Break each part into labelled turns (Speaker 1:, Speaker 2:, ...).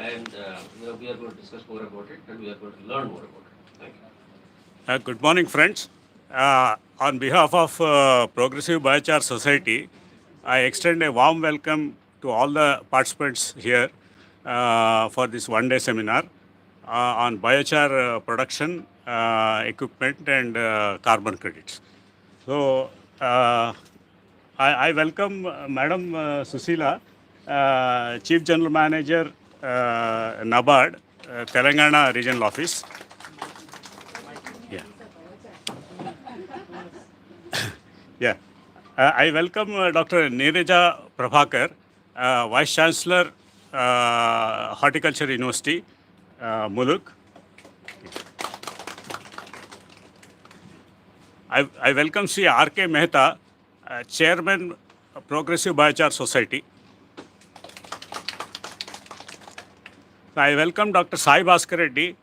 Speaker 1: and we are going to discuss more about it, and we are going to learn more about it. Thank you.
Speaker 2: Good morning, friends. On behalf of Progressive Biochar Society, I extend a warm welcome to all the participants here for this one-day seminar on biochar production, equipment, and carbon credits. So, I welcome Madam Susila, Chief General Manager, NABARD, Telangana Regional Office. Yeah. Yeah. I welcome Dr. Neeraja Prabhakar, Vice Chancellor, Horticulture University, Muluk. I welcome Sri R.K. Mehta, Chairman, Progressive Biochar Society. I welcome Dr. Sai Bhaskar Reddy,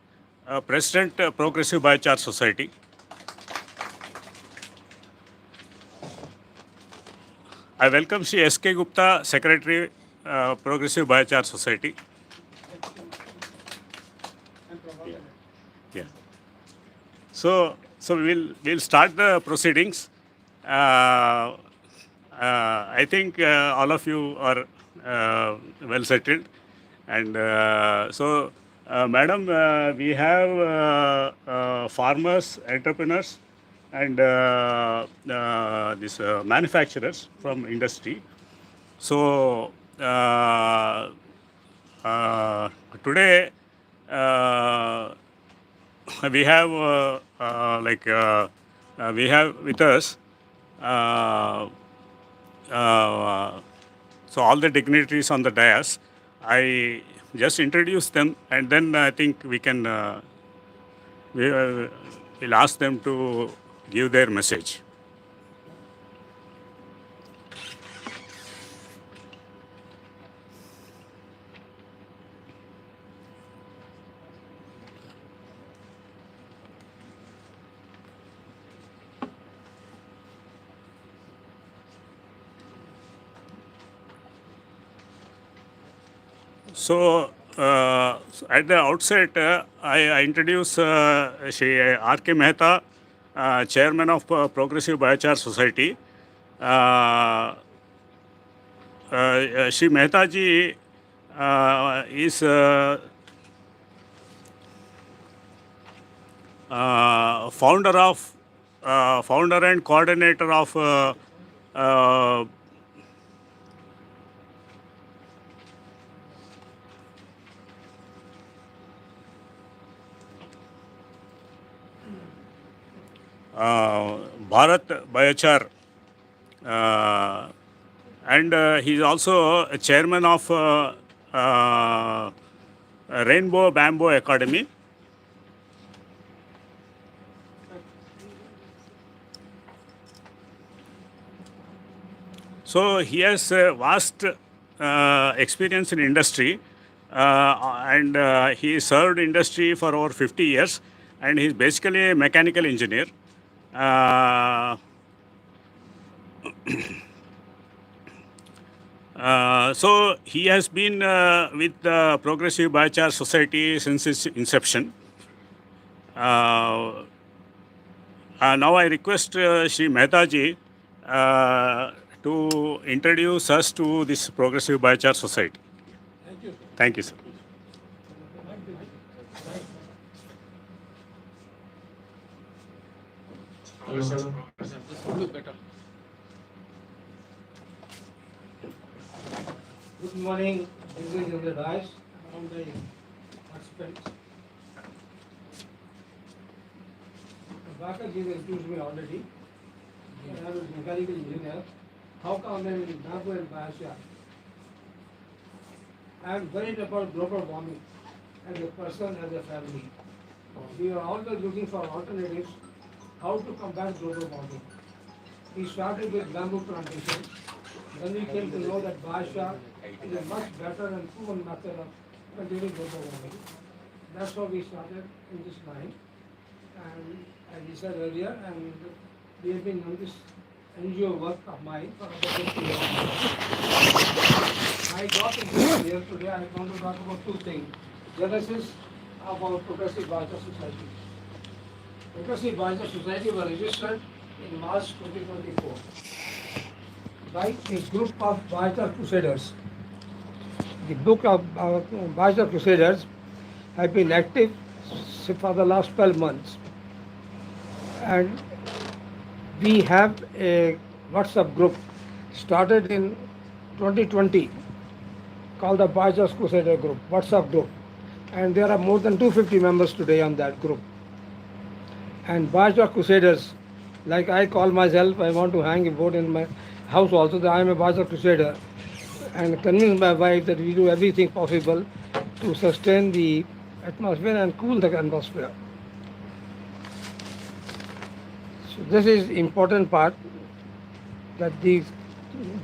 Speaker 2: President, Progressive Biochar Society. I welcome Sri S.K. Gupta, Secretary, Progressive Biochar Society. Yeah. So we'll start the proceedings. I think all of you are well settled, and Madam, we have farmers, entrepreneurs, and these manufacturers from industry. So today we have we have with us so all the dignitaries on the dais. I just introduce them, and then I think we can we'll ask them to give their message. So at the outset, I introduce Shri R.K. Mehta, Chairman of Progressive Biochar Society. Shri Mehta ji is founder and coordinator of Bharat Biochar, and he is also a chairman of Rainbow Bamboo Academy. So he has vast experience in industry, and he served industry for over 50 years, and he's basically a mechanical engineer. So he has been with the Progressive Biochar Society since its inception. Now I request Shri Mehta ji to introduce us to this Progressive Biochar Society.
Speaker 3: Thank you.
Speaker 2: Thank you, sir.
Speaker 3: This will be better. Good morning, everyone in the dais, and the participants. Bhaskar ji introduced me already. I was a mechanical engineer. How come I'm in bamboo and biochar? I am worried about global warming as a person, as a family. We are always looking for alternatives, how to combat global warming. We started with bamboo plantation. Then we came to know that biochar is a much better and proven method of containing global warming. That's how we started in this line. And as I said earlier, and we have been on this NGO work of mine for about 20 years. I got to this here today. I want to talk about two things. Genesis of our Progressive Biochar Society. Progressive Biochar Society was registered in March 2024 by a group of Biochar Crusaders. The book of Biochar Crusaders have been active for the last 12 months. And we have a WhatsApp group started in 2020 called the Biochar Crusader group, WhatsApp group. And there are more than 250 members today on that group. And Biochar Crusaders, like I call myself, I want to hang a board in my house also that I am a Biochar Crusader, and convince my wife that we do everything possible to sustain the atmosphere and cool the atmosphere. So this is important part, that the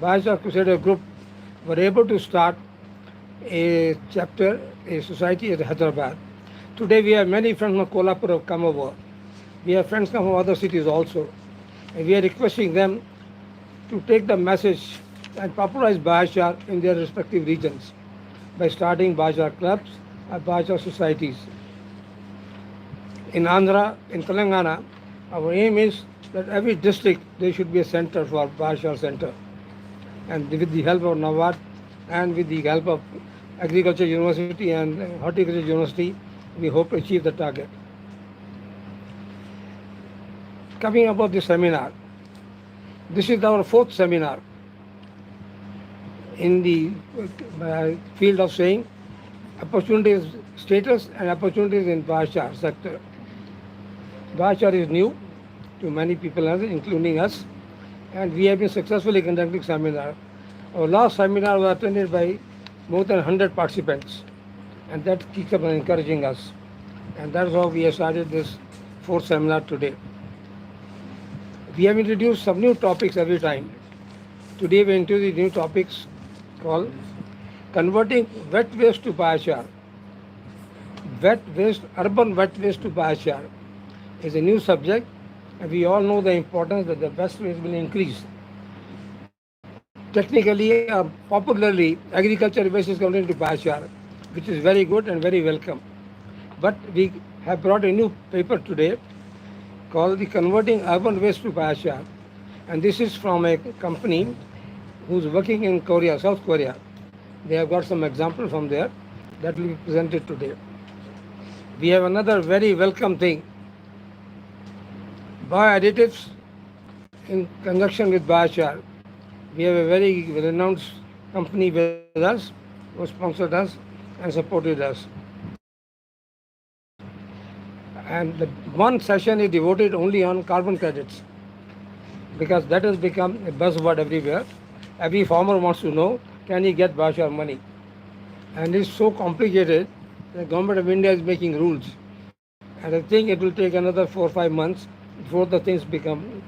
Speaker 3: Biochar Crusader group were able to start a chapter, a society at Hyderabad. Today we have many friends from Kolhapur have come over. We have friends come from other cities also. And we are requesting them to take the message and popularize Biochar in their respective regions by starting Biochar clubs or Biochar societies. In Andhra, in Telangana, our aim is that every district there should be a center for Biochar center. And with the help of NABARD and with the help of Agriculture University and Horticulture University, we hope to achieve the target. Coming about the seminar, this is our fourth seminar in the field of saying opportunities, status and opportunities in Biochar sector. Biochar is new to many people, including us, and we have been successfully conducting seminar. Our last seminar was attended by more than 100 participants, and that keeps up encouraging us. And that's how we have started this fourth seminar today. We have introduced some new topics every time. Today we introduced new topics called converting wet waste to Biochar. Wet waste, urban wet waste to Biochar is a new subject, and we all know the importance that the wet waste will increase. Technically, popularly, agriculture waste is converted into Biochar, which is very good and very welcome. But we have brought a new paper today called the Converting Urban Waste to Biochar. And this is from a company who's working in Korea, South Korea. They have got some examples from there that will be presented today. We have another very welcome thing, bioadditives in conjunction with Biochar. We have a very renowned company with us who sponsored us and supported us. And the one session is devoted only on carbon credits, because that has become a buzzword everywhere. Every farmer wants to know, can he get Biochar money? And it's so complicated, the government of India is making rules. And I think it will take another 4 or 5 months before the things become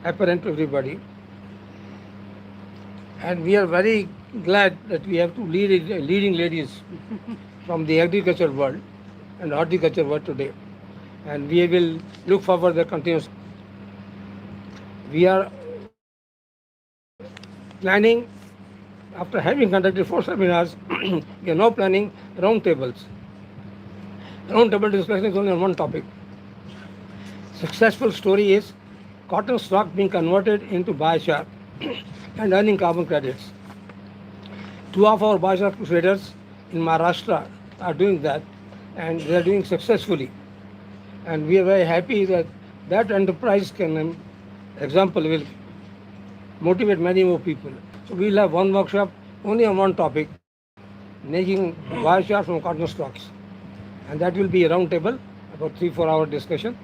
Speaker 3: apparent to everybody. And we are very glad that we have two leading ladies from the agriculture world and horticulture world today. And we will look forward to the continuous. We are planning, after having conducted 4 seminars, we are now planning roundtables. Roundtable discussion is only on one topic. Successful story is cotton stock being converted into Biochar and earning carbon credits. 2 of our Biochar Crusaders in Maharashtra are doing that, and they are doing successfully. And we are very happy that that enterprise can, example, will motivate many more people. So we will have one workshop only on one topic, making Biochar from cotton stalks. And that will be a round table, about 3-4 hour discussion,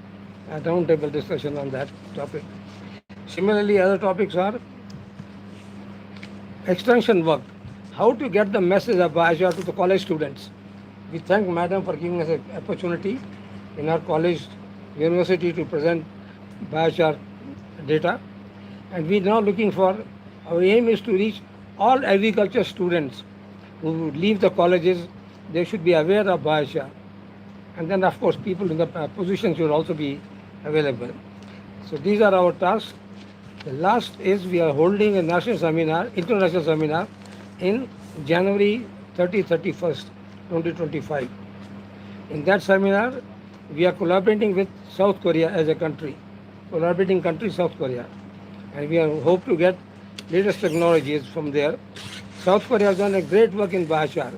Speaker 3: and round table discussion on that topic. Similarly, other topics are extension work, how to get the message of Biochar to the college students. We thank Madam for giving us an opportunity in our college, university to present Biochar data. And we are now looking for, our aim is to reach all agriculture students who leave the colleges. They should be aware of Biochar. And then of course people in the position should also be available. So these are our tasks. The last is we are holding a national seminar, international seminar in January 31st, 2025. In that seminar, we are collaborating with South Korea as a country, collaborating country South Korea, and we hope to get latest technologies from there. South Korea has done a great work in Biochar,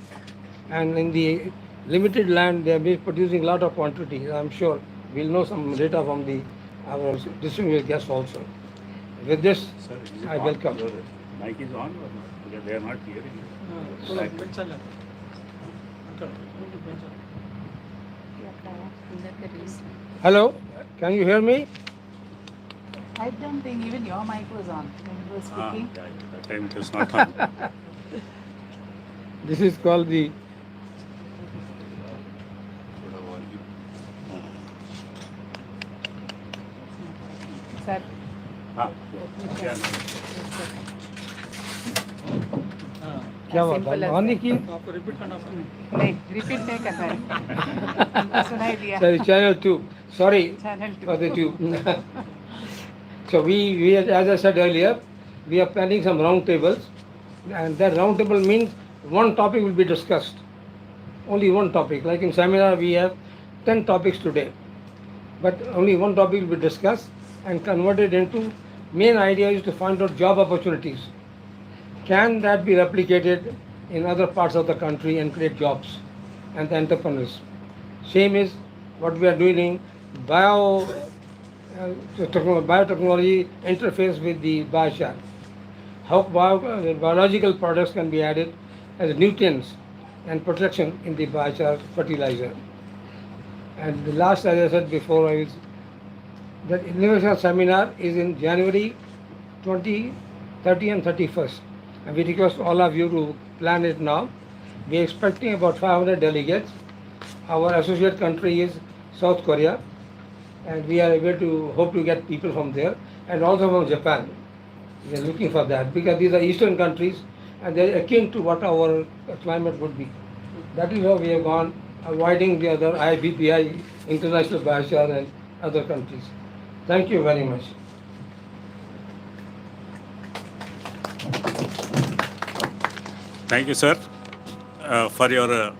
Speaker 3: and in the limited land they have been producing a lot of quantities. I'm sure we'll know some data from our distinguished guests also. With this,
Speaker 2: Sir, is it
Speaker 3: I
Speaker 2: on?
Speaker 3: welcome.
Speaker 2: Your mic is on or not? Because they are not hearing you.
Speaker 3: Hello, can you hear me?
Speaker 4: I don't think even your mic was on when you were speaking.
Speaker 2: Yeah, that time it was not on.
Speaker 3: This is called the
Speaker 4: Sir,
Speaker 2: Ah, yeah.
Speaker 3: क्या बात
Speaker 4: simple
Speaker 3: है
Speaker 4: as
Speaker 3: on नहीं
Speaker 4: that.
Speaker 3: की
Speaker 4: नहीं, repeat नहीं करना है. सुनाई दिया.
Speaker 3: sorry channel 2 sorry
Speaker 4: Channel
Speaker 3: for the
Speaker 4: 2.
Speaker 3: 2 so we as I said earlier we are planning some round tables and that round table means one topic will be discussed only one topic like in seminar we have 10 topics today but only one topic will be discussed and converted into main idea is to find out job opportunities. Can that be replicated in other parts of the country and create jobs and the entrepreneurs? Same is what we are doing in biotechnology interface with the biochar. How biological products can be added as nutrients and protection in the biochar fertilizer. And the last, as I said before, that innovation seminar is in January 20, 30 and 31st. And we request all of you to plan it now. We are expecting about 500 delegates. Our associate country is South Korea, and we are able to hope to get people from there and also from Japan. We are looking for that because these are eastern countries and they are akin to what our climate would be. That is how we have gone, avoiding the other IBPI, International Biochar and other countries. Thank you very much.
Speaker 2: Thank you, sir, for your.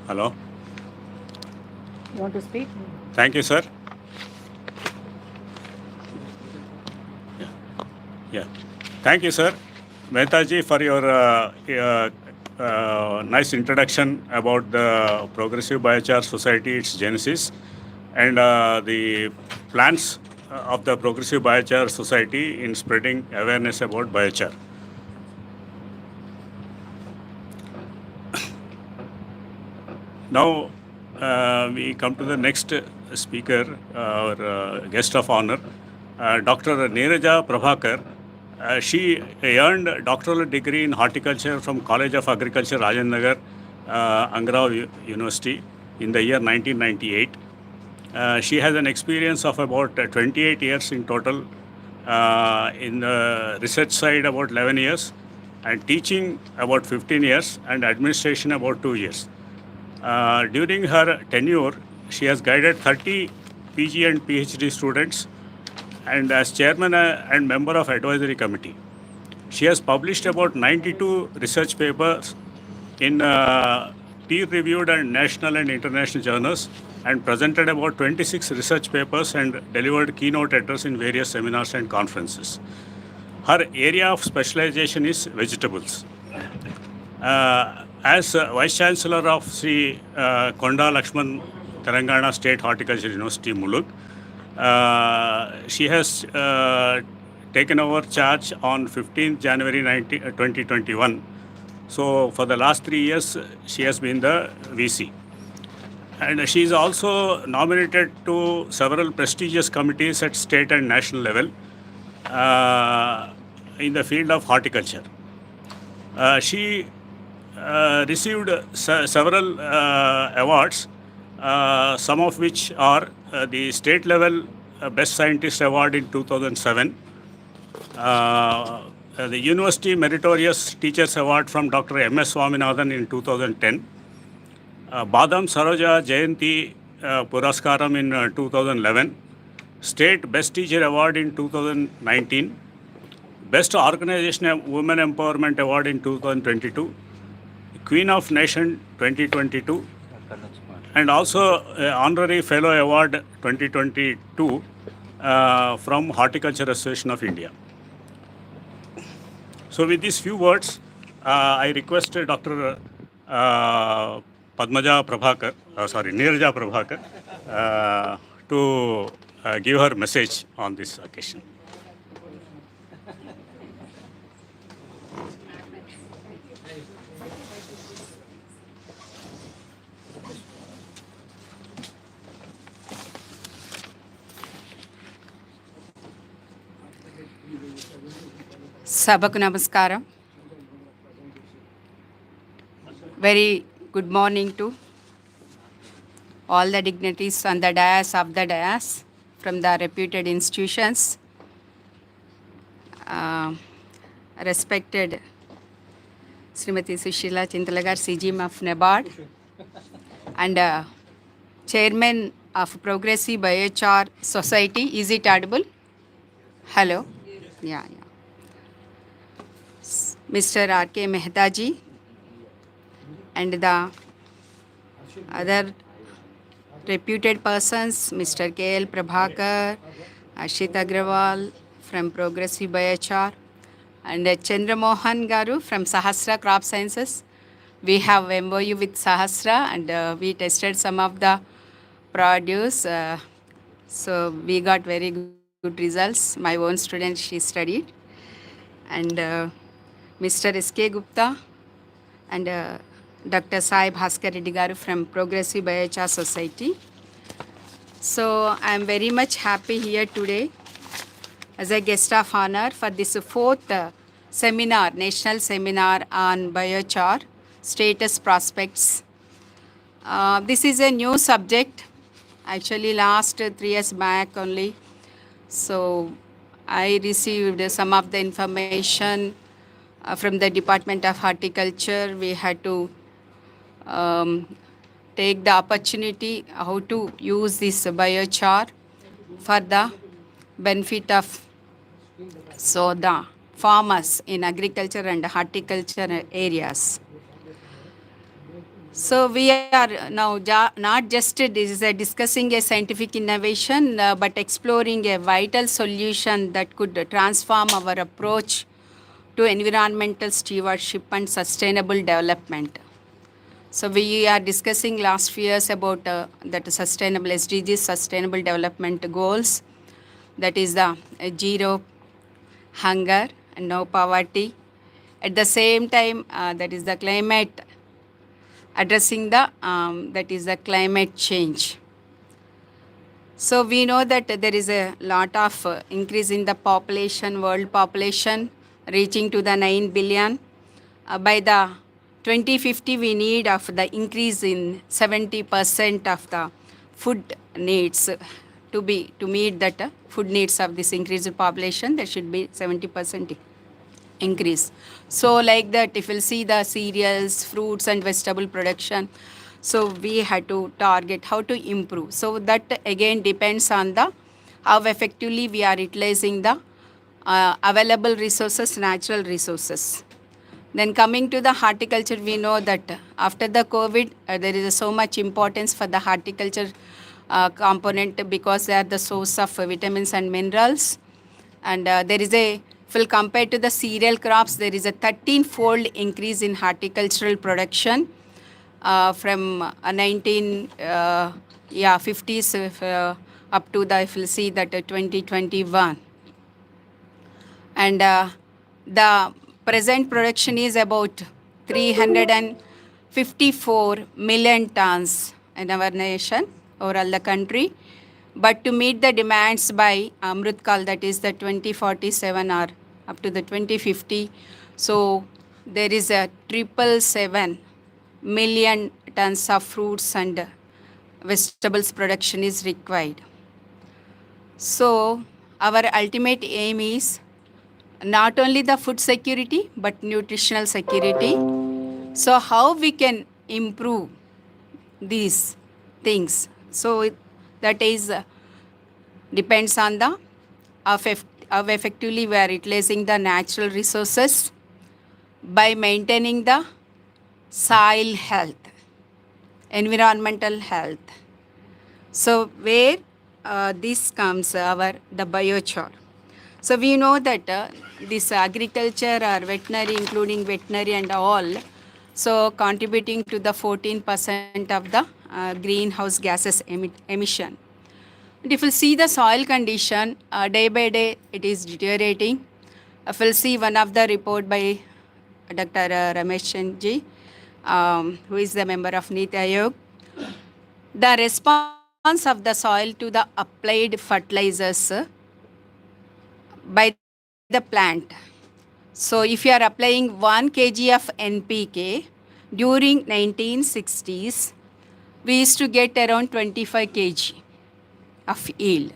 Speaker 2: Hello.
Speaker 4: You want to speak?
Speaker 2: Thank you, sir. Yeah. Thank you, sir. Mehtaji, for your nice introduction about the Progressive Biochar Society, its genesis, and the plans of the Progressive Biochar Society in spreading awareness about biochar. Now, we come to the next speaker, our guest of honor, Dr. Neeraja Prabhakar. She earned a doctoral degree in horticulture from College of Agriculture, Rajendra Nagar, Angrao University in the year 1998. She has an experience of about 28 years in total, in the research side about 11 years, and teaching about 15 years, and administration about 2 years. During her tenure, she has guided 30 PG and PhD students and as chairman and member of advisory committee. She has published about 92 research papers in peer-reviewed and national and international journals and presented about 26 research papers and delivered keynote address in various seminars and conferences. Her area of specialization is vegetables. As Vice Chancellor of Sri Konda Lakshman Telangana State Horticulture University, Mulug, she has taken over charge on 15th January 2021. So for the last 3 years, she has been the VC. And she is also nominated to several prestigious committees at state and national level in the field of horticulture. She received several awards, some of which are the state level Best Scientist Award in 2007, the University Meritorious Teachers Award from Dr. M.S. Swaminathan in 2010, Badam Saroja Jayanti Puraskaram in 2011, State Best Teacher Award in 2019, Best Organization Women Empowerment Award in 2022, Queen of Nation 2022, and also Honorary Fellow Award 2022 from Horticulture Association of India. So with these few words, I request Dr. Neeraja Prabhakar to give her message on this occasion.
Speaker 5: Sabhaku Namaskaram. Very good morning to all the dignitaries on the dais of the dais from the reputed institutions. Respected Srimati Sushila Chintalagar, CGM of NABARD and Chairman of Progressive Biochar Society. Is it audible? Hello? Yeah. Mr. R.K. Mehta ji and the other reputed persons, Mr. K.L. Prabhakar, Ashit Agrawal from Progressive Biochar, and Chandra Mohan Garu from Sahasra Crop Sciences. We have MOU with Sahasra and we tested some of the produce. So we got very good results. My own student, she studied. And Mr. S.K. Gupta and Dr. Sai Bhaskar Reddy Garu from Progressive Biochar Society. So I am very much happy here today as a guest of honor for this fourth seminar, national seminar on biochar, status prospects. This is a new subject, actually last 3 years back only. So I received some of the information from the Department of Horticulture. We had to take the opportunity how to use this biochar for the benefit of the farmers in agriculture and horticulture areas. So we are now not just discussing a scientific innovation, but exploring a vital solution that could transform our approach to environmental stewardship and sustainable development. So we are discussing last few years about that sustainable SDGs, sustainable development goals, that is the zero hunger and no poverty. At the same time, that is the climate, addressing the that is the climate change. So we know that there is a lot of increase in the population, world population, reaching to the 9 billion. By the 2050, we need of the increase in 70% of the food needs to meet that food needs of this increased population. There should be 70% increase. So like that, if you'll see the cereals, fruits and vegetable production, so we had to target how to improve. So that again depends on the how effectively we are utilizing the available resources, natural resources. Then coming to the horticulture, we know that after the COVID, there is so much importance for the horticulture component because they are the source of vitamins and minerals. And there is a, if we'll compare to the cereal crops, there is a 13-fold increase in horticultural production from 1950s up to the, if we'll see that 2021. And the present production is about 354 million tons in our nation, overall the country. But to meet the demands by Amrutkal, that is the 2047 or up to the 2050, so there is a 777 million tons of fruits and vegetables production is required. So our ultimate aim is not only the food security, but nutritional security. So how we can improve these things? So that is depends on the how effectively we are utilizing the natural resources by maintaining the soil health, environmental health. So where this comes the biochar. So we know that this agriculture or veterinary, including veterinary and all, so contributing to the 14% of the greenhouse gases emission. And if you see the soil condition, day by day it is deteriorating. If you see one of the report by Dr. Ramesh Chandji, who is the member of Niti Aayog, the response of the soil to the applied fertilizers by the plant. So if you are applying 1 kg of NPK during 1960s, we used to get around 25 kg of yield.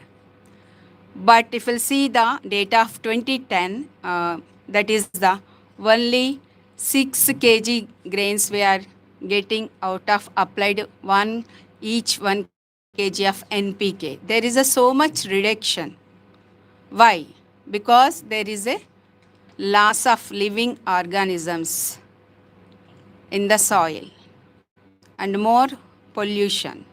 Speaker 5: But if you see the data of 2010, that is the only 6 kg grains we are getting out of applied 1 kg of NPK. There is a so much reduction. Why? Because there is a loss of living organisms in the soil and more pollution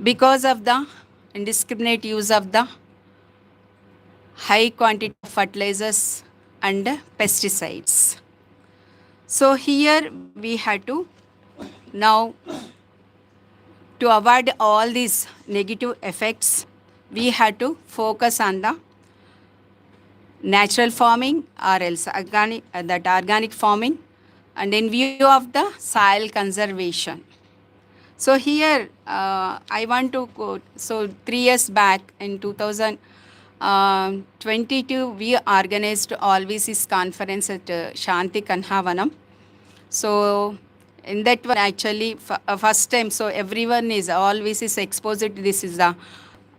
Speaker 5: because of the indiscriminate use of the high quantity of fertilizers and pesticides. So here we had to now, to avoid all these negative effects, we had to focus on the natural farming or else organic farming, and in view of the soil conservation. So here I want to quote, so 3 years back in 2022, we organized always this conference at Shanti Kanhavanam. So in that one actually first time, so everyone is always is exposed to this is the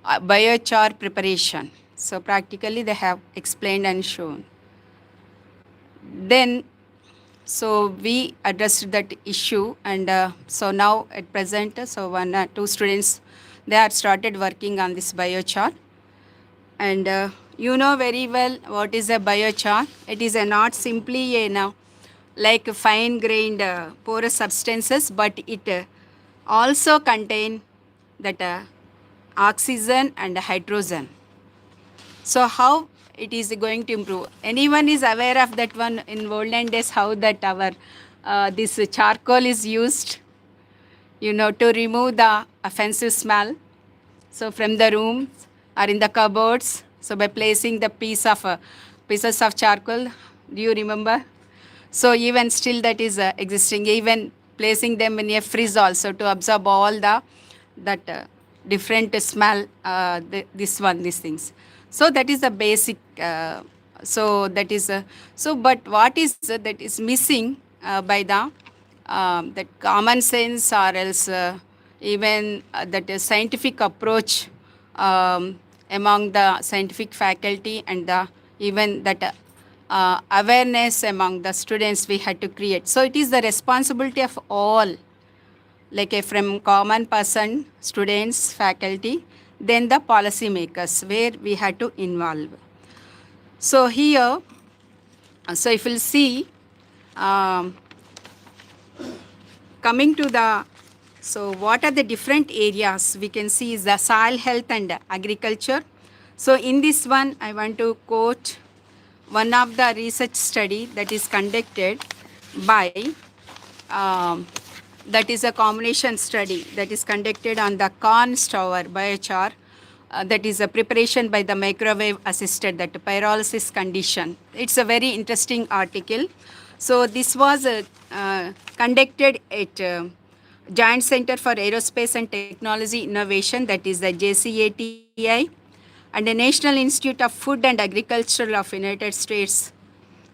Speaker 5: biochar preparation. So practically they have explained and shown. Then so we addressed that issue, and so now at present, so 2 students, they have started working on this biochar. And you know very well what is a biochar. It is not simply like fine grained porous substances, but it also contain that oxygen and hydrogen. So how it is going to improve? Anyone is aware of that one in olden days, how that our this charcoal is used, to remove the offensive smell. So from the rooms or in the cupboards, so by placing the pieces of charcoal, do you remember? So even still that is existing, even placing them in a fridge also to absorb all that different smell, these things. So that is the basic, so that is, but what is that is missing by the that common sense or else even that scientific approach among the scientific faculty and even that awareness among the students we had to create. So it is the responsibility of all, like from common person, students, faculty, then the policy makers, where we had to involve. So here, so if you'll see, coming to the, so what are the different areas we can see is the soil health and agriculture. So in this one, I want to quote one of the research study that is conducted by, that is a combination study that is conducted on the corn stover biochar, that is a preparation by the microwave assisted, that pyrolysis condition. It's a very interesting article. So this was conducted at Joint Center for Aerospace and Technology Innovation, that is the JCATI, and the National Institute of Food and Agriculture of United States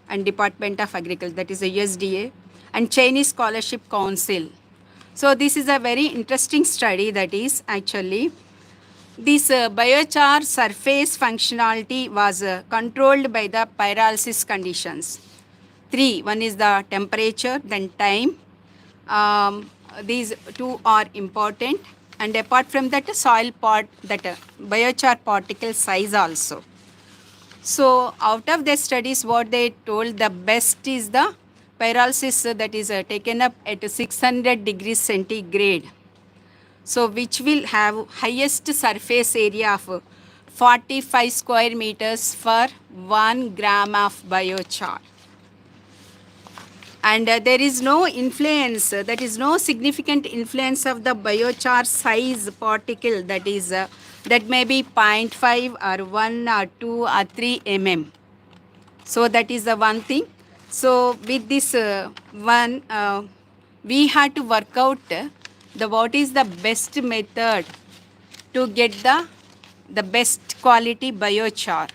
Speaker 5: and Department of Agriculture, that is the USDA, and Chinese Scholarship Council. So this is a very interesting study, that is actually this biochar surface functionality was controlled by the pyrolysis conditions. 3, one is the temperature, then time. These 2 are important, and apart from that soil part, that biochar particle size also. So out of their studies, what they told, the best is the pyrolysis that is taken up at 600 degrees centigrade. So which will have highest surface area of 45 square meters for 1 gram of biochar. And there is no influence, that is no significant influence of the biochar size particle, that is that may be 0.5 or 1 or 2 or 3 mm. So that is the one thing. So with this we had to work out the what is the best method to get the best quality biochar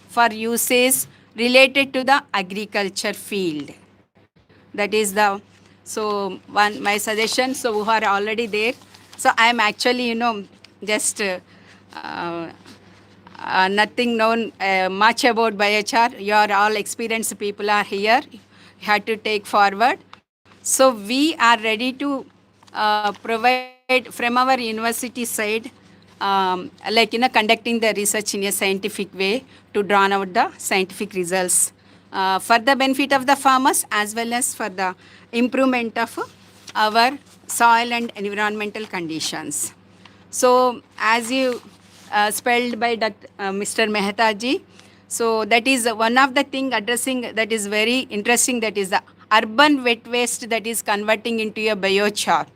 Speaker 5: for uses related to the agriculture field. That is the, so one my suggestion, so who are already there. So I am actually, just nothing known much about biochar. You are all experienced people are here. You had to take forward. So we are ready to provide from our university side, conducting the research in a scientific way to draw out the scientific results for the benefit of the farmers as well as for the improvement of our soil and environmental conditions. So as you spelled by Mr. Mehta ji, so that is one of the thing addressing that is very interesting, that is the urban wet waste that is converting into a biochar.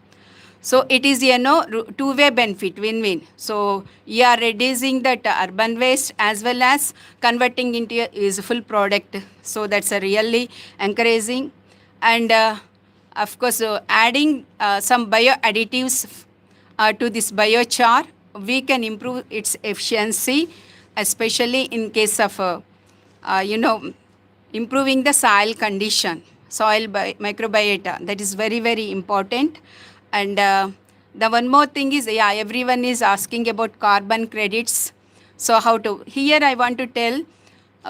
Speaker 5: So it is two-way benefit, win-win. So you are reducing that urban waste as well as converting into a useful product. So that's a really encouraging. And of course, adding some bio additives to this biochar, we can improve its efficiency, especially in case of improving the soil condition, soil microbiota. That is very, very important. And the one more thing is, everyone is asking about carbon credits. So how to, here I want to tell,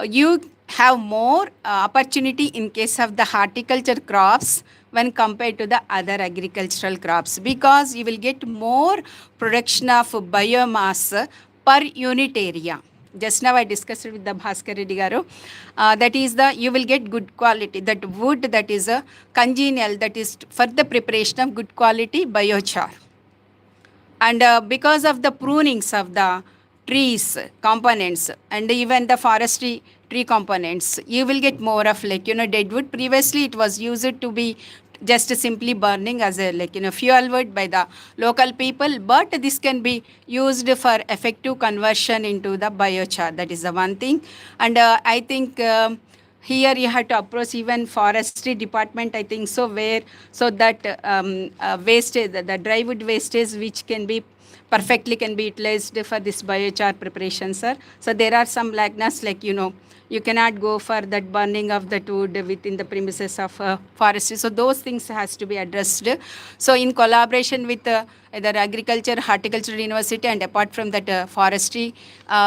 Speaker 5: you have more opportunity in case of the horticulture crops when compared to the other agricultural crops, because you will get more production of biomass per unit area. Just now I discussed with the Bhaskar Reddy garu. That is you will get good quality, that wood that is congenial, that is for the preparation of good quality biochar. And because of the prunings of the trees components and even the forestry tree components, you will get more of dead wood. Previously it was used to be just simply burning as a fuel wood by the local people, but this can be used for effective conversion into the biochar. That is the one thing. And I think here you have to approach even forestry department, I think so, where so that wastage, the dry wood wastage which can be perfectly can be utilized for this biochar preparation, sir. So there are some lagness, you cannot go for that burning of the wood within the premises of forestry. So those things has to be addressed. So in collaboration with either agriculture, horticulture university, and apart from that forestry,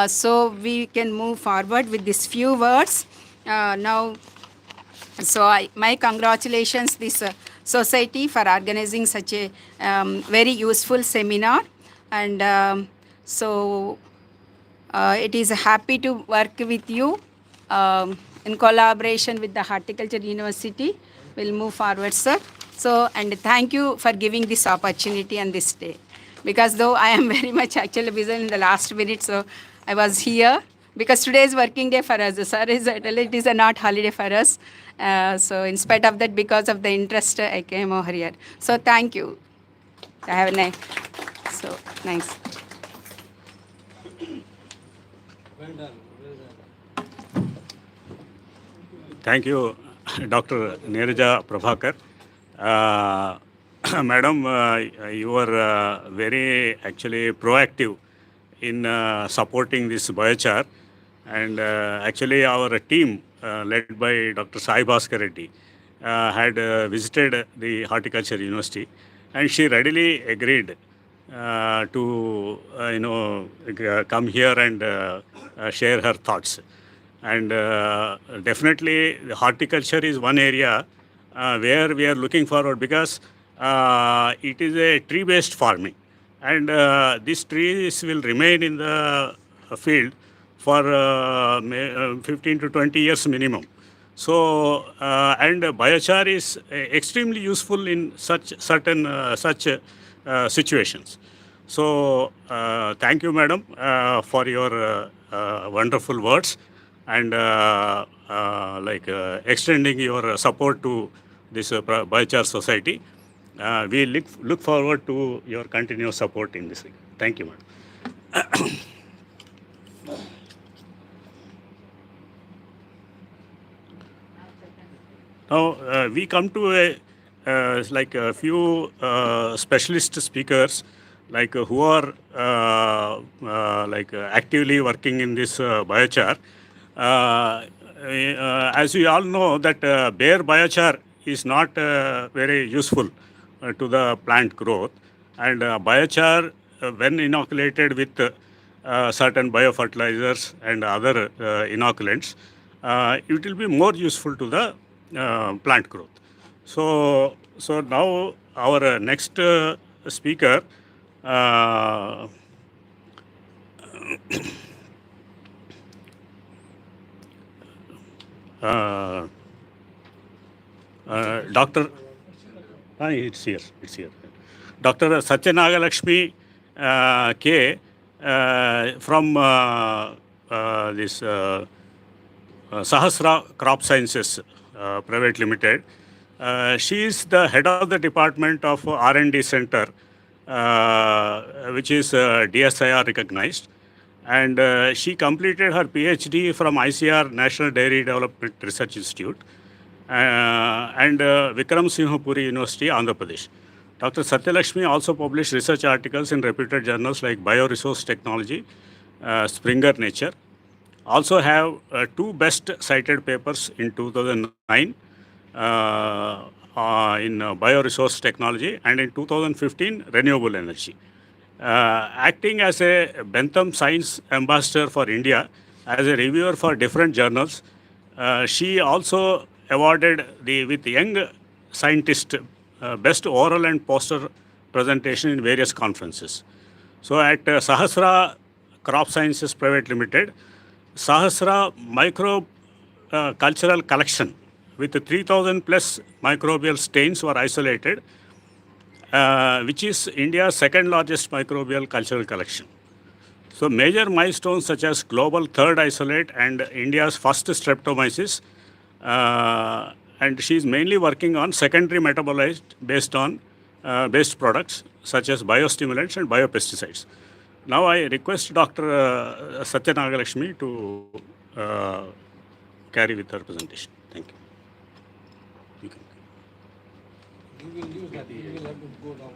Speaker 5: so we can move forward with these few words. Now, so my congratulations this society for organizing such a very useful seminar. And so it is happy to work with you in collaboration with the Horticulture University. We'll move forward, sir. So, and thank you for giving this opportunity on this day. Because though I am very much actually busy in the last minute, so I was here. Because today is working day for us. Sir, it is a not holiday for us. So in spite of that, because of the interest, I came over here. So thank you. I have a nice. So nice.
Speaker 3: Well done.
Speaker 2: Thank you, Dr. Neeraja Prabhakar. Madam, you were very actually proactive in supporting this biochar, and actually our team led by Dr. Sai Bhaskar Reddy had visited the Horticulture University, and she readily agreed to come here and share her thoughts. And definitely the horticulture is one area where we are looking forward, because it is a tree-based farming, and these trees will remain in the field for 15 to 20 years minimum. So, and biochar is extremely useful in such certain situations. So, thank you, madam, for your wonderful words and extending your support to this biochar society. We look forward to your continuous support in this. Thank you, madam. Now we come to a few specialist speakers who are actively working in this biochar. As we all know that bare biochar is not very useful to the plant growth, and biochar when inoculated with certain biofertilizers and other inoculants, it will be more useful to the plant growth. So now our next speaker, Dr. It's here. Dr. Satyanagalakshmi K from this Sahasra Crop Sciences Private Limited. She is the head of the department of R&D Center, which is DSIR recognized. And she completed her PhD from ICR National Dairy Development Research Institute and Vikram Singh Puri University, Andhra Pradesh. Dr. Satyalakshmi also published research articles in reputed journals like Bioresource Technology, Springer Nature. Also have two best cited papers in 2009 in Bioresource Technology and in 2015 Renewable Energy. Acting as a Bentham Science Ambassador for India, as a reviewer for different journals, she also awarded with young scientist best oral and poster presentation in various conferences. So at Sahasra Crop Sciences Private Limited, Sahasra microbe cultural collection with 3,000 plus microbial stains were isolated, which is India's second largest microbial cultural collection. So major milestones such as global third isolate and India's first streptomyces, and she is mainly working on secondary metabolized based products such as biostimulants and biopesticides. Now I request Dr. Satyanagalakshmi to carry with her presentation. Thank you. You can.
Speaker 3: You will use that. You will have to go down.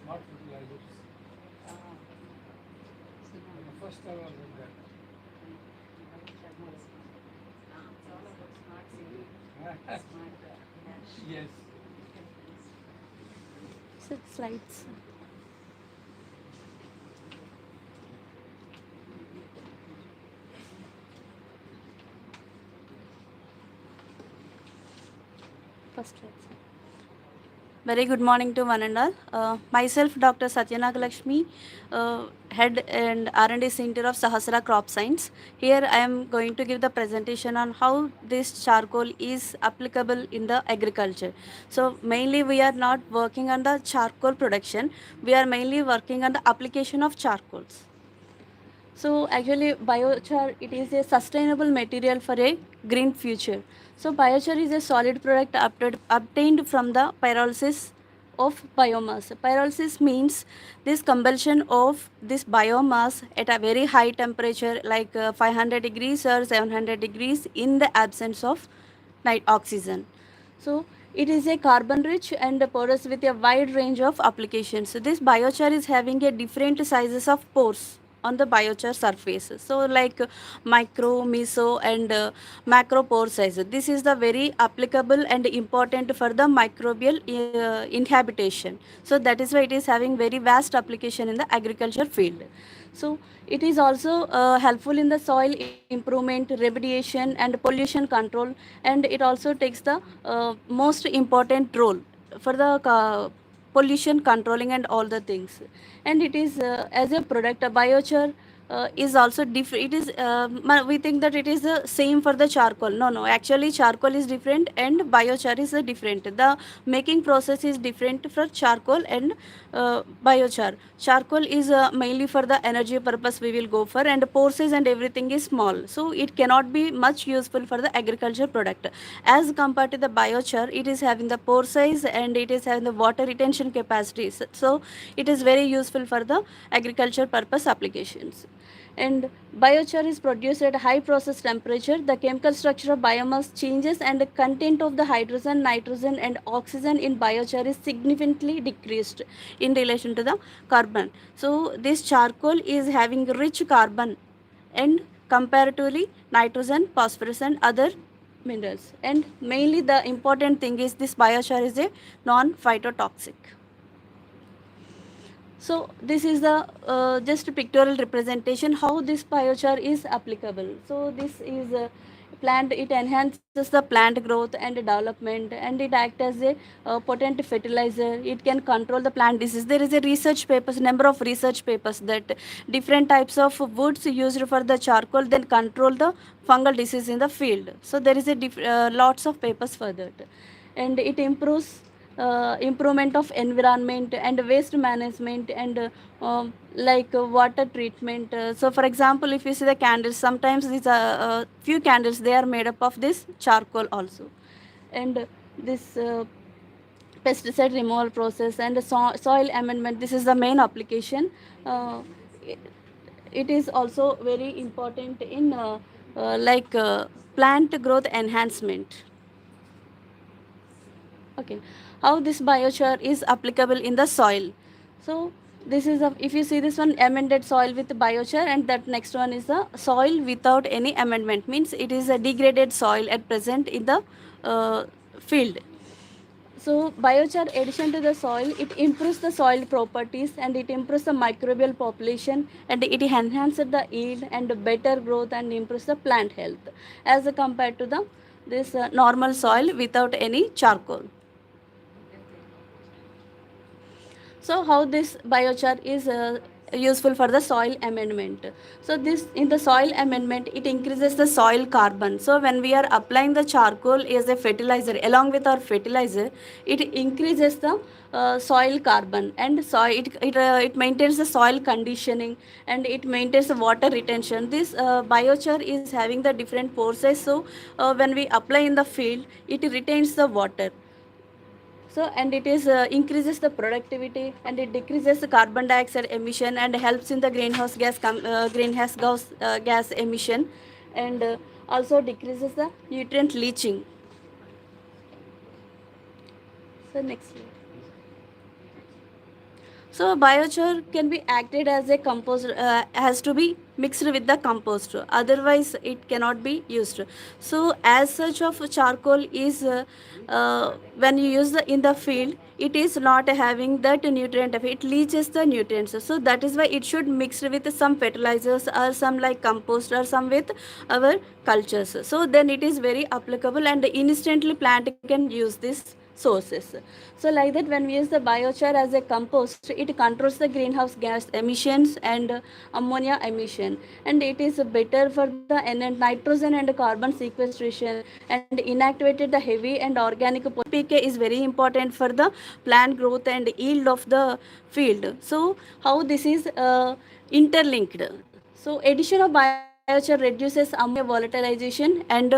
Speaker 3: Smart fertilizers. The first time I read that. Yes.
Speaker 6: Slides. First slide. Very good morning to one and all. Myself, Dr. Satyanagalakshmi, Head and R&D Center of Sahasra Crop Science. Here I am going to give the presentation on how this charcoal is applicable in the agriculture. So mainly we are not working on the charcoal production, we are mainly working on the application of charcoals. So actually biochar, it is a sustainable material for a green future. So biochar is a solid product obtained from the pyrolysis of biomass. Pyrolysis means this combustion of this biomass at a very high temperature like 500 degrees or 700 degrees in the absence of oxygen. So it is a carbon rich and porous with a wide range of applications. So this biochar is having a different sizes of pores on the biochar surface. So like micro, meso and macro pore size. This is the very applicable and important for the microbial inhabitation. So that is why it is having very vast application in the agriculture field. So it is also helpful in the soil improvement, remediation and pollution control, and it also takes the most important role for the pollution controlling and all the things. And it is as a product, a biochar is also different. It is we think that it is the same for the charcoal. No, actually charcoal is different and biochar is different. The making process is different for charcoal and biochar. Charcoal is mainly for the energy purpose we will go for, and pore size and everything is small, so it cannot be much useful for the agriculture product. As compared to the biochar, it is having the pore size and it is having the water retention capacities, so it is very useful for the agriculture purpose applications. And biochar is produced at high process temperature. The chemical structure of biomass changes and the content of the hydrogen, nitrogen and oxygen in biochar is significantly decreased in relation to the carbon. So this charcoal is having rich carbon and comparatively nitrogen, phosphorus and other minerals. And mainly the important thing is this biochar is a non-phytotoxic. So this is the just pictorial representation how this biochar is applicable. So this is a plant, it enhances the plant growth and development, and it acts as a potent fertilizer. It can control the plant disease. There is a research papers, number of research papers that different types of woods used for the charcoal then control the fungal disease in the field. So there is a lots of papers for that, and it improves improvement of environment and waste management and like water treatment. So for example, if you see the candles, sometimes these few candles they are made up of this charcoal also. And this pesticide removal process and soil amendment, this is the main application. It, it is also very important in like plant growth enhancement. Okay, how this biochar is applicable in the soil. So this is if you see this one, amended soil with biochar, and that next one is the soil without any amendment, means it is a degraded soil at present in the field. So biochar addition to the soil, it improves the soil properties and it improves the microbial population and it enhances the yield and better growth and improves the plant health as compared to the this normal soil without any charcoal. So how this biochar is useful for the soil amendment. So this in the soil amendment, it increases the soil carbon. So when we are applying the charcoal as a fertilizer along with our fertilizer, it increases the soil carbon and soil, it maintains the soil conditioning and it maintains the water retention. This biochar is having the different pore size, so when we apply in the field, it retains the water. So and it is increases the productivity and it decreases the carbon dioxide emission and helps in the greenhouse gas emission, and also decreases the nutrient leaching. So next slide. So biochar can be acted as a compost, has to be mixed with the compost, otherwise it cannot be used. So as such of charcoal is when you use in the field, it is not having that nutrient effect, it leaches the nutrients. So that is why it should mix with some fertilizers or some like compost or some with our cultures. So then it is very applicable and instantly plant can use this sources. So like that, when we use the biochar as a compost, it controls the greenhouse gas emissions and ammonia emission, and it is better for the nitrogen and carbon sequestration, and inactivated the heavy and organic PK is very important for the plant growth and yield of the field. So how this is interlinked. So addition of biochar reduces ammonia volatilization and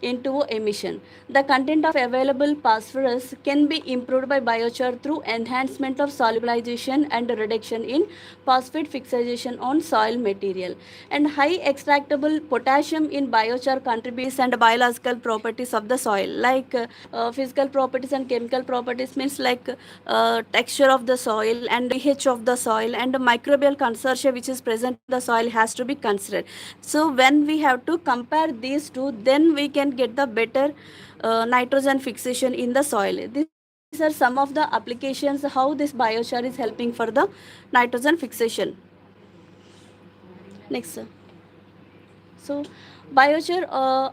Speaker 6: into emission. The content of available phosphorus can be improved by biochar through enhancement of solubilization and reduction in phosphate fixation on soil material. And high extractable potassium in biochar contributes and biological properties of the soil, like physical properties and chemical properties, means like texture of the soil and pH of the soil and microbial consortia which is present in the soil has to be considered. So when we have to compare these two, then we can get the better nitrogen fixation in the soil. These are some of the applications how this biochar is helping for the nitrogen fixation. Next, sir. So biochar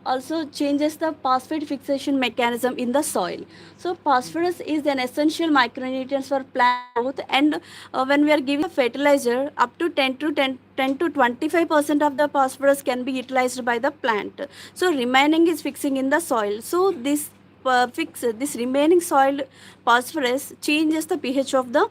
Speaker 6: also changes the phosphate fixation mechanism in the soil. So phosphorus is an essential micronutrient for plant growth, and when we are giving a fertilizer, up to 10 to 25% of the phosphorus can be utilized by the plant. So remaining is fixing in the soil. So this this remaining soil phosphorus changes the pH of the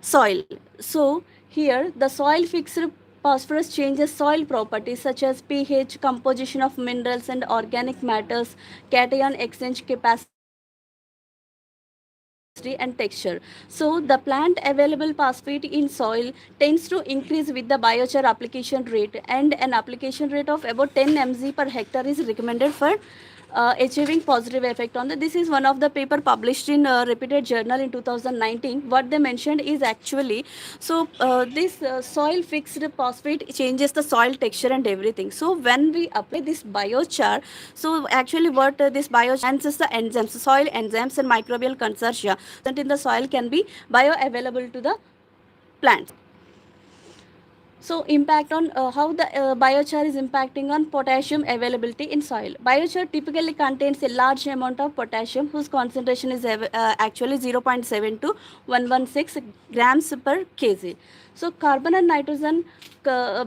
Speaker 6: soil. So here the soil fixed phosphorus changes soil properties such as pH, composition of minerals and organic matters, cation exchange capacity and texture. So the plant available phosphate in soil tends to increase with the biochar application rate, and an application rate of about 10 mg per hectare is recommended for achieving positive effect on the. This is one of the paper published in reputed journal in 2019. What they mentioned is actually, so this soil fixed phosphate changes the soil texture and everything. So when we apply this biochar, so actually what this biochar enhances the enzymes, soil enzymes and microbial consortia that in the soil can be bioavailable to the plants. So impact on how the biochar is impacting on potassium availability in soil. Biochar typically contains a large amount of potassium whose concentration is actually 0.7 to 116 grams per kg. So carbon and nitrogen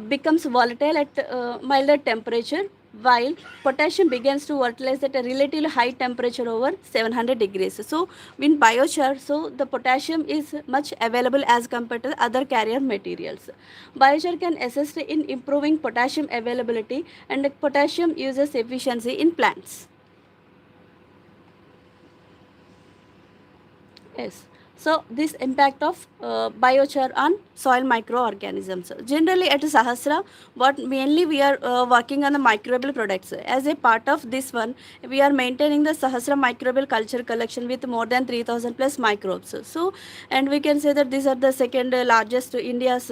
Speaker 6: becomes volatile at milder temperature, while potassium begins to volatilize at a relatively high temperature over 700 degrees. So in biochar, so the potassium is much available as compared to other carrier materials. Biochar can assist in improving potassium availability and potassium uses efficiency in plants. Yes. So this impact of biochar on soil microorganisms. Generally at Sahasra, what mainly we are working on the microbial products. As a part of this one, we are maintaining the Sahasra microbial culture collection with more than 3000 plus microbes. So, and we can say that these are the second largest India's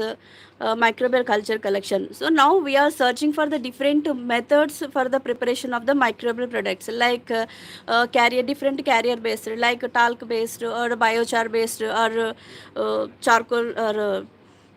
Speaker 6: microbial culture collection. So now we are searching for the different methods for the preparation of the microbial products, like different carrier based, like talc based or biochar based or charcoal or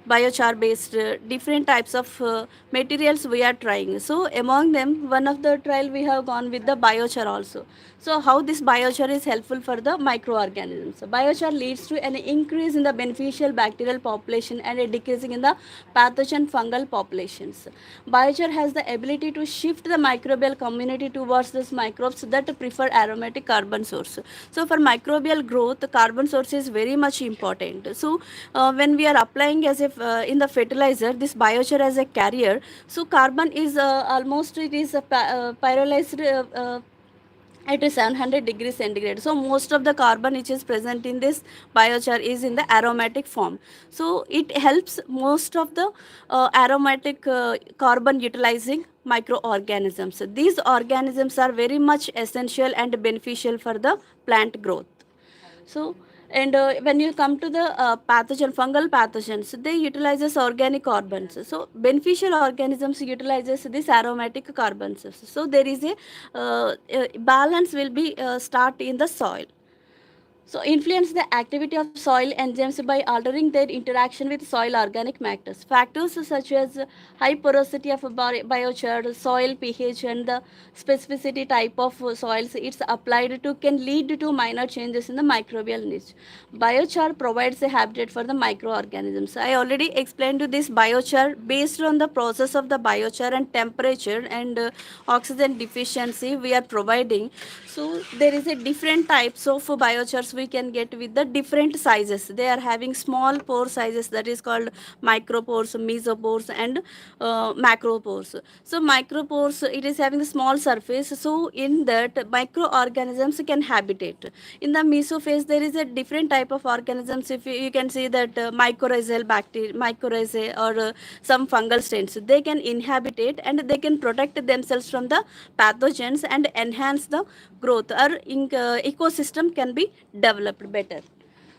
Speaker 6: biochar based, different types of materials we are trying. So among them, one of the trial we have gone with the biochar also. So how this biochar is helpful for the microorganisms. So biochar leads to an increase in the beneficial bacterial population and a decreasing in the pathogen fungal populations. Biochar has the ability to shift the microbial community towards those microbes that prefer aromatic carbon source. So for microbial growth, the carbon source is very much important. So when we are applying as if in the fertilizer, this biochar as a carrier, so carbon is almost, it is pyrolyzed at 700 degrees centigrade. So most of the carbon which is present in this biochar is in the aromatic form. So it helps most of the aromatic carbon utilizing microorganisms. These organisms are very much essential and beneficial for the plant growth. So, and when you come to the fungal pathogens, they utilizes organic carbons. So beneficial organisms utilizes this aromatic carbons. So there is a balance will be start in the soil. So influence the activity of soil enzymes by altering their interaction with soil organic matters. Factors such as high porosity of a biochar, soil pH, and the specificity type of soils it's applied to can lead to minor changes in the microbial niche. Biochar provides a habitat for the microorganisms. I already explained to this biochar based on the process of the biochar and temperature and oxygen deficiency we are providing. So there is a different types of biochars we can get with the different sizes. They are having small pore sizes, that is called micropores, mesopores, and macropores. So micropores, it is having a small surface. So in that microorganisms can habitate. In the mesophase there is a different type of organisms. If you can see that mycorrhizal bacteria, mycorrhizae, or some fungal strains, they can inhabitate and they can protect themselves from the pathogens and enhance the growth, or ecosystem can be developed better.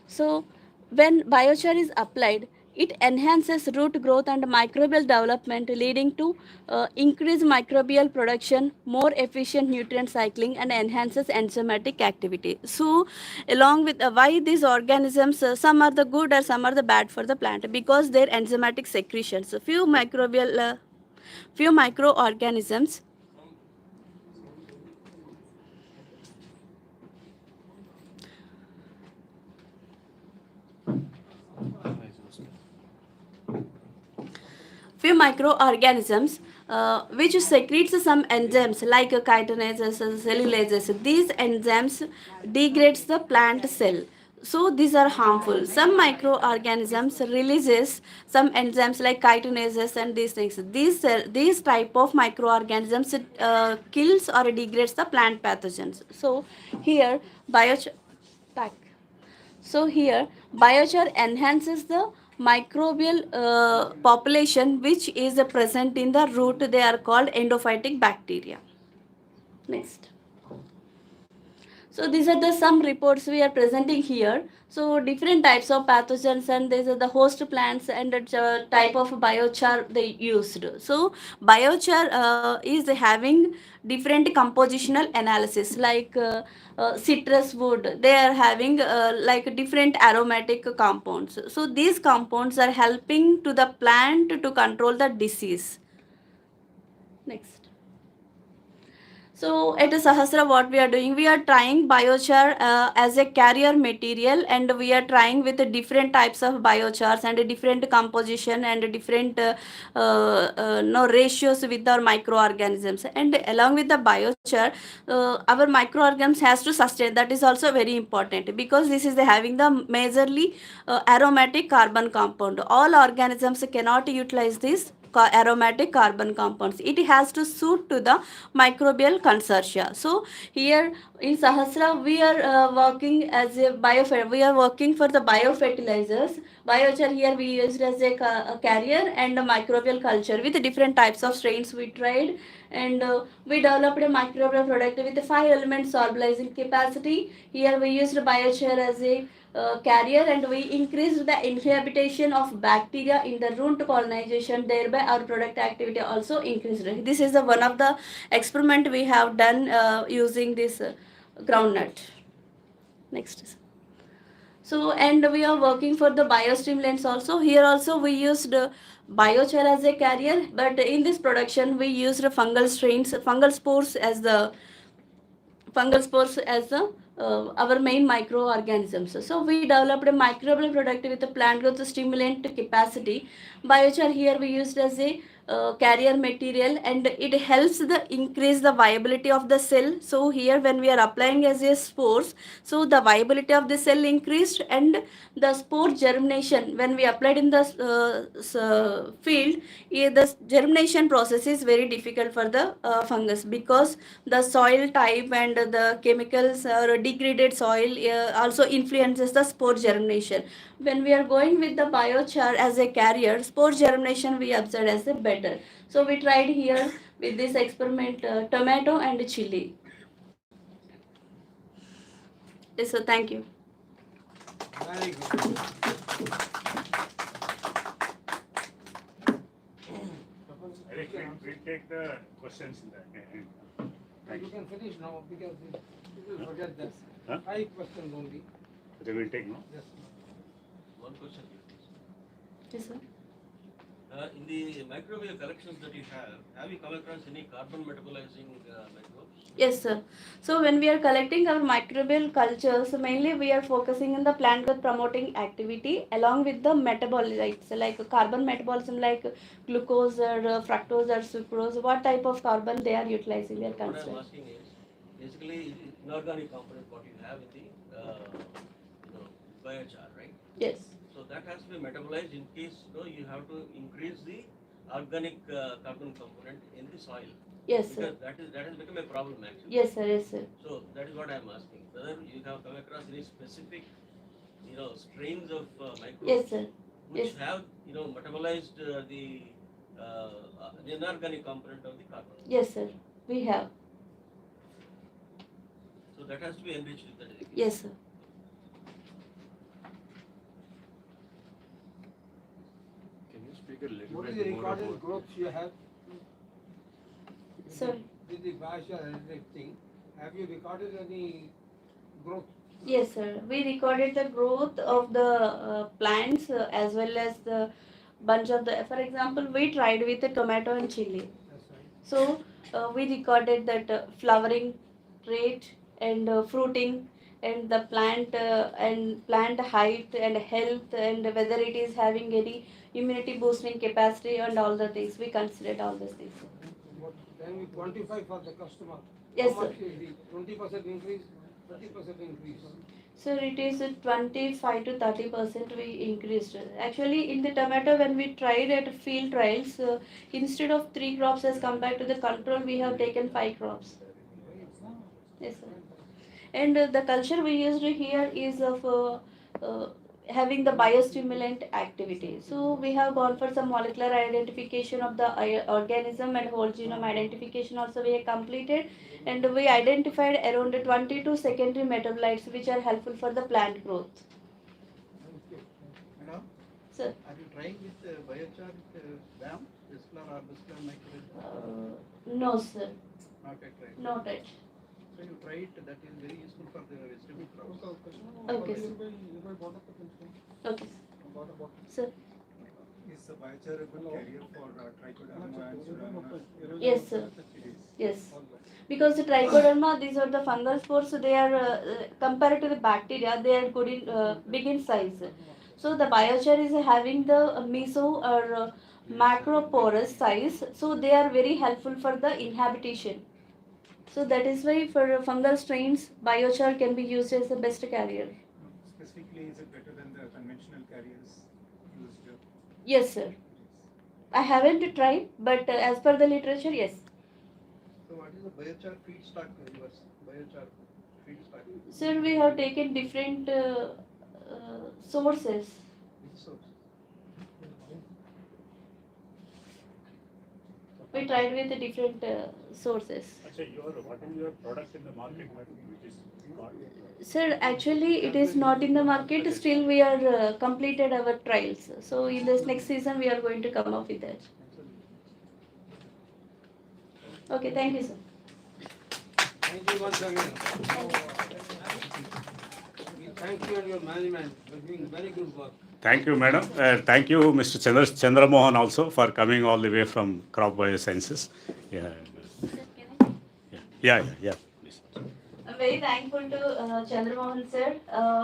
Speaker 6: So when biochar is applied, it enhances root growth and microbial development, leading to increased microbial production, more efficient nutrient cycling, and enhances enzymatic activity. So along with why these organisms, some are the good or some are the bad for the plant, because their enzymatic secretions, few microorganisms few microorganisms which secretes some enzymes like chitinases, cellulases. These enzymes degrades the plant cell. So these are harmful. Some microorganisms releases some enzymes like chitinases and these things. These type of microorganisms kills or degrades the plant pathogens. So here biochar so here, biochar enhances the microbial population which is present in the root. They are called endophytic bacteria. Next. So these are the some reports we are presenting here. So different types of pathogens, and these are the host plants and the type of biochar they used. So biochar is having different compositional analysis like citrus wood. They are having like different aromatic compounds. So these compounds are helping to the plant to control the disease. Next. So at Sahasra, what we are doing, we are trying biochar as a carrier material, and we are trying with different types of biochars and a different composition and different no ratios with our microorganisms. And along with the biochar, our microorganisms has to sustain. That is also very important, because this is having the majorly aromatic carbon compound. All organisms cannot utilize this aromatic carbon compounds. It has to suit to the microbial consortia. So here in Sahasra we are working as a we are working for the biofertilizers. Biochar here we used as a carrier and a microbial culture with different types of strains we tried, and we developed a microbial product with 5 elements solubilizing capacity. Here we used biochar as a carrier, and we increased the inhabitation of bacteria in the root colonization. Thereby our product activity also increased. This is the one of the experiment we have done using this groundnut. Next. So and we are working for the biostimulants also. Here also we used biochar as a carrier, but in this production we used fungal strains, fungal spores as the our main microorganisms. So we developed a microbial product with a plant growth stimulant capacity. Biochar here we used as a carrier material, and it helps the increase the viability of the cell. So here when we are applying as a spores, so the viability of the cell increased, and the spore germination when we applied in the field, the germination process is very difficult for the fungus, because the soil type and the chemicals or degraded soil also influences the spore germination. When we are going with the biochar as a carrier, spore germination we observed as a better. So we tried here with this experiment tomato and chili. Yes, so thank you.
Speaker 3: Very good.
Speaker 2: We'll take the questions in that.
Speaker 3: You can finish now, because we will forget that.
Speaker 2: Huh?
Speaker 3: 5 questions only.
Speaker 2: They will take, no?
Speaker 3: Yes.
Speaker 1: One question here, please.
Speaker 6: Yes, sir.
Speaker 1: In the microbial collections that you have you come across any carbon metabolizing microbes?
Speaker 6: Yes, sir. So when we are collecting our microbial cultures, mainly we are focusing on the plant growth promoting activity along with the metabolites like carbon metabolism like glucose or fructose or sucrose. What type of carbon they are utilizing? We are
Speaker 1: What I'm
Speaker 6: considering.
Speaker 1: asking is, basically, inorganic component what you have in the, biochar, right?
Speaker 6: Yes.
Speaker 1: So that has to be metabolized in case, you have to increase the organic carbon component in the soil.
Speaker 6: Yes, sir.
Speaker 1: Because that has become a problem actually.
Speaker 6: Yes, sir. Yes, sir.
Speaker 1: So that is what I'm asking. Whether you have come across any specific, strains of microbes
Speaker 6: Yes, sir.
Speaker 1: which
Speaker 6: Yes.
Speaker 1: have, metabolized the inorganic component of the carbon.
Speaker 6: Yes, sir. We have.
Speaker 1: So that has to be enriched with that.
Speaker 6: Yes, sir.
Speaker 7: Can you speak a little
Speaker 3: What is the
Speaker 7: bit more
Speaker 3: recorded
Speaker 7: about
Speaker 3: growth you have?
Speaker 6: Sir.
Speaker 3: With the biochar thing, have you recorded any growth?
Speaker 6: Yes, sir. We recorded the growth of the plants as well as the bunch of the. For example, we tried with the tomato and chili.
Speaker 3: That's right.
Speaker 6: So we recorded that flowering rate and fruiting and the plant height and health and whether it is having any immunity boosting capacity and all the things. We considered all these things.
Speaker 3: Then we quantify for the customer.
Speaker 6: Yes,
Speaker 3: How much
Speaker 6: sir.
Speaker 3: is the 20% increase, 30% increase?
Speaker 6: So it is 25 to 30% we increased. Actually, in the tomato, when we tried at field trials, instead of 3 crops as compared to the control, we have taken 5 crops. Yes, sir. And the culture we used here is of having the biostimulant activity. So we have gone for some molecular identification of the organism and whole genome identification also we have completed, and we identified around 22 secondary metabolites which are helpful for the plant growth.
Speaker 8: Madam,
Speaker 6: Sir,
Speaker 8: are you trying with biochar BAM, Bacillus or Bacillus microorganism?
Speaker 6: no sir,
Speaker 8: Not yet tried.
Speaker 6: not it.
Speaker 8: So you try it, that is very useful for the vegetable crops.
Speaker 6: Okay, sir. Okay, sir.
Speaker 9: Is the biochar a good carrier for trichoderma and pseudomonas?
Speaker 6: Yes, sir.
Speaker 9: It is.
Speaker 6: Yes, because the trichoderma, these are the fungal spores, so they are compared to the bacteria, they are good in big in size. So the biochar is having the meso or macro porous size, so they are very helpful for the inhabitation. So that is why for fungal strains, biochar can be used as the best carrier.
Speaker 9: Specifically, is it better than the conventional carriers used here?
Speaker 6: Yes, sir. I haven't tried, but as per the literature, yes.
Speaker 8: So what is the biochar feedstock yours? Biochar feedstock.
Speaker 6: Sir, we have taken different sources.
Speaker 8: Which source?
Speaker 6: We tried with the different sources.
Speaker 2: Actually, what is your product in the market which is called?
Speaker 6: Sir, actually it is not in the market. Still we are completed our trials. So in this next season we are going to come up with that. Okay, thank you, sir.
Speaker 3: Thank you once again. We thank you and your management for doing very good work.
Speaker 2: Thank you, madam. Thank you, Mr. Chandra Mohan, also for coming all the way from Crop Biosciences. Yeah. Yeah. Please.
Speaker 6: I'm very thankful to Chandramohan sir.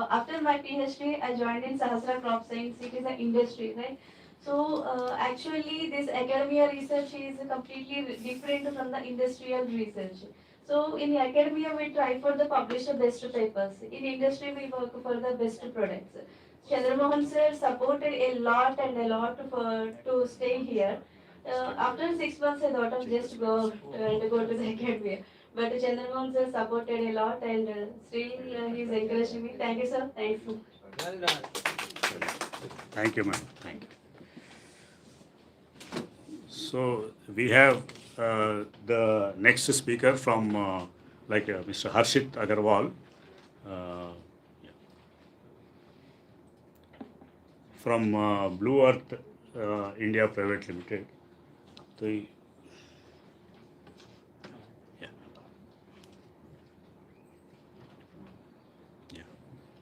Speaker 6: After my PhD, I joined in Sahasra Crop Science. It is an industry, right? So actually, this academia research is completely different from the industrial research. So in academia, we try for the publish the best papers. In industry, we work for the best products. Chandramohan sir supported a lot to stay here. After 6 months, I thought of just go to the academia. But Chandramohan sir supported a lot and still he's encouraging me. Thank you, sir. Thank you.
Speaker 3: Well done.
Speaker 2: Thank you, ma'am. Thank you. So we have the next speaker from Mr. Harshit Agarwal from Blue Earth India Private Limited. So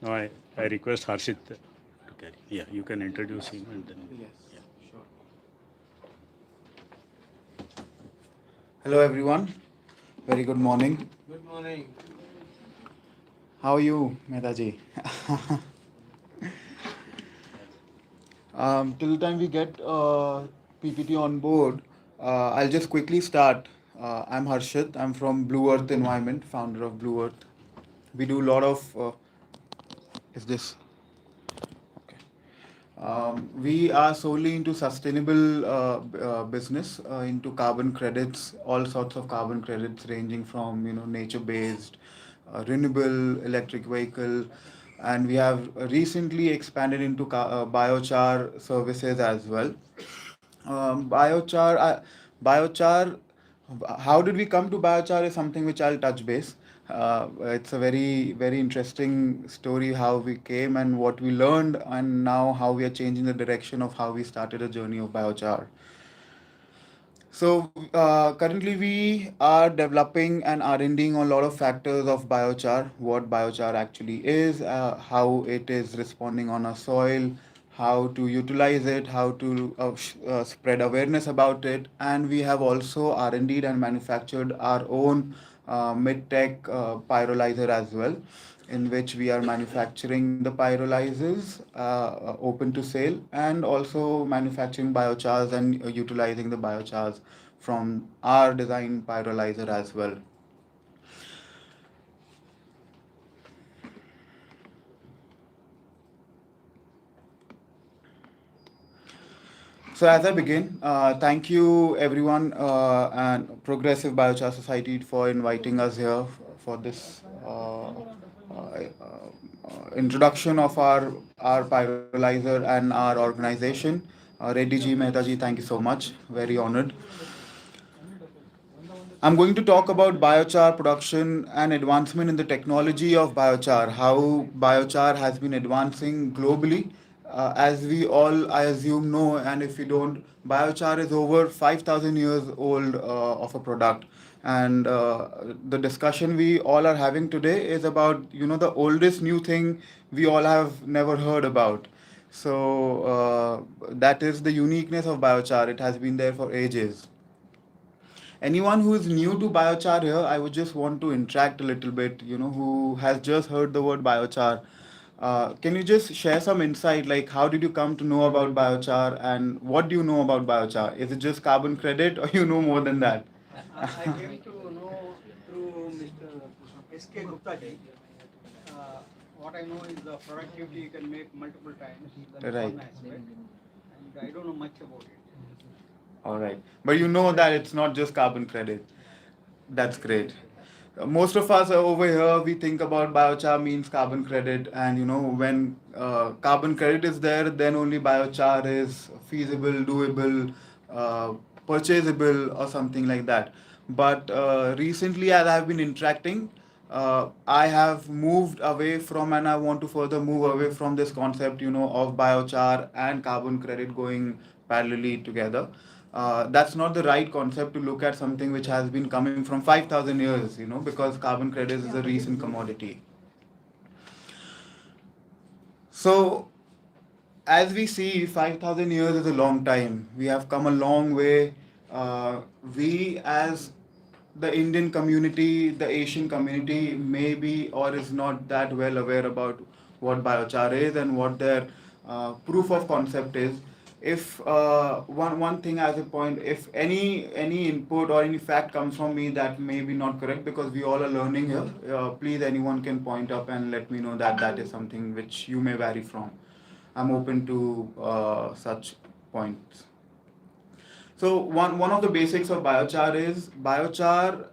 Speaker 2: Now I request Harshit to carry. Yeah, you can introduce him and then.
Speaker 10: Yes,
Speaker 2: Yeah.
Speaker 10: sure. Hello, everyone. Very good morning.
Speaker 3: Good morning.
Speaker 10: How are you, Mehtaji? Till the time we get PPT on board, I'll just quickly start. I'm Harshit. I'm from Blue Earth Environment, founder of Blue Earth. We do a lot of. Is this? Okay. We are solely into sustainable business, into carbon credits, all sorts of carbon credits, ranging from nature-based, renewable electric vehicle, and we have recently expanded into biochar services as well. Biochar, biochar. How did we come to biochar is something which I'll touch base. It's a very very interesting story how we came and what we learned, and now how we are changing the direction of how we started a journey of biochar. So currently we are developing and R&Ding on a lot of factors of biochar, what biochar actually is, how it is responding on our soil, how to utilize it, how to spread awareness about it, and we have also R&Ded and manufactured our own mid-tech pyrolyzer as well, in which we are manufacturing the pyrolyzers open to sale, and also manufacturing biochars and utilizing the biochars from our design pyrolyzer as well. So as I begin, thank you everyone and Progressive Biochar Society for inviting us here for this introduction of our pyrolyzer and our organization. Reddy ji, Mehta ji, thank you so much. Very honored. I'm going to talk about biochar production and advancement in the technology of biochar, how biochar has been advancing globally. As we all, I assume, know, and if you don't, biochar is over 5,000 years old of a product. And the discussion we all are having today is about, the oldest new thing we all have never heard about. So that is the uniqueness of biochar. It has been there for ages. Anyone who is new to biochar here, I would just want to interact a little bit, who has just heard the word biochar. Can you just share some insight, like how did you come to know about biochar and what do you know about biochar? Is it just carbon credit or you know more than that?
Speaker 8: I came to know through Mr. S.K. Gupta ji. What I know is the productivity you can make multiple times. That is
Speaker 10: Right.
Speaker 8: one aspect. And I don't know much about it.
Speaker 10: All right. But you know that it's not just carbon credit. That's great. Most of us are over here, we think about biochar means carbon credit, and when carbon credit is there, then only biochar is feasible, doable, uh, purchasable, or something like that. But recently, as I have been interacting, I have moved away from, and I want to further move away from this concept, of biochar and carbon credit going parallelly together. That's not the right concept to look at something which has been coming from 5,000 years, because carbon credits is a recent commodity. So, as we see, 5,000 years is a long time. We have come a long way. We, as the Indian community, the Asian community, maybe or is not that well aware about what biochar is and what their proof of concept is. If one thing as a point, if any input or any fact comes from me that may be not correct, because we all are learning here, please anyone can point up and let me know that that is something which you may vary from. I'm open to such points. So one of the basics of biochar is biochar.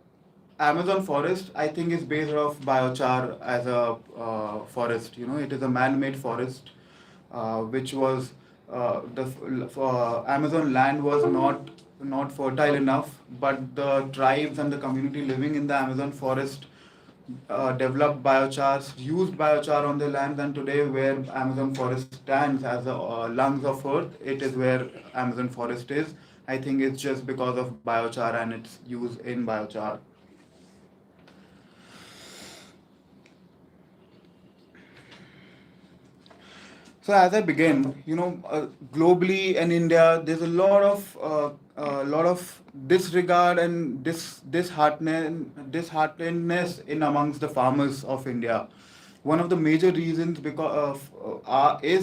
Speaker 10: Amazon forest, I think, is based off biochar as a forest. It is a man-made forest, which was Amazon land was not fertile enough, but the tribes and the community living in the Amazon forest developed biochars, used biochar on their lands, and today where Amazon forest stands as the lungs of earth, it is where Amazon forest is. I think it's just because of biochar and its use in biochar. So as I begin, globally in India, there's a lot of disregard and disheartenedness in amongst the farmers of India. One of the major reasons is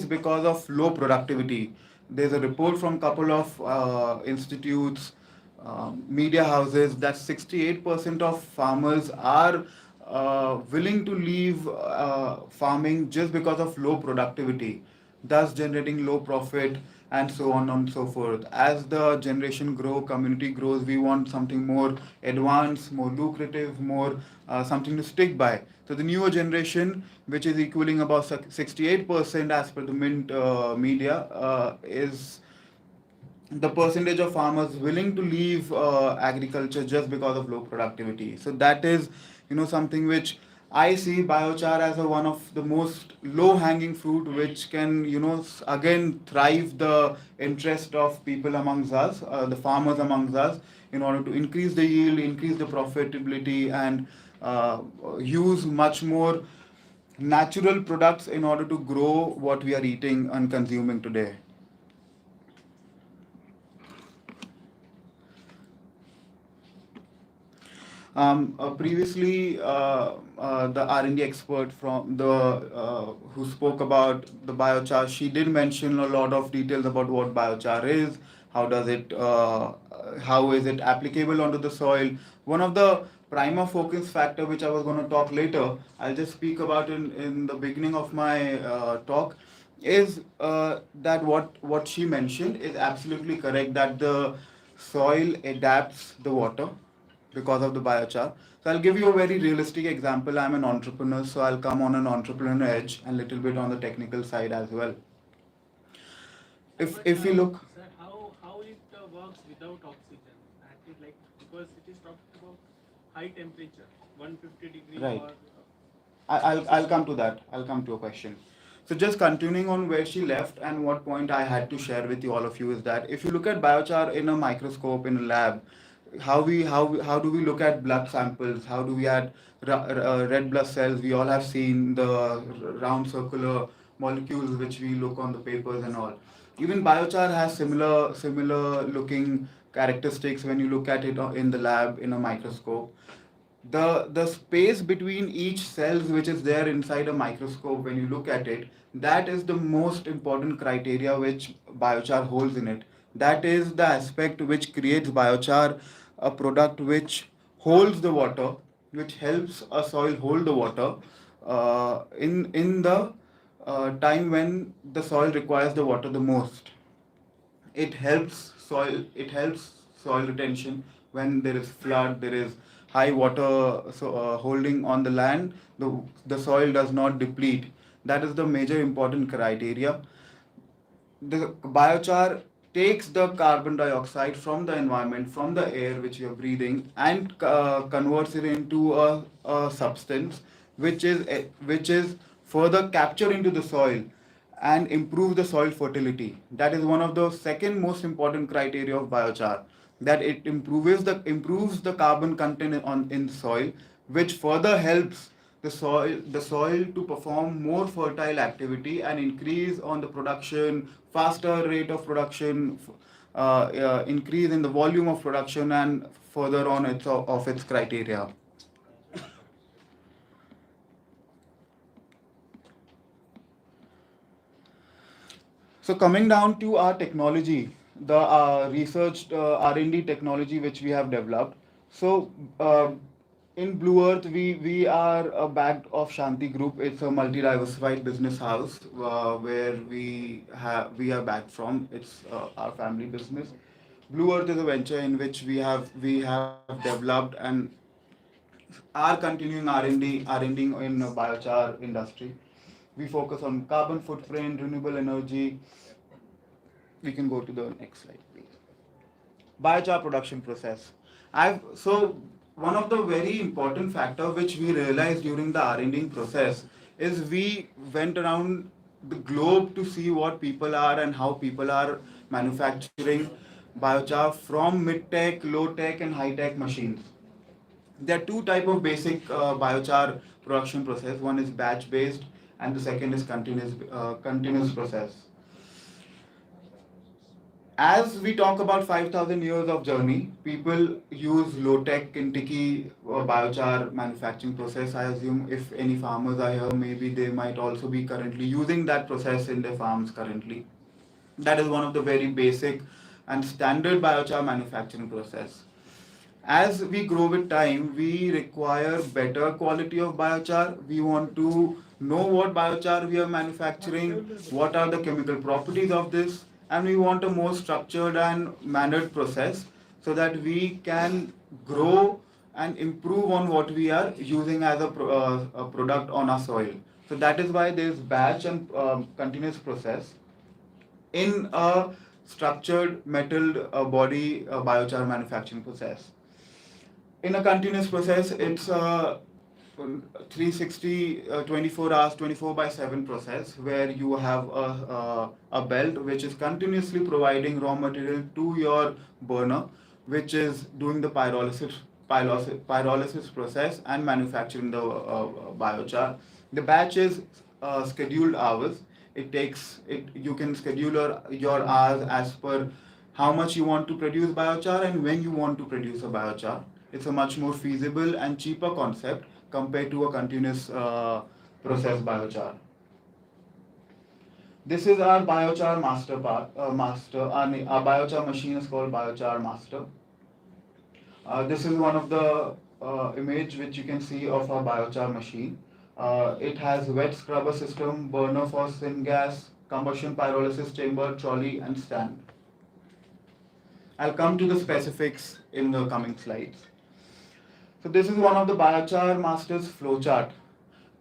Speaker 10: because of low productivity. There's a report from couple of institutes, media houses, that 68% of farmers are willing to leave farming just because of low productivity, thus generating low profit and so on and so forth. As the generation grow, community grows, we want something more advanced, more lucrative, more something to stick by. So the newer generation, which is equaling about 68% as per the Mint media, is the percentage of farmers willing to leave agriculture just because of low productivity. So that is, something which I see biochar as one of the most low-hanging fruit, which can, again thrive the interest of people amongst us, the farmers amongst us, in order to increase the yield, increase the profitability, and use much more natural products in order to grow what we are eating and consuming today. Previously, the R&D expert from the who spoke about the biochar, she did mention a lot of details about what biochar is, how is it applicable onto the soil. One of the prima focus factor, which I was going to talk later, I'll just speak about in the beginning of my talk, is that what she mentioned is absolutely correct, that the soil adapts the water because of the biochar. So I'll give you a very realistic example. I'm an entrepreneur, so I'll come on an entrepreneur edge and little bit on the technical side as well. If you look,
Speaker 11: sir, how it works without oxygen? Actually, like, because it is talking about high temperature, 150 degree
Speaker 10: right.
Speaker 11: or.
Speaker 10: I'll come to that. I'll come to a question. So just continuing on where she left, and what point I had to share with you, all of you, is that if you look at biochar in a microscope in a lab, how do we look at blood samples? How do we add red blood cells? We all have seen the round circular molecules which we look on the papers and all. Even biochar has similar looking characteristics when you look at it in the lab in a microscope. The space between each cells which is there inside a microscope, when you look at it, that is the most important criteria which biochar holds in it. That is the aspect which creates biochar a product which holds the water, which helps a soil hold the water in the time when the soil requires the water the most. It helps soil retention when there is flood, there is high water holding on the land. The soil does not deplete. That is the major important criteria. The biochar takes the carbon dioxide from the environment, from the air which we are breathing, and converts it into a substance which is further captured into the soil and improve the soil fertility. That is one of the second most important criteria of biochar, that it improves the carbon content in the soil, which further helps the soil to perform more fertile activity and increase on the production, faster rate of production, increase in the volume of production, and further on its criteria. So coming down to our technology, the researched R&D technology which we have developed. So in Blue Earth, we are backed of Shanti Group. It's a multi-diversified business house where we are backed from. It's our family business. Blue Earth is a venture in which we have developed and are continuing R&D in biochar industry. We focus on carbon footprint, renewable energy. We can go to the next slide, please. Biochar production process. So one of the very important factor which we realized during the R&D process is we went around the globe to see what people are and how people are manufacturing biochar from mid-tech, low-tech, and high-tech machines. There are two type of basic biochar production process. One is batch based and the second is continuous process. As we talk about 5,000 years of journey, people use low-tech Kentucky biochar manufacturing process. I assume if any farmers are here, maybe they might also be currently using that process in their farms currently. That is one of the very basic and standard biochar manufacturing process. As we grow with time, we require better quality of biochar. We want to know what biochar we are manufacturing, what are the chemical properties of this, and we want a more structured and mannered process so that we can grow and improve on what we are using as a product on our soil. So that is why there is batch and continuous process in a structured metal body biochar manufacturing process. In a continuous process, it's a 360, 24 hours, 24/7 process where you have a belt which is continuously providing raw material to your burner, which is doing the pyrolysis process and manufacturing the biochar. The batch is scheduled hours. It takes it. You can schedule your hours as per how much you want to produce biochar and when you want to produce a biochar. It's a much more feasible and cheaper concept compared to a continuous process biochar. This is our biochar master part. Our biochar machine is called Biochar Master. This is one of the image which you can see of our biochar machine. It has wet scrubber system, burner for syngas, combustion pyrolysis chamber, trolley, and stand. I'll come to the specifics in the coming slides. So this is one of the Biochar Master's flowchart.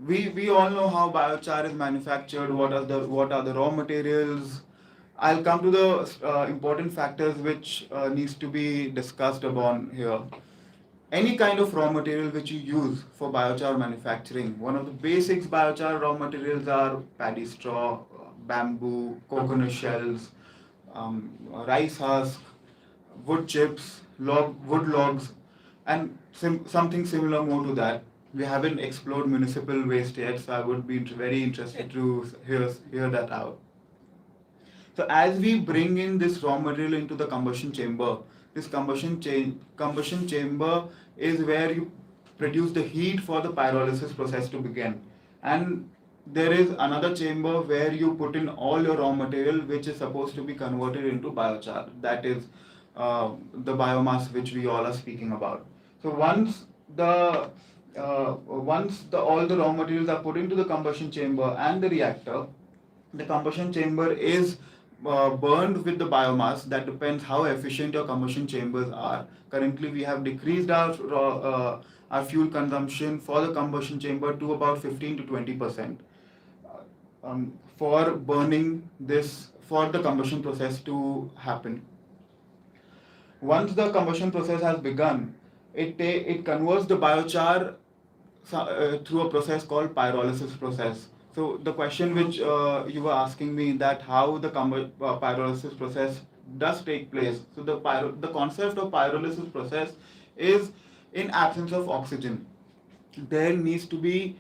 Speaker 10: We all know how biochar is manufactured, what are the raw materials. I'll come to the important factors which needs to be discussed upon here. Any kind of raw material which you use for biochar manufacturing, one of the basics biochar raw materials are paddy straw, bamboo, coconut shells, rice husk, wood chips, wood logs, and something similar more to that. We haven't explored municipal waste yet, so I would be very interested to hear that out. So as we bring in this raw material into the combustion chamber, this combustion chamber is where you produce the heat for the pyrolysis process to begin. And there is another chamber where you put in all your raw material which is supposed to be converted into biochar. That is the biomass which we all are speaking about. So once all the raw materials are put into the combustion chamber and the reactor, the combustion chamber is burned with the biomass. That depends how efficient your combustion chambers are. Currently, we have decreased our fuel consumption for the combustion chamber to about 15 to 20% for burning this, for the combustion process to happen. Once the combustion process has begun, it converts the biochar through a process called pyrolysis process. So the question which you were asking me, that how the pyrolysis process does take place. So the concept of pyrolysis process is in absence of oxygen. There needs to be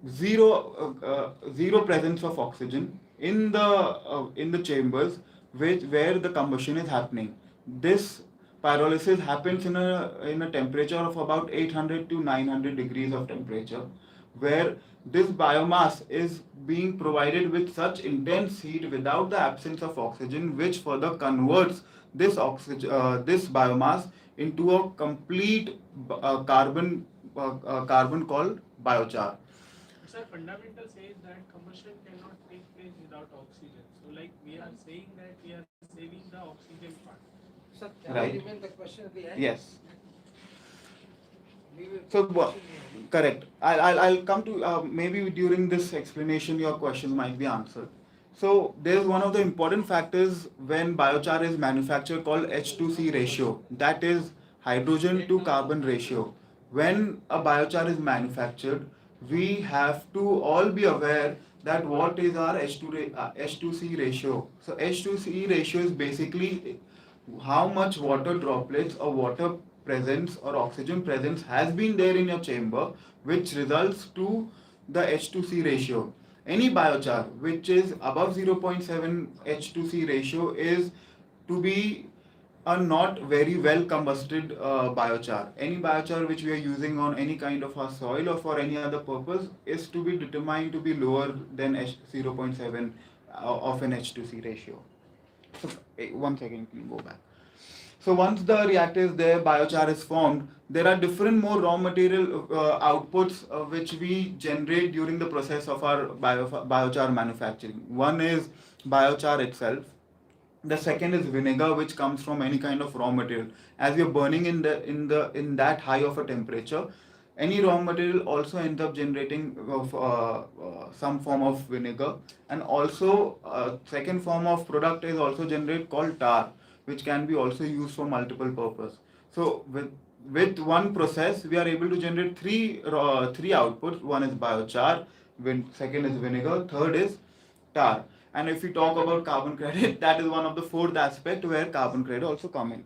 Speaker 10: zero presence of oxygen in the chambers where the combustion is happening. This pyrolysis happens in a temperature of about 800 to 900 degrees of temperature, where this biomass is being provided with such intense heat without the absence of oxygen, which further converts this biomass into a complete carbon called biochar.
Speaker 11: Sir, fundamental says that combustion cannot take place without oxygen. So, like we are saying that we are saving the oxygen part.
Speaker 3: Sir, can
Speaker 10: Right.
Speaker 3: I remain the question at the end?
Speaker 10: Yes.
Speaker 3: We will
Speaker 10: So,
Speaker 3: question
Speaker 10: correct. I'll come to maybe during this explanation your questions might be answered. So there is one of the important factors when biochar is manufactured called H2C ratio. That is hydrogen to carbon ratio. When a biochar is manufactured, we have to all be aware that what is our H2C ratio. So H2C ratio is basically how much water droplets or water presence or oxygen presence has been there in your chamber, which results to the H2C ratio. Any biochar which is above 0.7 H2C ratio is to be a not very well combusted biochar. Any biochar which we are using on any kind of our soil or for any other purpose is to be determined to be lower than 0.7 of an H2C ratio. So, 1 second, can you go back? So once the reactor is there, biochar is formed, there are different more raw material outputs which we generate during the process of our biochar manufacturing. One is biochar itself. The second is vinegar, which comes from any kind of raw material. As you're burning in that high of a temperature, any raw material also ends up generating some form of vinegar, and also second form of product is also generated called tar, which can be also used for multiple purpose. So with one process, we are able to generate three outputs. One is biochar, second is vinegar, third is tar. And if we talk about carbon credit, that is one of the fourth aspect where carbon credit also come in.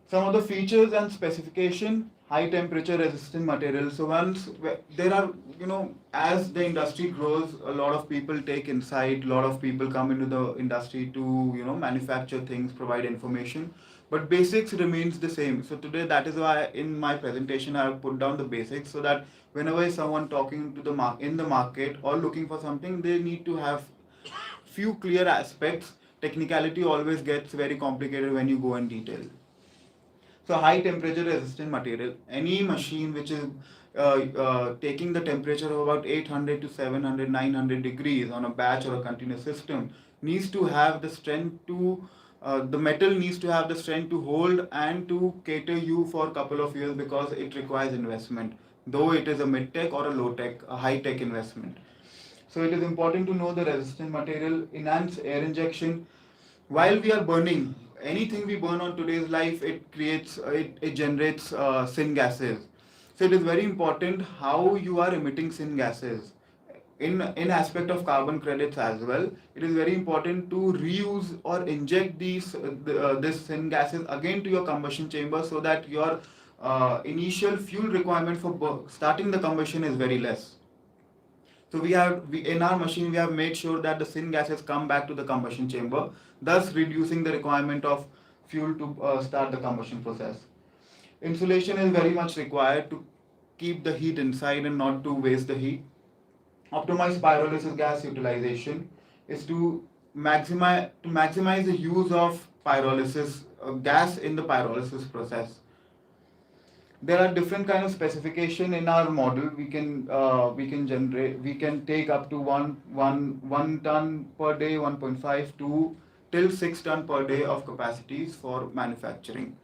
Speaker 10: Some of the features and specification: high temperature resistant material. So once there are, as the industry grows, a lot of people take insight, a lot of people come into the industry to, manufacture things, provide information, but basics remains the same. So today, that is why in my presentation, I have put down the basics, so that whenever someone talking to in the market or looking for something, they need to have few clear aspects. Technicality always gets very complicated when you go in detail. So high temperature resistant material, any machine which is taking the temperature of about 800 to 700, 900 degrees on a batch or a continuous system needs to have the strength to, the metal needs to have the strength to hold and to cater you for a couple of years, because it requires investment, though it is a mid-tech or a low-tech, a high-tech investment. So it is important to know the resistant material, enhance air injection. While we are burning, anything we burn on today's life, it generates syngases. So it is very important how you are emitting syngases. In aspect of carbon credits as well, it is very important to reuse or inject this syngases again to your combustion chamber, so that your initial fuel requirement for starting the combustion is very less. So in our machine, we have made sure that the syngases come back to the combustion chamber, thus reducing the requirement of fuel to start the combustion process. Insulation is very much required to keep the heat inside and not to waste the heat. Optimize pyrolysis gas utilization is to maximize the use of pyrolysis gas in the pyrolysis process. There are different kind of specification in our model. We can take up to one ton per day, 1.5 to till 6 ton per day of capacities for manufacturing.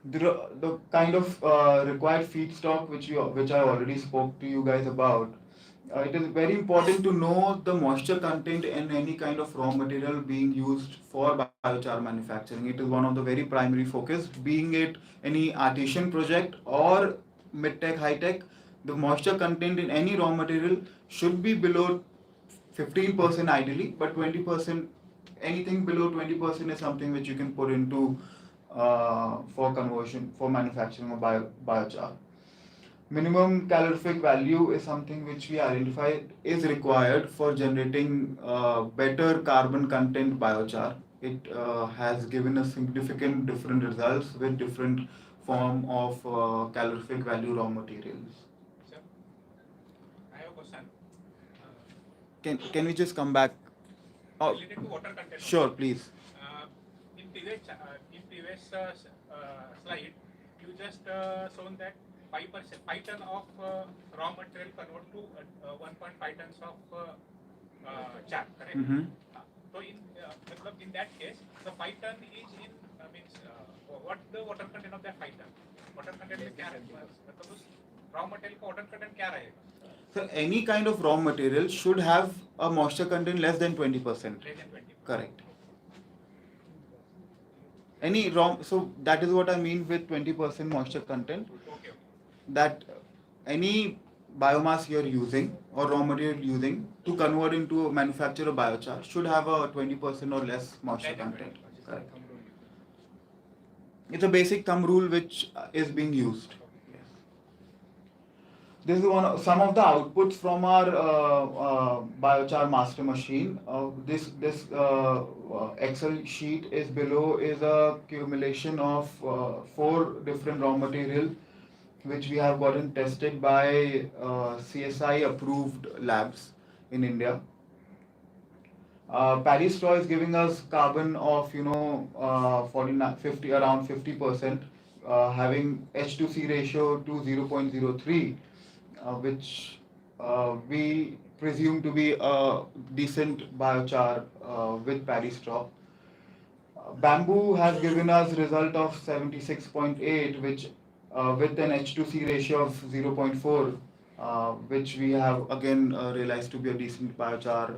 Speaker 10: The kind of required feedstock which I already spoke to you guys about. It is very important to know the moisture content in any kind of raw material being used for biochar manufacturing. It is one of the very primary focus, being it any artisan project or mid-tech, high-tech. The moisture content in any raw material should be below 15% ideally, but 20%, anything below 20% is something which you can put into for conversion, for manufacturing of biochar. Minimum calorific value is something which we identified is required for generating better carbon content biochar. It has given us significant different results with different form of calorific value raw materials.
Speaker 12: Sir, I have a question.
Speaker 10: Can we just come back?
Speaker 12: Related to water content.
Speaker 10: Sure, please.
Speaker 12: In previous slide, you just shown that 5 ton of raw material convert to 1.5 tons of char, correct?
Speaker 10: Mm-hmm.
Speaker 12: So in that case, the 5 ton is in what the water content of that 5 ton? Water content में क्या रहेगा? मतलब उस raw material का water content क्या रहेगा?
Speaker 10: So any kind of raw material should have a moisture content less than 20%.
Speaker 12: Less than 20%.
Speaker 10: Correct. Any raw, so that is what I mean with 20% moisture content.
Speaker 12: Okay.
Speaker 10: That any biomass you're using or raw material using to convert into manufacture a biochar should have a 20% or less moisture content. Correct. It's a basic thumb rule which is being used. Yes. This is some of the outputs from our biochar master machine. This Excel sheet is below is a accumulation of 4 different raw material which we have gotten tested by CSI approved labs in India. Paddy straw is giving us carbon of 49, 50, around 50%, having H2C ratio to 0.03, which we presume to be a decent biochar with paddy straw. Bamboo has given us result of 76.8, which with an H2C ratio of 0.4, which we have again realized to be a decent biochar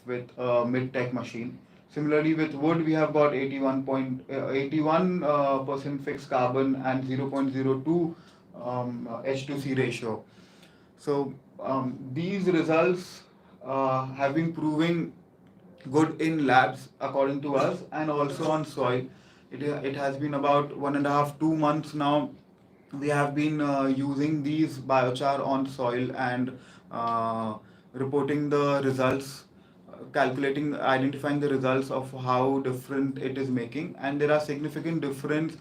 Speaker 10: with a mid-tech machine. Similarly, with wood, we have got 81% fixed carbon and 0.02 H2C ratio. So these results have been proving good in labs according to us, and also on soil. It has been about 1.5 2 months now. We have been using these biochar on soil and reporting the results, identifying the results of how different it is making, and there are significant difference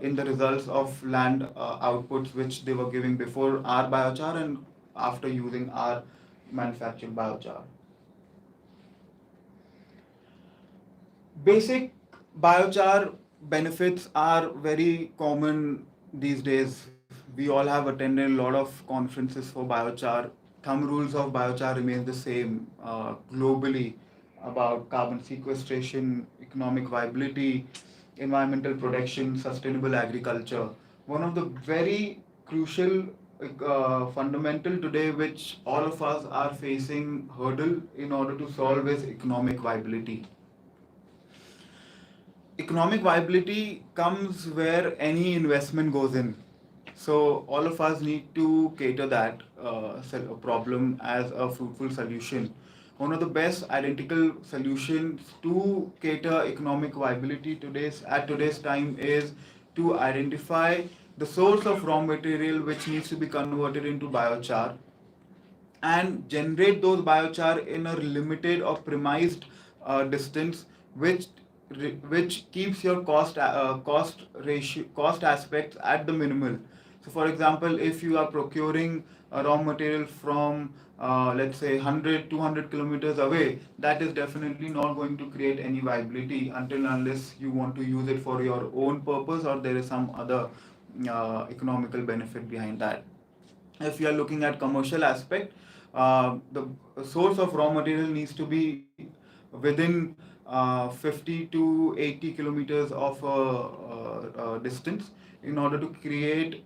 Speaker 10: in the results of land outputs which they were giving before our biochar and after using our manufactured biochar. Basic biochar benefits are very common these days. We all have attended a lot of conferences for biochar. Thumb rules of biochar remain the same globally about carbon sequestration, economic viability, environmental protection, sustainable agriculture. One of the very crucial fundamental today which all of us are facing hurdle in order to solve is economic viability. Economic viability comes where any investment goes in. So all of us need to cater that problem as a fruitful solution. One of the best identical solutions to cater economic viability at today's time is to identify the source of raw material which needs to be converted into biochar and generate those biochar in a limited or premised distance, which keeps your cost aspects at the minimal. So, for example, if you are procuring a raw material from let's say 100-200 kilometers away, that is definitely not going to create any viability unless you want to use it for your own purpose or there is some other economical benefit behind that. If you are looking at commercial aspect, the source of raw material needs to be within 50 to 80 kilometers of distance in order to create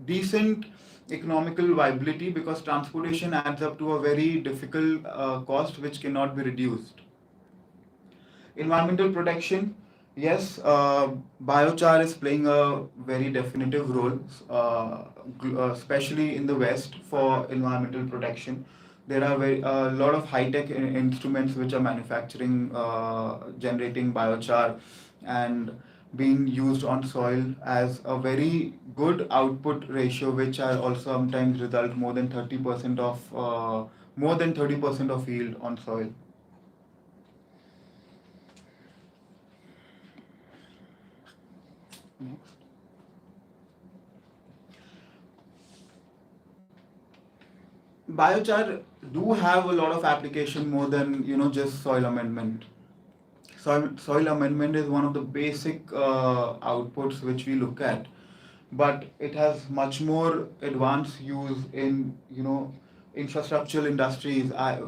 Speaker 10: decent economical viability, because transportation adds up to a very difficult cost which cannot be reduced. Environmental protection, yes, biochar is playing a very definitive role, especially in the West, for environmental protection. There are a lot of high-tech instruments which are generating biochar and being used on soil as a very good output ratio, which are also sometimes result more than 30% of yield on soil. Next. Biochar do have a lot of application more than just soil amendment. Soil amendment is one of the basic outputs which we look at, but it has much more advanced use in infrastructural industries. I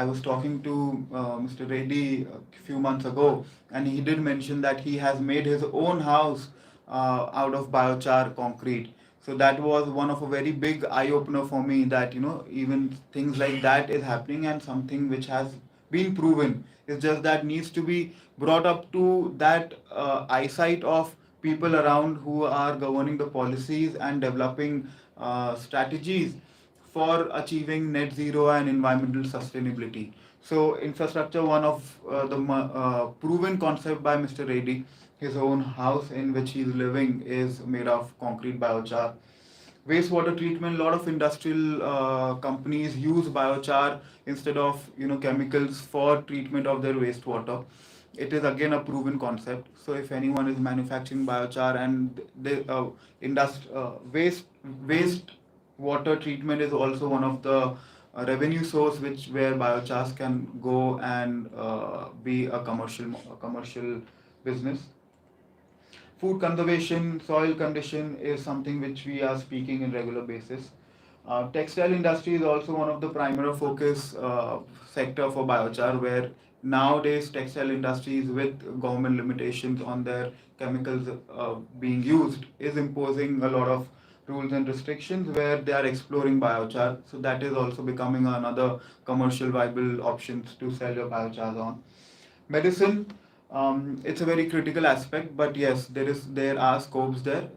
Speaker 10: was talking to Mr. Reddy a few months ago, and he did mention that he has made his own house out of biochar concrete. So that was one of a very big eye opener for me, that even things like that is happening and something which has been proven. It's just that needs to be brought up to that eyesight of people around who are governing the policies and developing strategies for achieving net zero and environmental sustainability. So infrastructure, one of the proven concept by Mr. Reddy. His own house in which he is living is made of concrete biochar. wastewater treatment. A lot of industrial companies use biochar instead of chemicals for treatment of their wastewater. It is again a proven concept. So if anyone is manufacturing biochar and the waste water treatment is also one of the revenue source which where biochars can go and be a commercial business. Food conservation, soil condition is something which we are speaking in regular basis. Textile industry is also one of the primary focus sector for biochar, where nowadays textile industries with government limitations on their chemicals being used is imposing a lot of rules and restrictions where they are exploring biochar. So that is also becoming another commercial viable options to sell your biochars on. Medicine, it's a very critical aspect, but yes, there are scopes there.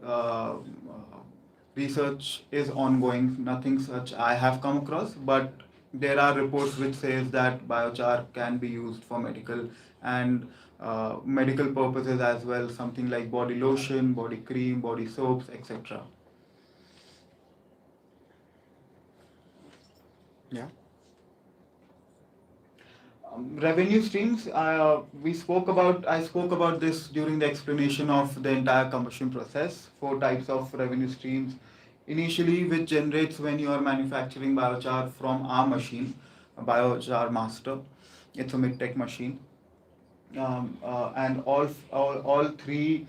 Speaker 10: Research is ongoing. Nothing such I have come across, but there are reports which says that biochar can be used for medical and medical purposes as well. Something like body lotion, body cream, body soaps, etc. Yeah. Revenue streams. I spoke about this during the explanation of the entire combustion process. 4 types of revenue streams. Initially, which generates when you are manufacturing biochar from our machine, a biochar master. It's a mid-tech machine, and all three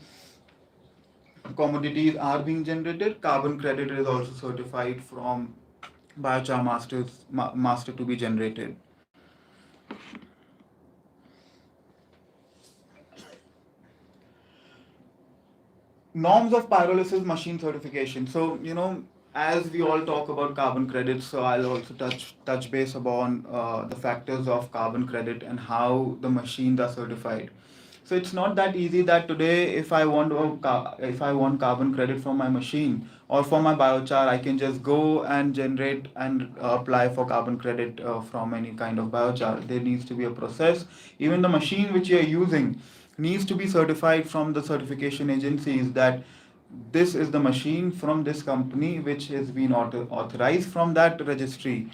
Speaker 10: commodities are being generated. Carbon credit is also certified from biochar master to be generated. Norms of pyrolysis machine certification. So, as we all talk about carbon credits, so I'll also touch base upon the factors of carbon credit and how the machines are certified. So it's not that easy that today, if I want carbon credit from my machine or for my biochar, I can just go and generate and apply for carbon credit from any kind of biochar. There needs to be a process. Even the machine which you are using needs to be certified from the certification agencies that this is the machine from this company which has been authorized from that registry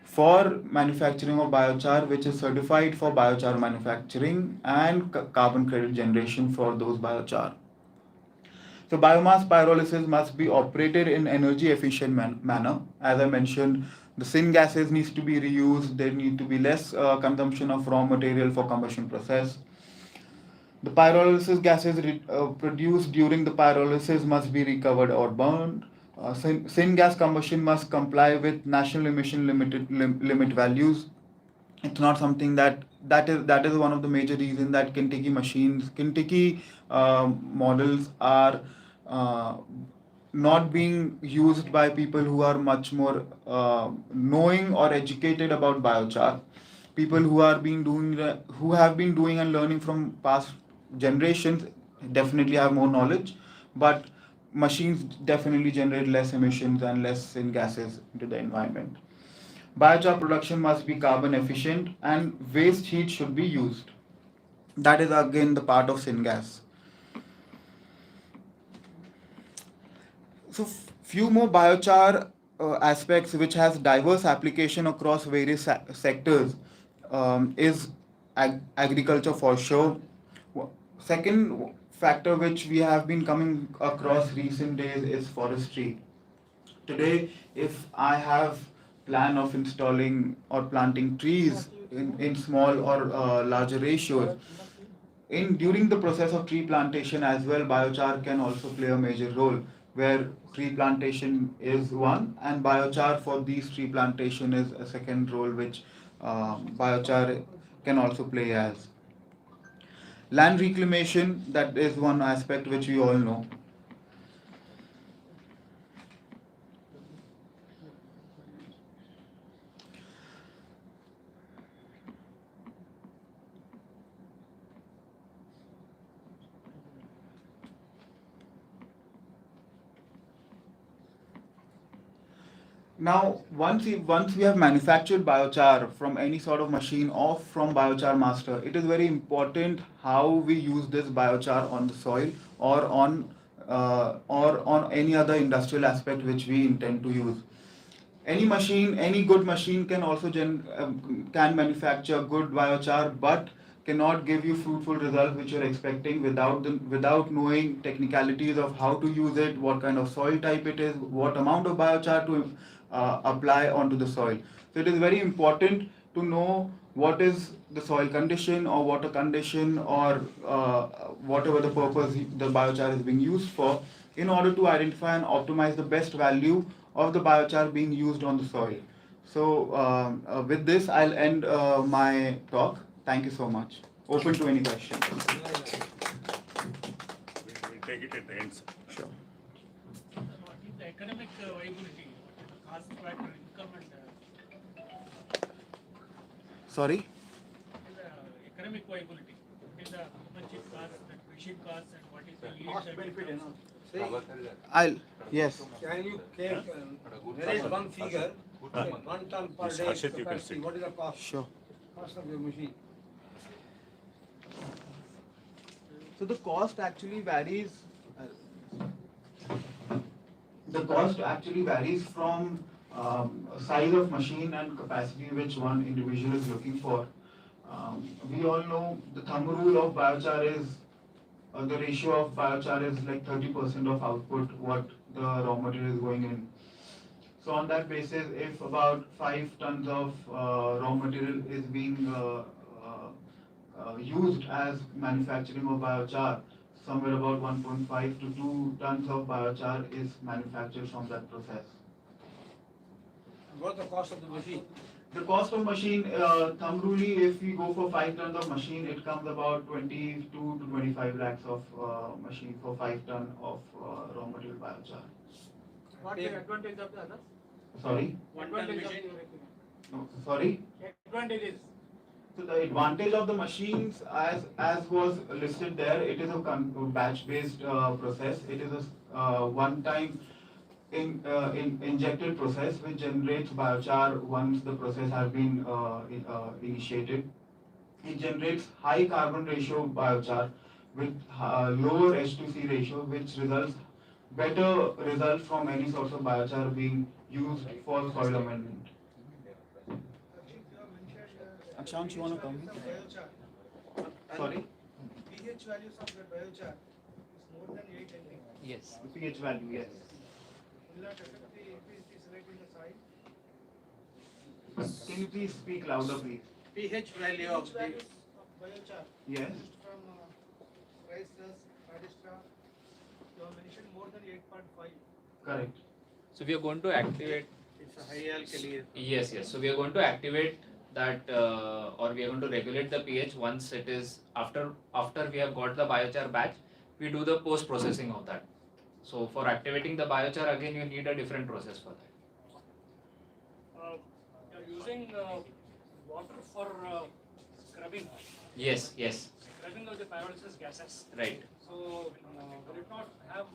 Speaker 10: for manufacturing of biochar, which is certified for biochar manufacturing and carbon credit generation for those biochar. So biomass pyrolysis must be operated in energy efficient manner. As I mentioned, the syngases needs to be reused. There need to be less consumption of raw material for combustion process. The pyrolysis gases produced during the pyrolysis must be recovered or burned. Syngas combustion must comply with national emission limit values. It's not something that is one of the major reasons that Kentucky models are not being used by people who are much more knowing or educated about biochar. People who have been doing and learning from past generations definitely have more knowledge, but machines definitely generate less emissions and less gases into the environment. Biochar production must be carbon efficient and waste heat should be used. That is again the part of syngas. So few more biochar aspects which has diverse application across various sectors is agriculture for sure. Second factor which we have been coming across recent days is forestry. Today, if I have plan of installing or planting trees in small or larger ratios, during the process of tree plantation as well, biochar can also play a major role, where tree plantation is one and biochar for these tree plantation is a second role which biochar can also play as. Land reclamation, that is one aspect which we all know. Now, once we have manufactured biochar from any sort of machine or from biochar master, it is very important how we use this biochar on the soil or on or on any other industrial aspect which we intend to use. Any machine, any good machine can also can manufacture good biochar, but cannot give you fruitful results which you're expecting without knowing technicalities of how to use it, what kind of soil type it is, what amount of biochar to apply onto the soil. So it is very important to know what is the soil condition or water condition or whatever the purpose the biochar is being used for, in order to identify and optimize the best value of the biochar being used on the soil. So with this, I'll end my talk. Thank you so much. Open to any questions.
Speaker 2: We'll take it at the end, sir.
Speaker 10: Sure.
Speaker 11: What is the economic viability? What is the cost factor, income and
Speaker 10: Sorry?
Speaker 11: economic viability? What is the how much it costs, the machine costs, and what is the yield
Speaker 8: Cost
Speaker 11: that it
Speaker 8: benefit,
Speaker 11: comes?
Speaker 10: Yes.
Speaker 3: Can you take, there is one figure, 1 ton per day
Speaker 2: Harshit, you can
Speaker 3: capacity,
Speaker 2: sit.
Speaker 3: what is the cost?
Speaker 10: Sure.
Speaker 3: Cost of your machine?
Speaker 10: So the cost actually varies. The cost actually varies from size of machine and capacity which one individual is looking for. We all know the thumb rule of biochar is the ratio of biochar is like 30% of output what the raw material is going in. So on that basis, if about 5 tons of raw material is being used as manufacturing of biochar, somewhere about 1.5 to 2 tons of biochar is manufactured from that process.
Speaker 3: What is the cost of the machine?
Speaker 10: The cost of machine, thumb rule, if we go for 5 tons of machine, it comes about 22 to 25 lakhs of machine for 5 ton of raw material biochar.
Speaker 11: What is the advantage of the others?
Speaker 10: Sorry?
Speaker 11: Advantage of the
Speaker 10: No, sorry?
Speaker 11: advantages.
Speaker 10: So the advantage of the machines, as was listed there, it is a batch-based process. It is a one-time injected process which generates biochar once the process has been initiated. It generates high carbon ratio biochar with lower H2C ratio, which results better results from any source of biochar being used for soil amendment. Akshansh, you want to come? Sorry?
Speaker 9: pH values of the biochar is more than 8 NP.
Speaker 10: Yes. The pH value, yes.
Speaker 9: Will that affect the increase rate in the soil?
Speaker 10: Can you please speak louder, please?
Speaker 3: pH value of
Speaker 9: pH
Speaker 3: the,
Speaker 9: values of biochar
Speaker 10: Yes.
Speaker 9: used from rice dust, paddy straw, you have mentioned more than 8.5.
Speaker 10: Correct.
Speaker 13: So we are going to activate.
Speaker 3: it's a high alkali.
Speaker 13: Yes, yes. So we are going to activate that, or we are going to regulate the pH once it is after we have got the biochar batch. We do the post processing of that. So for activating the biochar again, you need a different process for that.
Speaker 11: You're using water for scrubbing.
Speaker 13: Yes, yes,
Speaker 11: Scrubbing of the pyrolysis gases.
Speaker 13: right.
Speaker 11: So will it not have?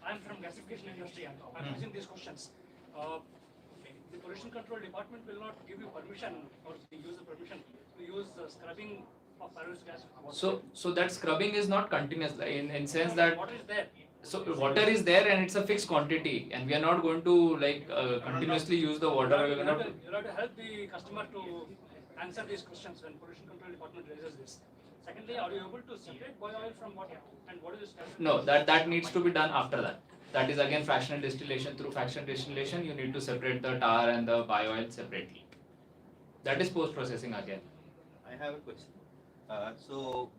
Speaker 11: I'm from gasification industry. I'm using these questions. The pollution control department will not give you permission or the user permission to use scrubbing of pyrolysis gas.
Speaker 13: So that scrubbing is not continuous in sense that.
Speaker 11: Water is there.
Speaker 13: So water is there and it's a fixed quantity, and we are not going to like continuously use the water.
Speaker 11: You have to help the customer to answer these questions when pollution control department raises this. Secondly, are you able to separate bio oil from water? And what is the status?
Speaker 13: No, that needs to be done after that. That is again fractional distillation. Through fractional distillation, you need to separate the tar and the bio oil separately. That is post processing again.
Speaker 14: I have a question. So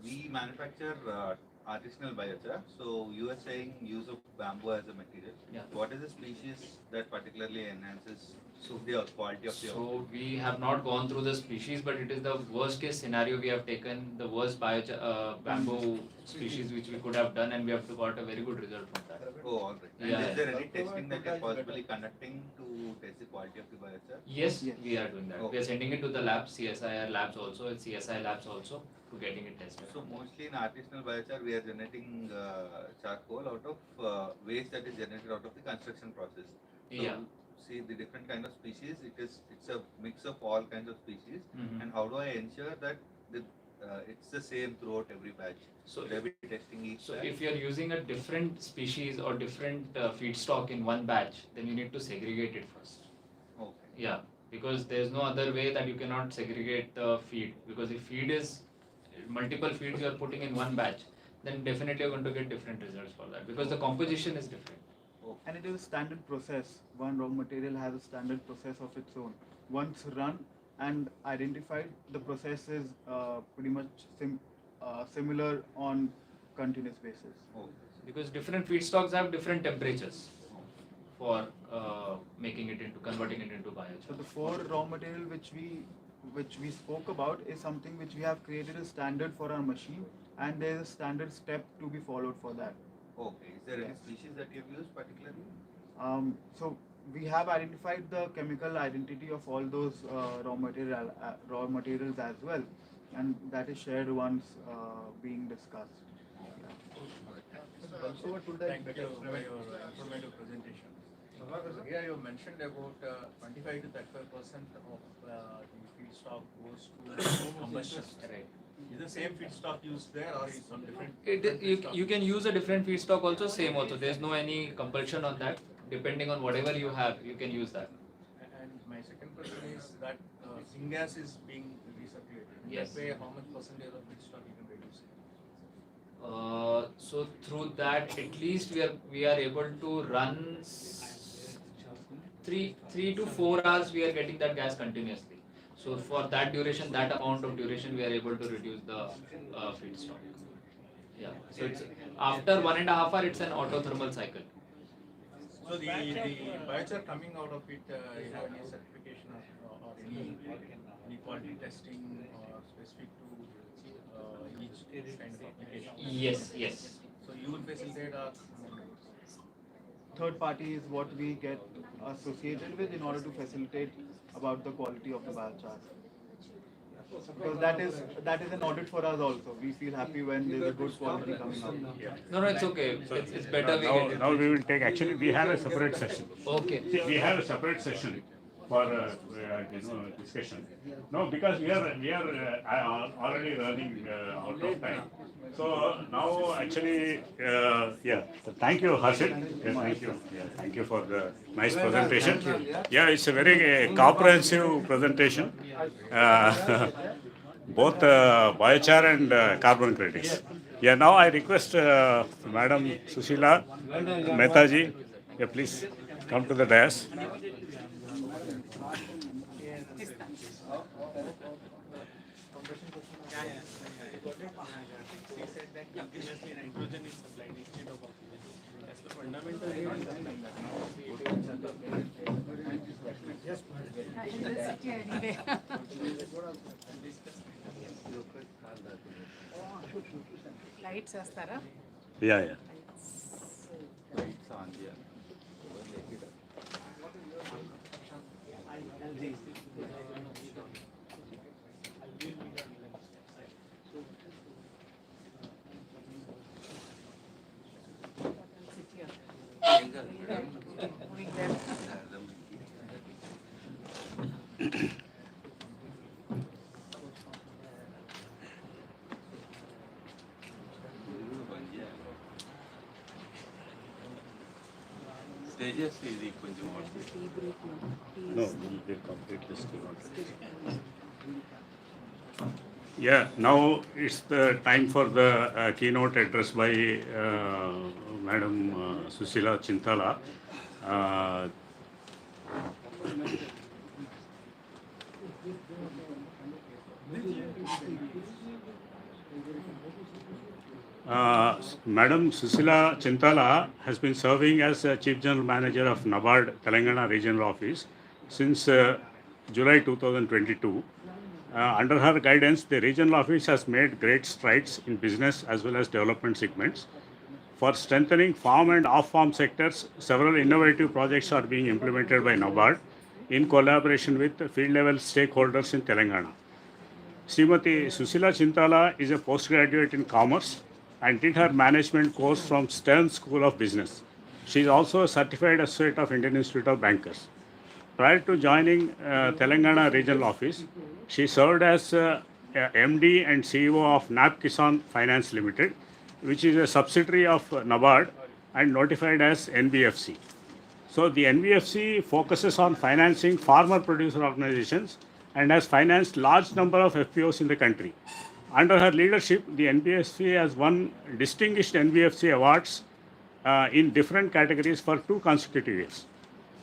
Speaker 14: we manufacture artisanal biochar. So you are saying use of bamboo as a material.
Speaker 13: Yeah.
Speaker 14: What is the species that particularly enhances the quality of the output?
Speaker 13: So we have not gone through the species, but it is the worst case scenario. We have taken the worst bamboo species which we could have done, and we have got a very good result from that.
Speaker 14: Oh, all right. And
Speaker 13: Yeah.
Speaker 14: is there any testing that you're possibly conducting to test the quality of the biochar?
Speaker 13: Yes, we are doing that.
Speaker 14: Okay.
Speaker 13: We are sending it to the labs, CSIR labs also, and CSI labs also, to getting it tested.
Speaker 14: So mostly in artisanal biochar, we are generating charcoal out of waste that is generated out of the construction process. So
Speaker 13: Yeah.
Speaker 14: see the different kind of species. It's a mix of all kinds of species.
Speaker 13: Mhm.
Speaker 14: And how do I ensure that the it's the same throughout every batch.
Speaker 13: So
Speaker 14: They'll be testing each
Speaker 13: So
Speaker 14: batch.
Speaker 13: if you're using a different species or different feedstock in one batch, then you need to segregate it first.
Speaker 14: Okay.
Speaker 13: Yeah, because there's no other way that you cannot segregate the feed. Because if feed is multiple feeds you are putting in one batch, then definitely you're going to get different results for that because the composition is different.
Speaker 10: And it is a standard process. One raw material has a standard process of its own. Once run and identified, the process is pretty much similar on continuous basis.
Speaker 13: Because different feedstocks have different temperatures for making it into converting it into biochar.
Speaker 10: So the four raw material which we spoke about is something which we have created a standard for our machine, and there is a standard step to be followed for that.
Speaker 14: Okay. Is there any species that you've used particularly?
Speaker 10: So we have identified the chemical identity of all those raw materials as well, and that is shared once being discussed.
Speaker 7: Also, thank you for your informative presentation. Here you mentioned about 25 to 35% of the feedstock goes to combustion.
Speaker 13: Right.
Speaker 7: Is the same feedstock used there or is some different?
Speaker 13: You can use a different feedstock also, same also. There's no any compulsion on that. Depending on whatever you have, you can use that.
Speaker 7: And my second question is that syngas is being recirculated. In
Speaker 13: Yes.
Speaker 7: that way, how much percentage of feedstock you can reduce?
Speaker 13: So through that, at least we are able to run 3 to 4 hours. We are getting that gas continuously. So for that duration, that amount of duration, we are able to reduce the feedstock. Yeah. So it's after 1.5 hours, it's an autothermal cycle.
Speaker 7: So the biochar coming out of it, you have any certification or any quality testing or specific to each kind of application?
Speaker 13: Yes.
Speaker 7: So you will facilitate our
Speaker 10: Third party is what we get associated with in order to facilitate about the quality of the biochar. Because that is an audit for us also. We feel happy when there's a good quality coming out.
Speaker 13: No, it's okay. It's better we get it.
Speaker 2: Now we will take, actually we have a separate session.
Speaker 13: Okay.
Speaker 2: See, we have a separate session for discussion. No, because we are already running out of time. So now actually, so thank you, Harshit. Yeah, thank you. Yeah, thank you for the nice presentation. Yeah, it's a very comprehensive presentation. Both biochar and carbon credits. Yeah, now I request Madam Sushila Mehtaji, yeah, please come to the dais.
Speaker 1: Previously, nitrogen is supplied instead of oxygen. As the fundamental
Speaker 4: lights వేస్తారా?
Speaker 2: Yeah.
Speaker 14: It's on here. Stages is equal to what?
Speaker 2: No, they completely still not. Yeah, now it's the time for the keynote address by Madam Susila Chintala. Madam Susila Chintala has been serving as Chief General Manager of NABARD Telangana Regional Office since July 2022. Under her guidance, the regional office has made great strides in business as well as development segments. For strengthening farm and off-farm sectors, several innovative projects are being implemented by NABARD in collaboration with field-level stakeholders in Telangana. Srimati Susila Chintala is a postgraduate in commerce and did her management course from Stern School of Business. She is also a certified associate of Indian Institute of Bankers. Prior to joining Telangana Regional Office, she served as MD and CEO of NAP Kisan Finance Limited, which is a subsidiary of NABARD and notified as NBFC. So the NBFC focuses on financing farmer producer organizations and has financed large number of FPOs in the country. Under her leadership, the NBFC has won distinguished NBFC awards in different categories for 2 consecutive years.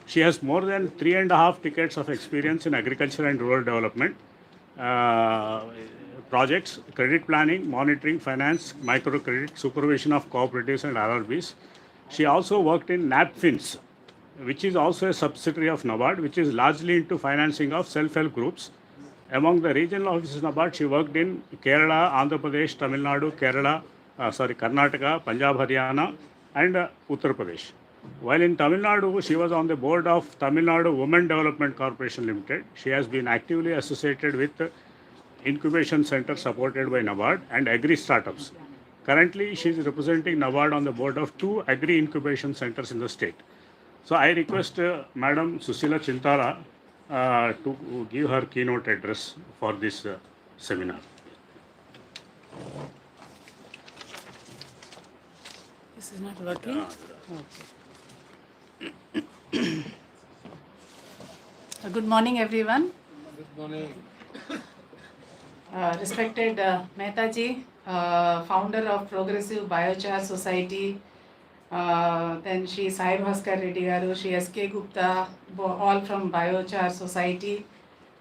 Speaker 2: She has more than 3.5 decades of experience in agriculture and rural development projects, credit planning, monitoring, finance, microcredit, supervision of cooperatives and RRBs. She also worked in NAPFINS, which is also a subsidiary of NABARD, which is largely into financing of self-help groups. Among the regional offices of NABARD, she worked in Kerala, Andhra Pradesh, Tamil Nadu, Karnataka, Punjab, Haryana, and Uttar Pradesh. While in Tamil Nadu, she was on the board of Tamil Nadu Women Development Corporation Limited. She has been actively associated with incubation center supported by NABARD and agri startups. Currently, she is representing NABARD on the board of 2 agri incubation centers in the state. So I request Madam Susila Chintala to give her keynote address for this seminar.
Speaker 4: This is not working? Okay. Good morning, everyone.
Speaker 3: Good morning.
Speaker 4: Respected Mehtaji, founder of Progressive Biochar Society, then Shri Sai Bhaskar Reddy garu, Shri S.K. Gupta, all from Biochar Society,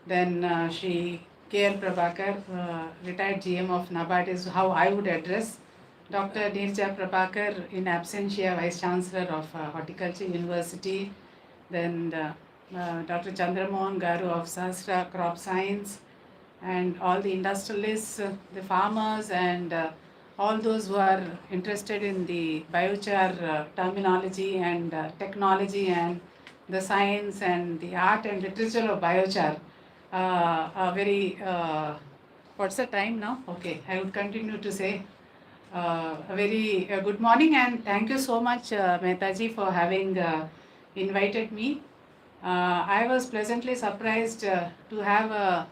Speaker 4: then Shri K.L. Prabhakar, retired GM of NABARD is how I would address. Dr. Nirja Prabhakar, in absentia, Vice Chancellor of Horticulture University, then Dr. Chandramohan Garu of Sahasra Crop Science, and all the industrialists, the farmers, and all those who are interested in the biochar terminology and technology and the science and the art and literature of biochar. A very, what's the time now? Okay, I would continue to say a very good morning and thank you so much, Mehtaji, for having invited me. I was pleasantly surprised to have a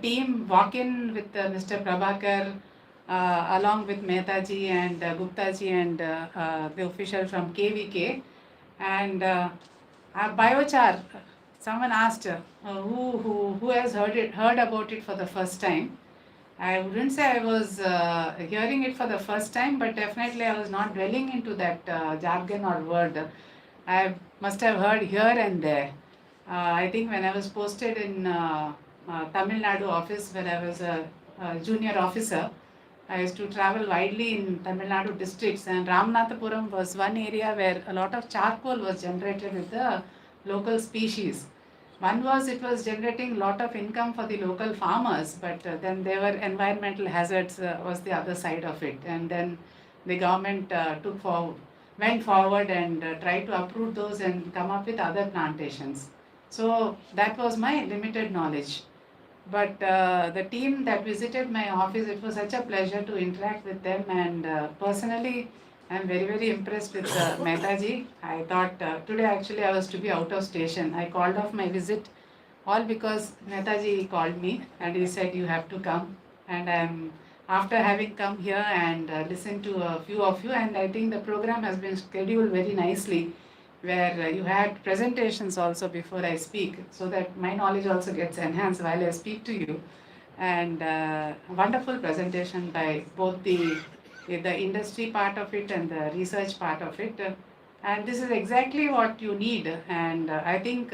Speaker 4: team walk in with Mr. Prabhakar along with Mehtaji and Guptaji and the official from KVK. And biochar, someone asked who has heard about it for the first time. I wouldn't say I was hearing it for the first time, but definitely I was not dwelling into that jargon or word. I must have heard here and there. I think when I was posted in Tamil Nadu office, when I was a junior officer, I used to travel widely in Tamil Nadu districts, and Ramanathapuram was one area where a lot of charcoal was generated with the local species. One was it was generating a lot of income for the local farmers, but then there were environmental hazards was the other side of it. And then the government went forward and tried to uproot those and come up with other plantations. So that was my limited knowledge. But the team that visited my office, it was such a pleasure to interact with them, and personally I'm very, very impressed with Mehtaji. I thought today actually I was to be out of station. I called off my visit all because Mehtaji called me and he said you have to come. And after having come here and listened to a few of you, and I think the program has been scheduled very nicely, where you had presentations also before I speak, so that my knowledge also gets enhanced while I speak to you. And wonderful presentation by both the industry part of it and the research part of it. And this is exactly what you need. And I think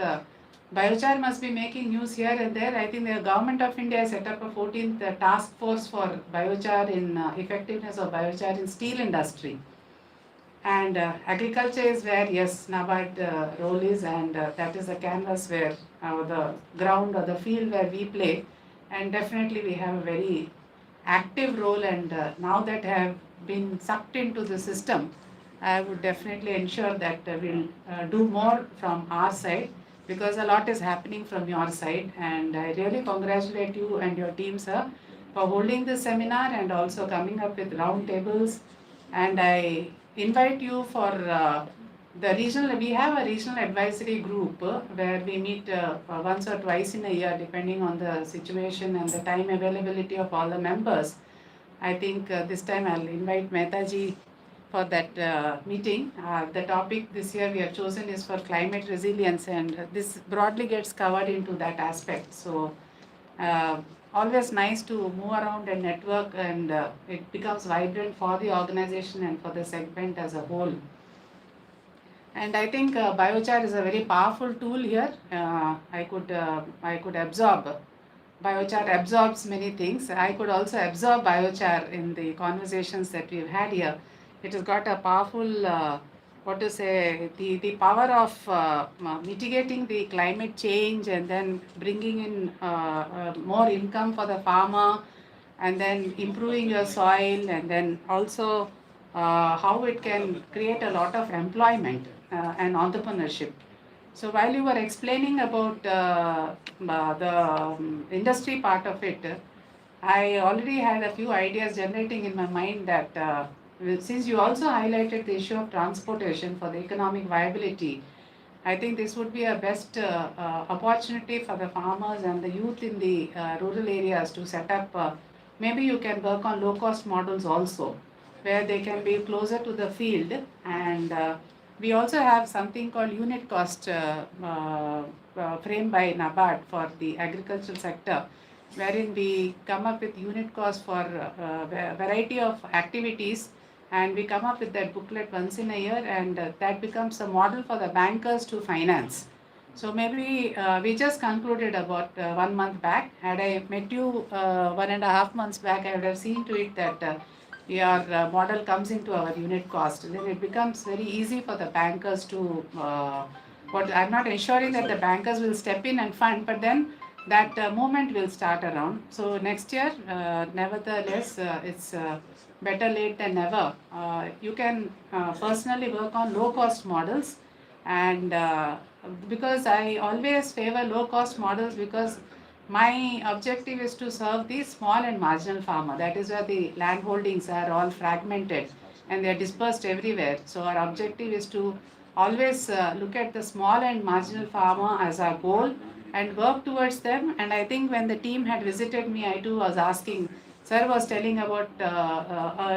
Speaker 4: biochar must be making news here and there. I think the government of India has set up a 14th task force for biochar in effectiveness of biochar in steel industry. And agriculture is where, yes, NABARD role is, and that is the canvas where the ground or the field where we play. And definitely we have a very active role, and now that I have been sucked into the system, I would definitely ensure that we'll do more from our side, because a lot is happening from your side. And I really congratulate you and your team, sir, for holding this seminar and also coming up with round tables. And I invite you for we have a regional advisory group where we meet once or twice in a year depending on the situation and the time availability of all the members. I think this time I'll invite Mehtaji for that meeting. The topic this year we have chosen is for climate resilience, and this broadly gets covered into that aspect. So uh, always nice to move around and network, and it becomes vibrant for the organization and for the segment as a whole. And I think biochar is a very powerful tool here. I could absorb. Biochar absorbs many things. I could also absorb biochar in the conversations that we've had here. It has got a powerful, the power of mitigating the climate change and then bringing in more income for the farmer, and then improving your soil, and then also how it can create a lot of employment and entrepreneurship. So while you were explaining about the industry part of it, I already had a few ideas generating in my mind that since you also highlighted the issue of transportation for the economic viability, I think this would be a best opportunity for the farmers and the youth in the rural areas to set up. Maybe you can work on low cost models also, where they can be closer to the field. And we also have something called unit cost framed by NABARD for the agricultural sector, wherein we come up with unit cost for variety of activities, and we come up with that booklet once in a year, and that becomes a model for the bankers to finance. So maybe we just concluded about 1 month back. Had I met you 1.5 months back, I would have seen to it that your model comes into our unit cost. Then it becomes very easy for the bankers to, I'm not ensuring that the bankers will step in and fund, but then that movement will start around. So next year, nevertheless, it's better late than never. You can personally work on low cost models, and because I always favor low cost models, because my objective is to serve the small and marginal farmer. That is where the land holdings are all fragmented and they are dispersed everywhere. So our objective is to always look at the small and marginal farmer as our goal and work towards them. And I think when the team had visited me, I too was asking, sir was telling about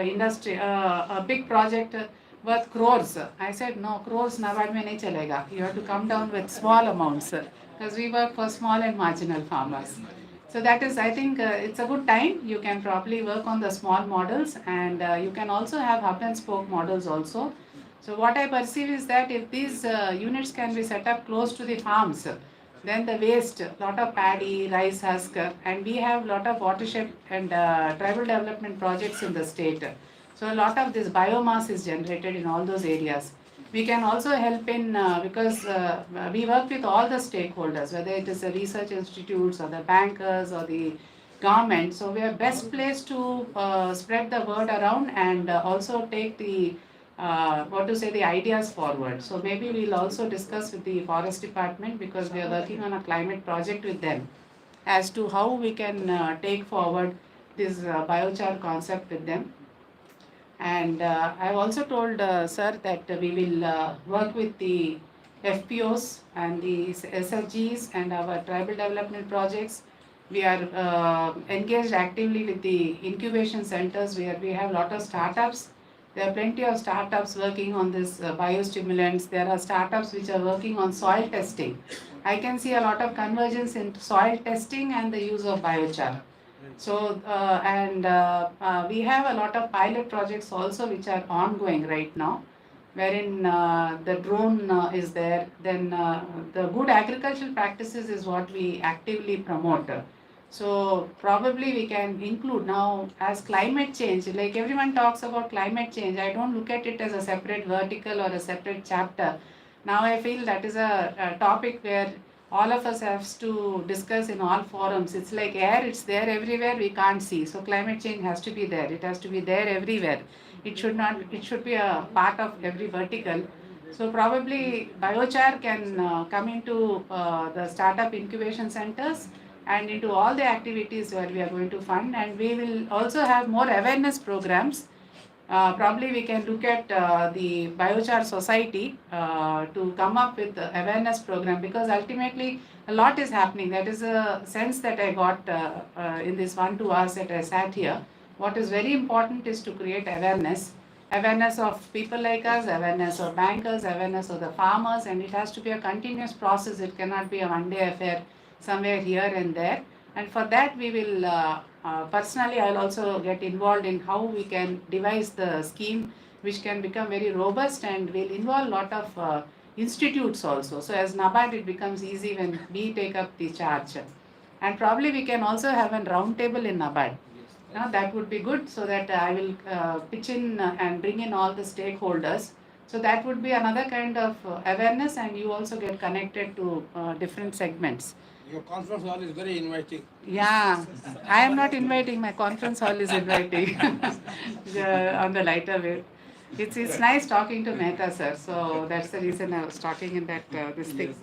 Speaker 4: industry, a big project worth crores. I said, no, crores NABARD mein nahi chalega. You have to come down with small amounts, because we work for small and marginal farmers. So that is, I think it's a good time. You can probably work on the small models, and you can also have hub and spoke models also. So what I perceive is that if these units can be set up close to the farms, then the waste, lot of paddy, rice husk, and we have lot of watershed and tribal development projects in the state. So a lot of this biomass is generated in all those areas. We can also help in, because we work with all the stakeholders, whether it is the research institutes or the bankers or the government. So we are best placed to spread the word around and also take the the ideas forward. So maybe we'll also discuss with the forest department, because we are working on a climate project with them, as to how we can take forward this biochar concept with them. And I've also told sir that we will work with the FPOs and the SFGs and our tribal development projects. We are engaged actively with the incubation centers, where we have a lot of startups. There are plenty of startups working on this biostimulants. There are startups which are working on soil testing. I can see a lot of convergence in soil testing and the use of biochar. So, we have a lot of pilot projects also which are ongoing right now, wherein the drone is there. Then the good agricultural practices is what we actively promote. So probably we can include now as climate change, like everyone talks about climate change. I don't look at it as a separate vertical or a separate chapter. Now I feel that is a topic where all of us have to discuss in all forums. It's like air, it's there everywhere, we can't see. So climate change has to be there. It has to be there everywhere. It should be a part of every vertical. So probably biochar can come into the startup incubation centers and into all the activities where we are going to fund, and we will also have more awareness programs Probably we can look at the Biochar Society to come up with the awareness program, because ultimately a lot is happening. That is a sense that I got in this 1-2 hours that I sat here. What is very important is to create awareness of people like us, awareness of bankers, awareness of the farmers, and it has to be a continuous process. It cannot be a one-day affair somewhere here and there. And for that we will personally I'll also get involved in how we can devise the scheme which can become very robust and will involve a lot of institutes also. So as NABARD it becomes easy when we take up the charge. And probably we can also have a round table in NABARD. That would be good, so that I will pitch in and bring in all the stakeholders. So that would be another kind of awareness, and you also get connected to different segments.
Speaker 3: Your conference hall is very inviting.
Speaker 4: Yeah, I am not inviting, my conference hall is inviting on the lighter way. It's nice talking to Mehta sir, so that's the reason I was talking in that this thing.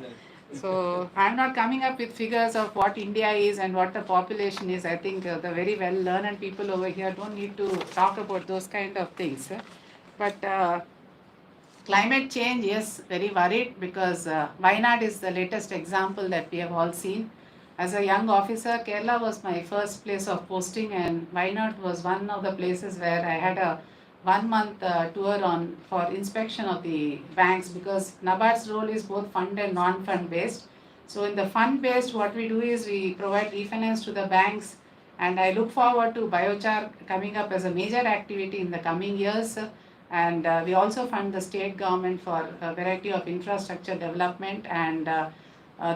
Speaker 4: So I'm not coming up with figures of what India is and what the population is. I think the very well learned people over here don't need to talk about those kind of things. But climate change, yes, very worried, because Wayanad is the latest example that we have all seen. As a young officer, Kerala was my first place of posting, and Wayanad was one of the places where I had a 1-month tour on for inspection of the banks, because NABARD's role is both fund and non-fund based. So in the fund based, what we do is we provide refinance to the banks, and I look forward to Biochar coming up as a major activity in the coming years. And we also fund the state government for a variety of infrastructure development, and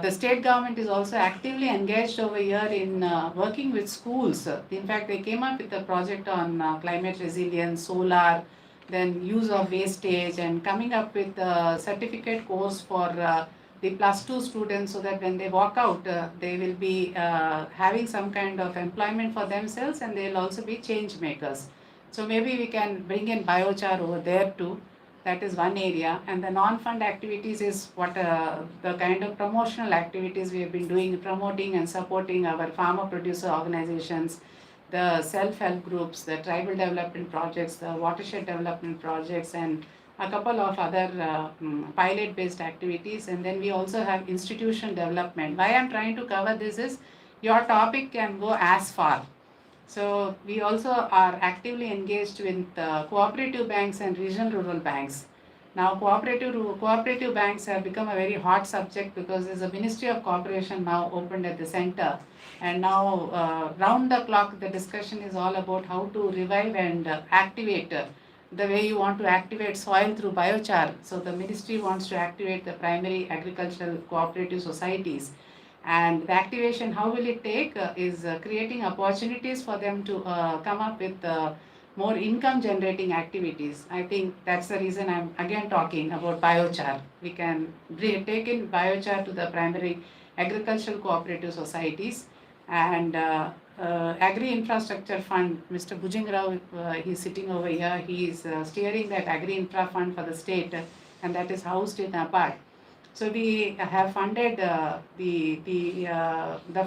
Speaker 4: the state government is also actively engaged over here in working with schools. In fact, they came up with a project on climate resilience, solar, then use of wastage, and coming up with a certificate course for the +2 students, so that when they walk out, they will be having some kind of employment for themselves, and they will also be change makers. So maybe we can bring in biochar over there too. That is one area. And the non-fund activities is what the kind of promotional activities we have been doing, promoting and supporting our farmer producer organizations, the self-help groups, the tribal development projects, the watershed development projects, and a couple of other pilot-based activities. And then we also have institution development. Why I'm trying to cover this is your topic can go as far. So we also are actively engaged with cooperative banks and regional rural banks. Now cooperative banks have become a very hot subject, because there's a Ministry of Cooperation now opened at the center, and now round the clock the discussion is all about how to revive and activate the way you want to activate soil through biochar. So the ministry wants to activate the primary agricultural cooperative societies. And the activation, how will it take, is creating opportunities for them to come up with more income generating activities. I think that's the reason I'm again talking about biochar. We can take in biochar to the primary agricultural cooperative societies, and Agri Infrastructure Fund, Mr. Bujingrao, he's sitting over here, he is steering that Agri Infra Fund for the state, and that is housed in NABARD. So we have funded the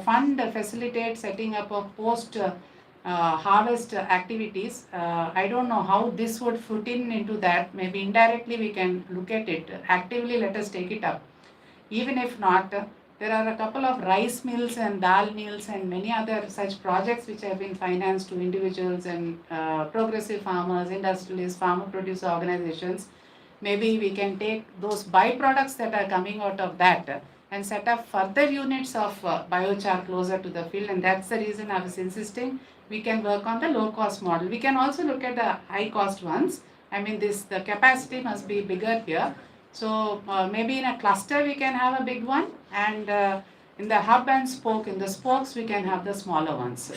Speaker 4: fund facilitates setting up of post harvest activities. I don't know how this would fit into that. Maybe indirectly we can look at it. Actively let us take it up. Even if not, there are a couple of rice mills and dal mills and many other such projects which have been financed to individuals and progressive farmers, industrialists, farmer producer organizations. Maybe we can take those byproducts that are coming out of that and set up further units of biochar closer to the field, and that's the reason I was insisting we can work on the low cost model. We can also look at the high cost ones. I mean, the capacity must be bigger here. So maybe in a cluster we can have a big one, and in the hub and spoke, in the spokes we can have the smaller ones.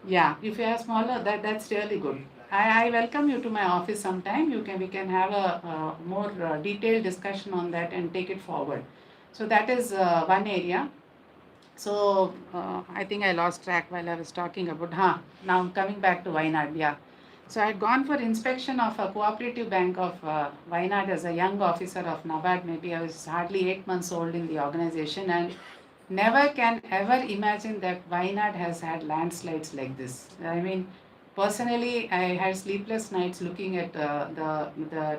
Speaker 4: Yeah, if you have smaller, that's really good. I welcome you to my office sometime. We can have a more detailed discussion on that and take it forward. So that is one area. So I think I lost track while I was talking about. Now coming back to Wayanad, yeah. So I had gone for inspection of a cooperative bank of Wayanad as a young officer of NABARD. Maybe I was hardly 8 months old in the organization, and never can ever imagine that Wayanad has had landslides like this. I mean, personally, I had sleepless nights looking at the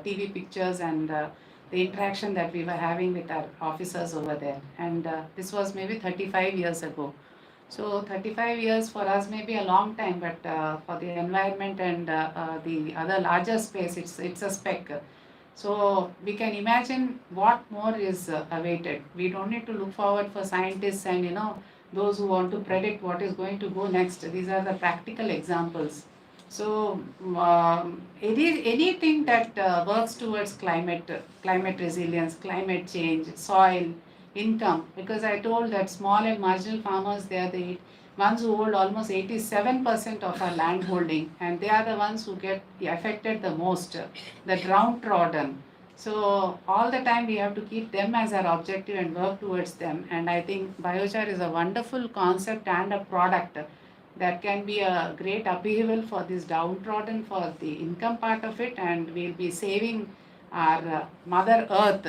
Speaker 4: TV pictures and the interaction that we were having with our officers over there. And this was maybe 35 years ago. So 35 years for us may be a long time, but for the environment and the other larger space, it's a speck. So we can imagine what more is awaited. We don't need to look forward for scientists and those who want to predict what is going to go next. These are the practical examples. So anything that works towards climate resilience, climate change, soil, income, because I told that small and marginal farmers, they are the ones who hold almost 87% of our land holding, and they are the ones who get affected the most, the downtrodden. So all the time we have to keep them as our objective and work towards them. And I think biochar is a wonderful concept and a product that can be a great upheaval for this downtrodden, for the income part of it, and we'll be saving our mother earth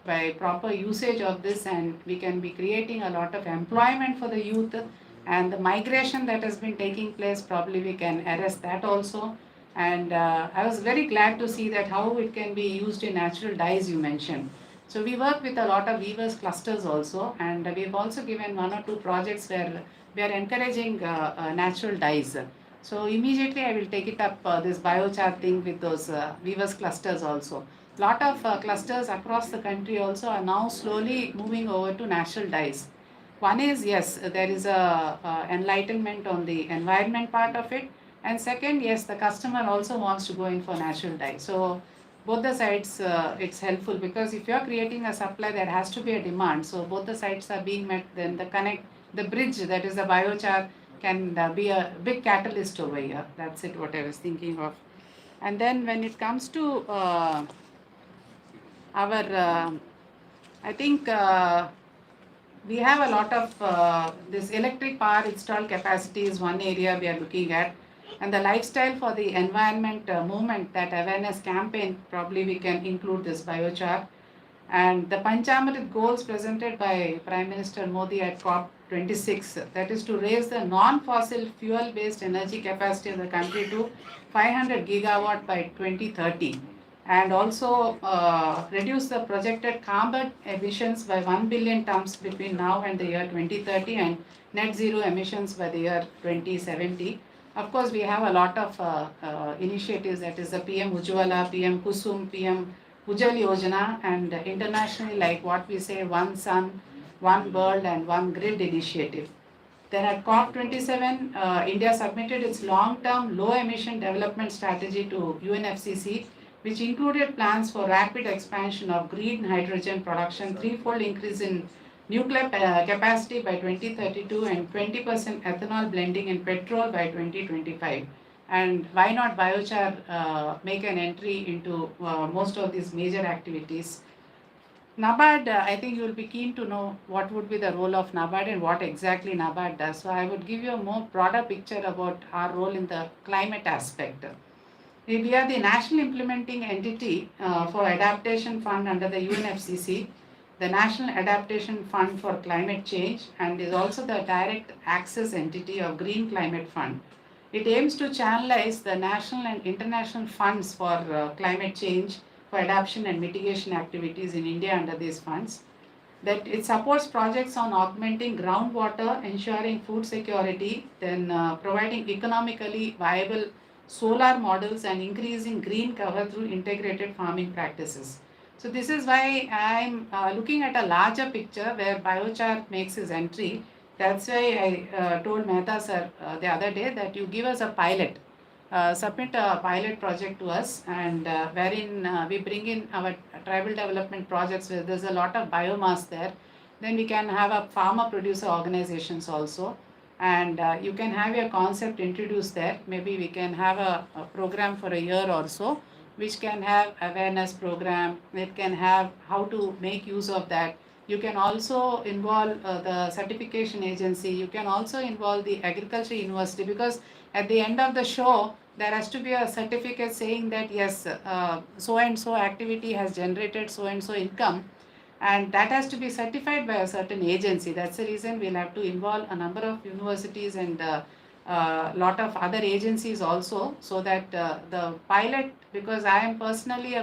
Speaker 4: by proper usage of this, and we can be creating a lot of employment for the youth, and the migration that has been taking place, probably we can arrest that also. And I was very glad to see that how it can be used in natural dyes you mentioned. So we work with a lot of weavers clusters also, and we've also given 1 or 2 projects where we are encouraging natural dyes. So immediately I will take it up, this biochar thing with those weavers clusters also. Lot of clusters across the country also are now slowly moving over to natural dyes. One is, yes, there is a enlightenment on the environment part of it, and second, yes, the customer also wants to go in for natural dye. So both the sides, it's helpful, because if you are creating a supply, there has to be a demand. So both the sides are being met, then the bridge, that is the biochar, can be a big catalyst over here. That's it, what I was thinking of. And then when it comes to our, I think we have a lot of this electric power installed capacity is one area we are looking at, and the lifestyle for the environment movement, that awareness campaign, probably we can include this biochar. And the Panchamrit goals presented by Prime Minister Modi at COP26, that is to raise the non-fossil fuel-based energy capacity of the country to 500 gigawatt by 2030, and also reduce the projected carbon emissions by 1 billion tons between now and the year 2030, and net zero emissions by the year 2070. Of course, we have a lot of initiatives, that is the PM Ujjwala, PM Kusum, PM Ujjal Yojana, and internationally, like what we say, One Sun, One World, and One Grid initiative. Then at COP27, India submitted its long-term low-emission development strategy to UNFCCC, which included plans for rapid expansion of green hydrogen production, 3-fold increase in nuclear capacity by 2032, and 20% ethanol blending in petrol by 2025. And why not biochar make an entry into most of these major activities? NABARD, I think you will be keen to know what would be the role of NABARD and what exactly NABARD does. So I would give you a more broader picture about our role in the climate aspect. We are the national implementing entity for Adaptation Fund under the UNFCCC, the National Adaptation Fund for Climate Change, and is also the direct access entity of Green Climate Fund. It aims to channelize the national and international funds for climate change, for adaptation and mitigation activities in India under these funds. That it supports projects on augmenting groundwater, ensuring food security, then providing economically viable solar models, and increasing green cover through integrated farming practices. So this is why I'm looking at a larger picture where biochar makes its entry. That's why I told Mehta sir the other day that you give us a pilot, submit a pilot project to us, and wherein we bring in our tribal development projects where there's a lot of biomass there. Then we can have a farmer producer organizations also, and you can have your concept introduced there. Maybe we can have a program for a year or so, which can have awareness program. It can have how to make use of that. You can also involve the certification agency. You can also involve the agriculture university, because at the end of the show, there has to be a certificate saying that yes, so and so activity has generated so and so income, and that has to be certified by a certain agency. That's the reason we'll have to involve a number of universities and lot of other agencies also, so that the pilot, because I am personally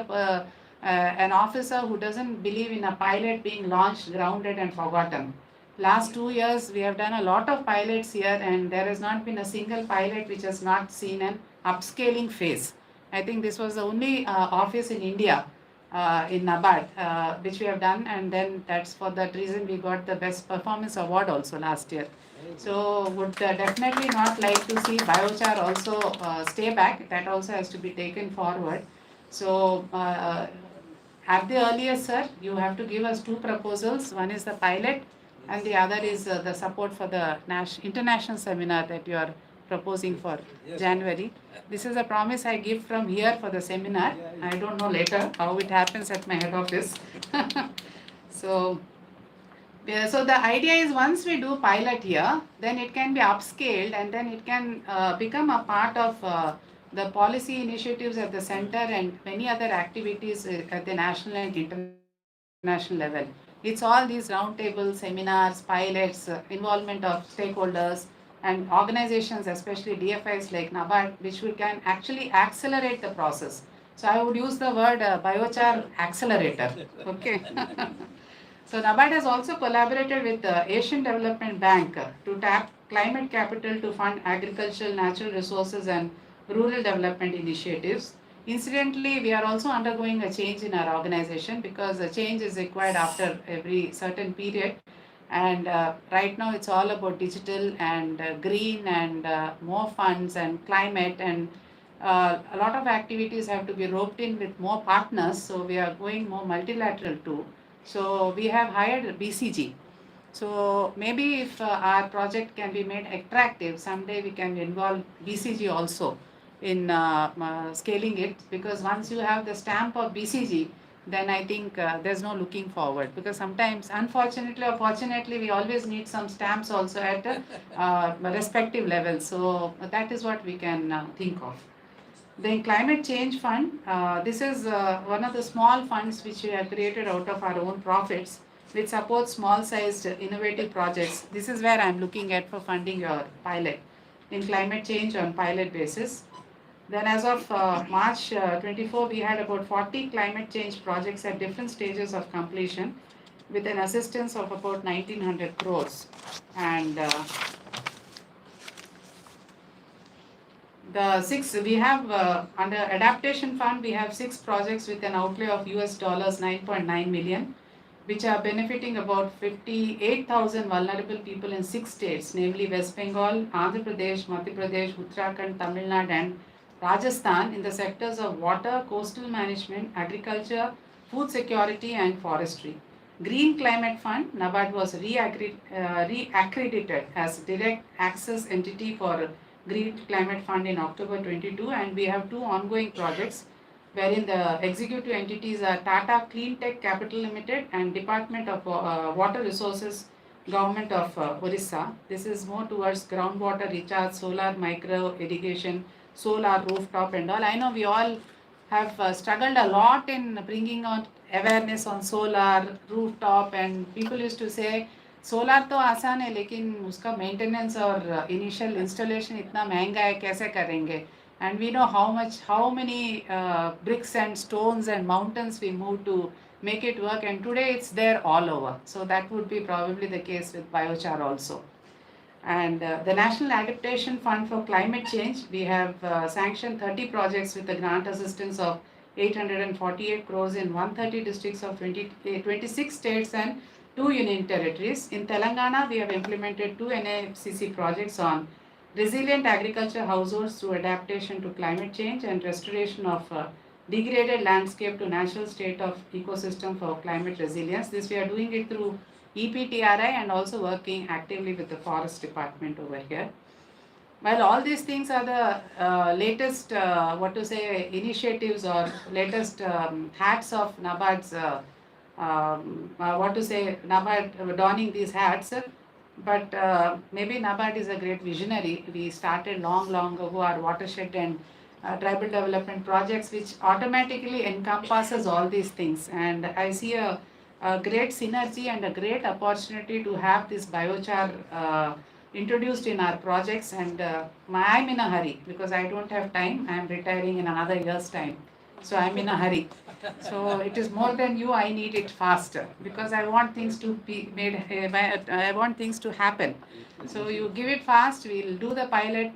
Speaker 4: an officer who doesn't believe in a pilot being launched, grounded and forgotten. Last 2 years we have done a lot of pilots here, and there has not been a single pilot which has not seen an upscaling phase. I think this was the only office in India in NABARD which we have done, and then that's for that reason we got the best performance award also last year. So would definitely not like to see biochar also stay back. That also has to be taken forward. So at the earliest, sir, you have to give us two proposals. One is the pilot, and the other is the support for the international seminar that you are proposing for January. This is a promise I give from here for the seminar. I don't know later how it happens at my head office. So yeah, so the idea is once we do pilot here, then it can be upscaled, and then it can become a part of the policy initiatives at the center and many other activities at the national and international level. It's all these roundtables, seminars, pilots, involvement of stakeholders and organizations, especially DFIs like NABARD, which we can actually accelerate the process. So I would use the word biochar accelerator. Okay. So NABARD has also collaborated with the Asian Development Bank to tap climate capital to fund agricultural, natural resources and rural development initiatives. Incidentally, we are also undergoing a change in our organization because a change is required after every certain period. And right now it's all about digital and green and more funds and climate, and a lot of activities have to be roped in with more partners. So we are going more multilateral too. So we have hired BCG. So maybe if our project can be made attractive, someday we can involve BCG also in scaling it, because once you have the stamp of BCG, then I think there's no looking forward, because sometimes, unfortunately or fortunately, we always need some stamps also at respective levels. So that is what we can think of. The Climate Change Fund, this is one of the small funds which we have created out of our own profits, which supports small-sized innovative projects. This is where I'm looking at for funding your pilot in climate change on pilot basis. Then as of March 24, we had about 40 climate change projects at different stages of completion with an assistance of about 1900 crores. And the six, we have under adaptation fund, we have 6 projects with an outlay of US dollars 9.9 million, which are benefiting about 58,000 vulnerable people in 6 states, namely West Bengal, Andhra Pradesh, Madhya Pradesh, Uttarakhand, Tamil Nadu and Rajasthan, in the sectors of water, coastal management, agriculture, food security and forestry. Green Climate Fund, NABARD was re-accredited as direct access entity for Green Climate Fund in October 22, and we have 2 ongoing projects wherein the executive entities are Tata Clean Tech Capital Limited and Department of Water Resources, Government of Orissa. This is more towards groundwater recharge, solar micro irrigation, solar rooftop and all. I know we all have struggled a lot in bringing on awareness on solar rooftop, and people used to say solar तो आसान है लेकिन उसका maintenance और initial installation इतना महंगा है, कैसे करेंगे? And we know how many bricks and stones and mountains we move to make it work, and today it's there all over. So that would be probably the case with biochar also. And the National Adaptation Fund for Climate Change, we have sanctioned 30 projects with a grant assistance of 848 crores in 130 districts of 26 states and 2 union territories. In Telangana, we have implemented 2 NFCC projects on resilient agriculture households through adaptation to climate change and restoration of degraded landscape to natural state of ecosystem for climate resilience. This we are doing it through EPTRI and also working actively with the forest department over here. While all these things are the latest, initiatives or latest hats of NABARD's, NABARD donning these hats, but maybe NABARD is a great visionary. We started long ago our watershed and tribal development projects, which automatically encompasses all these things. And I see a great synergy and a great opportunity to have this biochar introduced in our projects, and I'm in a hurry because I don't have time. I'm retiring in another year's time. So I'm in a hurry. So it is more than you, I need it faster because I want things to be made, I want things to happen. So you give it fast, we'll do the pilot,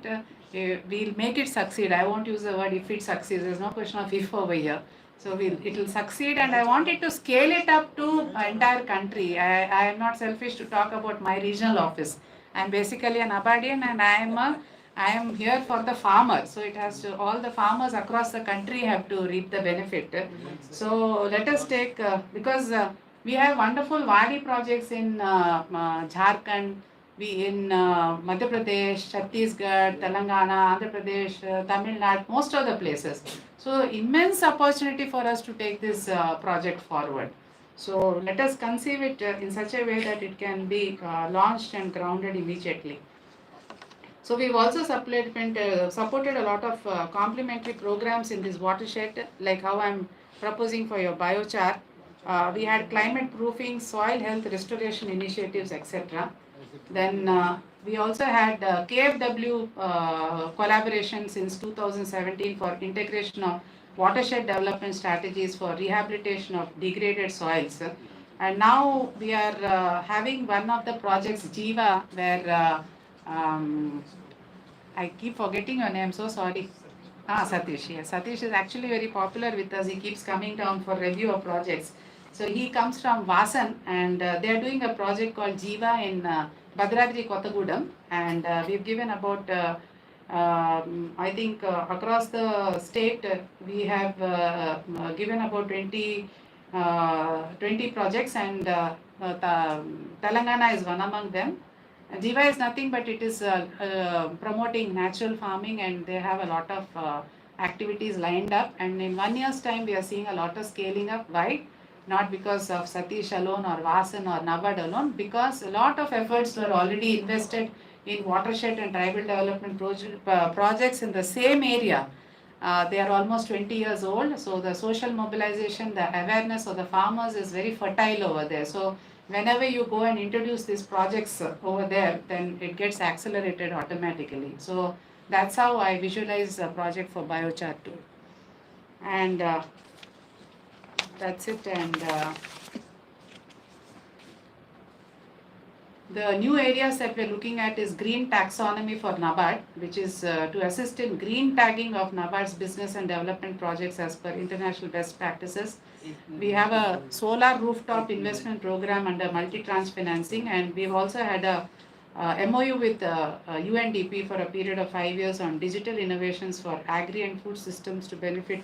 Speaker 4: we'll make it succeed. I won't use the word if it succeeds, there's no question of if over here. So it will succeed, and I want it to scale it up to entire country. I am not selfish to talk about my regional office. I'm basically an Abadian, and I am here for the farmer. So it has to, all the farmers across the country have to reap the benefit. So let us take, because we have wonderful Wadi projects in Jharkhand, we in Madhya Pradesh, Chhattisgarh, Telangana, Andhra Pradesh, Tamil Nadu, most of the places. So immense opportunity for us to take this project forward. So let us conceive it in such a way that it can be launched and grounded immediately. So we've also supported a lot of complementary programs in this watershed, like how I'm proposing for your biochar. We had climate proofing, soil health restoration initiatives, etc. Then we also had KFW collaboration since 2017 for integration of watershed development strategies for rehabilitation of degraded soils. And now we are having one of the projects, Jiva, where I keep forgetting your name, so sorry. Satish. Yes, Satish is actually very popular with us. He keeps coming down for review of projects. So he comes from Vasan, and they are doing a project called Jiva in Bhadradri Kothagudam, and we've given about I think across the state we have given about 20 projects, and Telangana is one among them. Jiva is nothing but it is promoting natural farming, and they have a lot of activities lined up, and in 1 year's time we are seeing a lot of scaling up. Why? Not because of Satish alone or Vasan or Nabad alone, because a lot of efforts were already invested in watershed and tribal development projects in the same area. They are almost 20 years old, so the social mobilization, the awareness of the farmers is very fertile over there. So whenever you go and introduce these projects over there, then it gets accelerated automatically. So that's how I visualize a project for biochar too. And that's it. And the new areas that we're looking at is green taxonomy for NABARD, which is to assist in green tagging of NABARD's business and development projects as per international best practices. We have a solar rooftop investment program under multi-tranche financing, and we've also had a MOU with UNDP for a period of 5 years on digital innovations for agri and food systems to benefit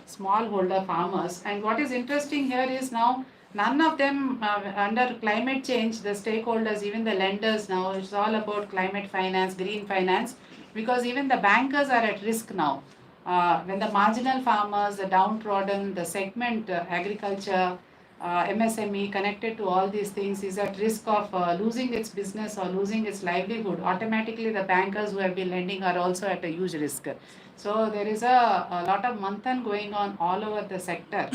Speaker 4: smallholder farmers. And what is interesting here is now none of them under climate change, the stakeholders, even the lenders now, it's all about climate finance, green finance, because even the bankers are at risk now. When the marginal farmers, the downtrodden, the segment agriculture, MSME connected to all these things is at risk of losing its business or losing its livelihood, automatically the bankers who have been lending are also at a huge risk. So there is a lot of manthan going on all over the sector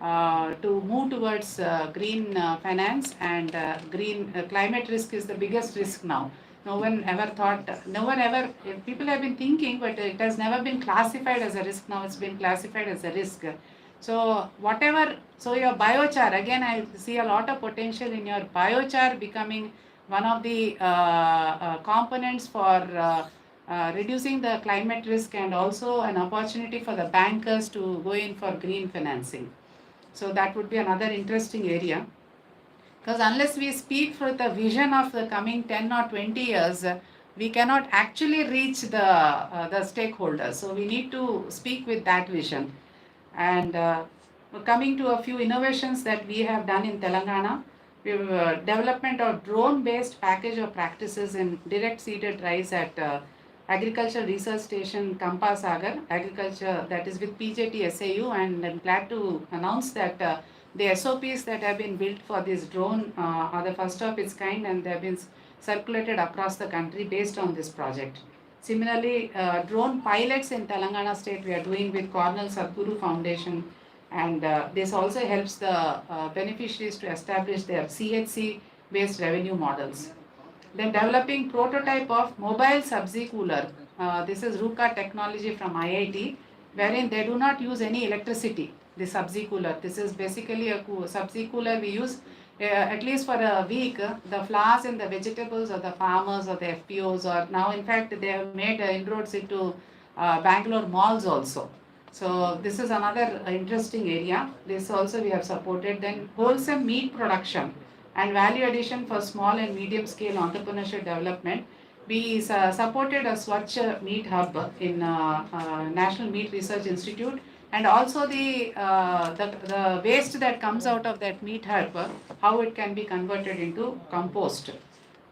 Speaker 4: to move towards green finance, and green climate risk is the biggest risk now. No one ever, people have been thinking, but it has never been classified as a risk. Now it's been classified as a risk. So your biochar, again I see a lot of potential in your biochar becoming one of the components for reducing the climate risk, and also an opportunity for the bankers to go in for green financing. So that would be another interesting area. Because unless we speak for the vision of the coming 10 or 20 years, we cannot actually reach the stakeholders. So we need to speak with that vision. And coming to a few innovations that we have done in Telangana, we have development of drone-based package of practices in direct seeded rice at Agricultural Research Station Kampasagar, agriculture, that is with PJT SAU, and I'm glad to announce that the SOPs that have been built for this drone are the first of its kind, and they have been circulated across the country based on this project. Similarly, drone pilots in Telangana state we are doing with Cornell Sadhguru Foundation, and this also helps the beneficiaries to establish their CHC based revenue models. Then developing prototype of mobile subsea cooler. This is Ruka technology from IIT, wherein they do not use any electricity, the subsea cooler. This is basically a subsea cooler we use at least for a week. The flowers and the vegetables or the farmers or the FPOs, or now in fact they have made inroads into Bangalore malls also. So this is another interesting area. This also we have supported. Then wholesome meat production and value addition for small and medium scale entrepreneurship development. We supported a Swachh Meat Hub in National Meat Research Institute, and also the waste that comes out of that meat hub, how it can be converted into compost.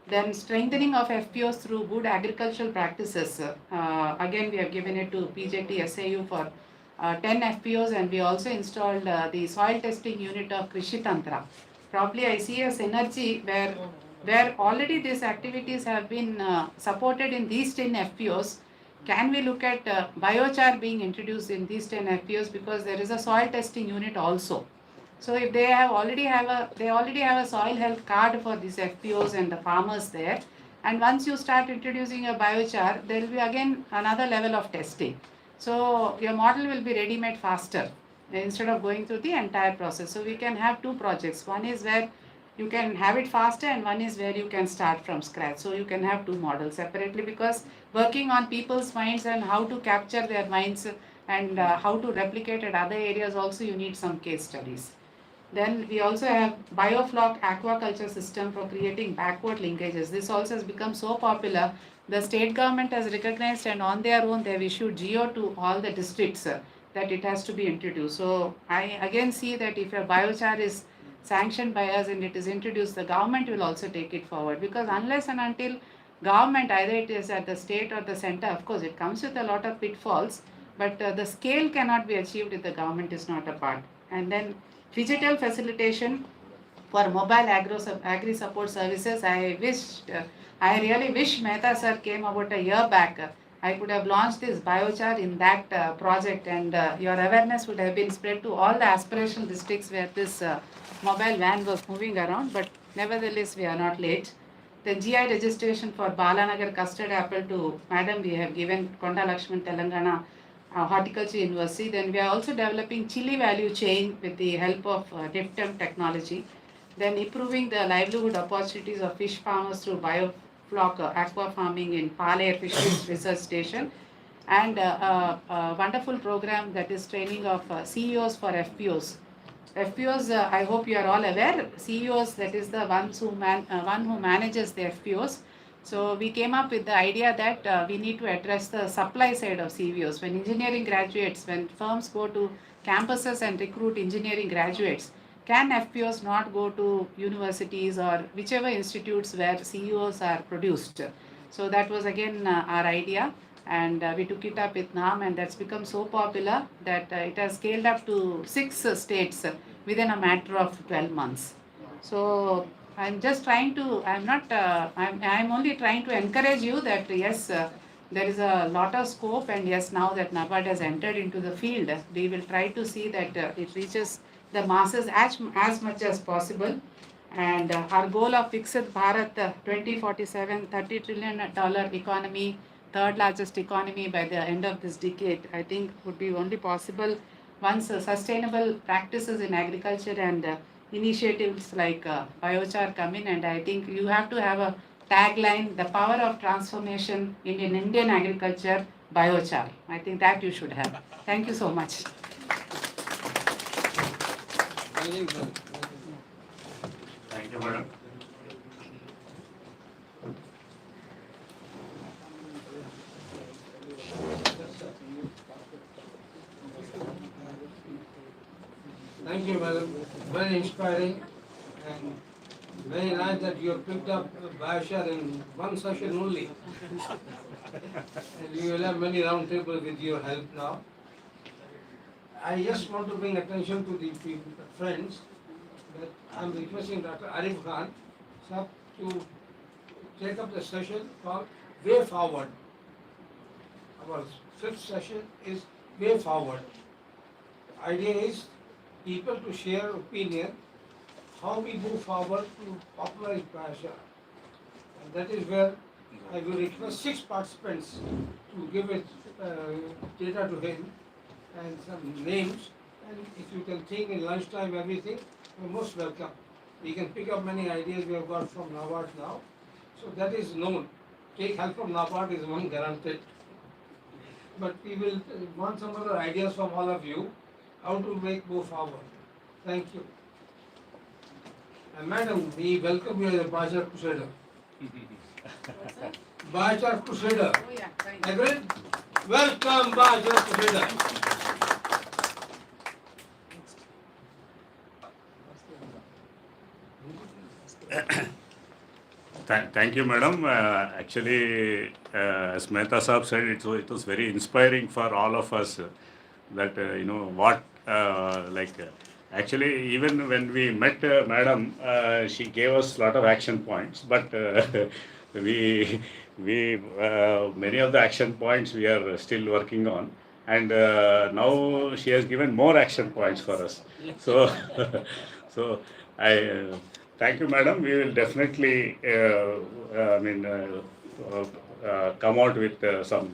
Speaker 4: Then strengthening of FPOs through good agricultural practices. Again, we have given it to PJT SAU for 10 FPOs, and we also installed the soil testing unit of Krishi Tantra. Probably I see a synergy where already these activities have been supported in these 10 FPOs. Can we look at biochar being introduced in these 10 FPOs, because there is a soil testing unit also. So if they already have a soil health card for these FPOs and the farmers there, and once you start introducing a biochar, there will be again another level of testing. So your model will be ready-made faster instead of going through the entire process. So we can have two projects. One is where you can have it faster, and one is where you can start from scratch. So you can have two models separately, because working on people's minds and how to capture their minds and how to replicate at other areas also, you need some case studies. Then we also have biofloc aquaculture system for creating backward linkages. This also has become so popular. The state government has recognized, and on their own they have issued GO to all the districts that it has to be introduced. So I again see that if a biochar is sanctioned by us and it is introduced, the government will also take it forward, because unless and until government, either it is at the state or the center, of course it comes with a lot of pitfalls, but the scale cannot be achieved if the government is not a part. And then digital facilitation for mobile agri support services. I really wish Mehta sir came about a year back. I could have launched this biochar in that project, and your awareness would have been spread to all the aspirational districts where this mobile van was moving around, but nevertheless we are not late. The GI registration for Balanagar custard apple to Madam, we have given Konda Lakshman Telangana Horticulture University. Then we are also developing chili value chain with the help of DIFTEM technology. Then improving the livelihood opportunities of fish farmers through biofloc aqua farming in Palair Fisheries Research Station. And a wonderful program that is training of CEOs for FPOs. FPOs, I hope you are all aware, CEOs, that is the one who manages the FPOs. So we came up with the idea that we need to address the supply side of CEOs. When engineering graduates, when firms go to campuses and recruit engineering graduates, can FPOs not go to universities or whichever institutes where CEOs are produced? So that was again our idea, and we took it up with NAM, and that's become so popular that it has scaled up to 6 states within a matter of 12 months. So I'm just trying to, I'm only trying to encourage you that yes, there is a lot of scope, and yes, now that NABARD has entered into the field, we will try to see that it reaches the masses as much as possible. And our goal of Viksit Bharat 2047, $30 trillion economy, third largest economy by the end of this decade, I think would be only possible once sustainable practices in agriculture and initiatives like biochar come in. And I think you have to have a tagline, the power of transformation in Indian agriculture, biochar. I think that you should have. Thank you so much.
Speaker 2: Thank you, madam.
Speaker 3: Thank you, madam. Very inspiring, and very nice that you have picked up biochar in one session only. And you will have many round tables with your help now. I just want to bring attention to the friends that I'm requesting Dr. Arif Khan sir to take up the session called Way Forward. Our 5th session is Way Forward. Idea is people to share opinion how we move forward to popularize biochar. And that is where I will request 6 participants to give it data to him and some names. And if you can think in lunchtime everything, you're most welcome. We can pick up many ideas we have got from NABARD now. So that is known. Take help from NABARD is one guaranteed. But we will want some other ideas from all of you how to move forward. Thank you. And madam, we welcome you as a Biochar Crusader. Biochar Crusader.
Speaker 4: Oh, yeah, thank you.
Speaker 3: Agreed? Welcome, Biochar Crusader.
Speaker 2: Thank you, madam. Actually, as Mehta Saab said, it was very inspiring for all of us that, actually, even when we met madam, she gave us a lot of action points, but we, many of the action points we are still working on. And now she has given more action points for us. So, so I thank you, madam. We will definitely, come out with some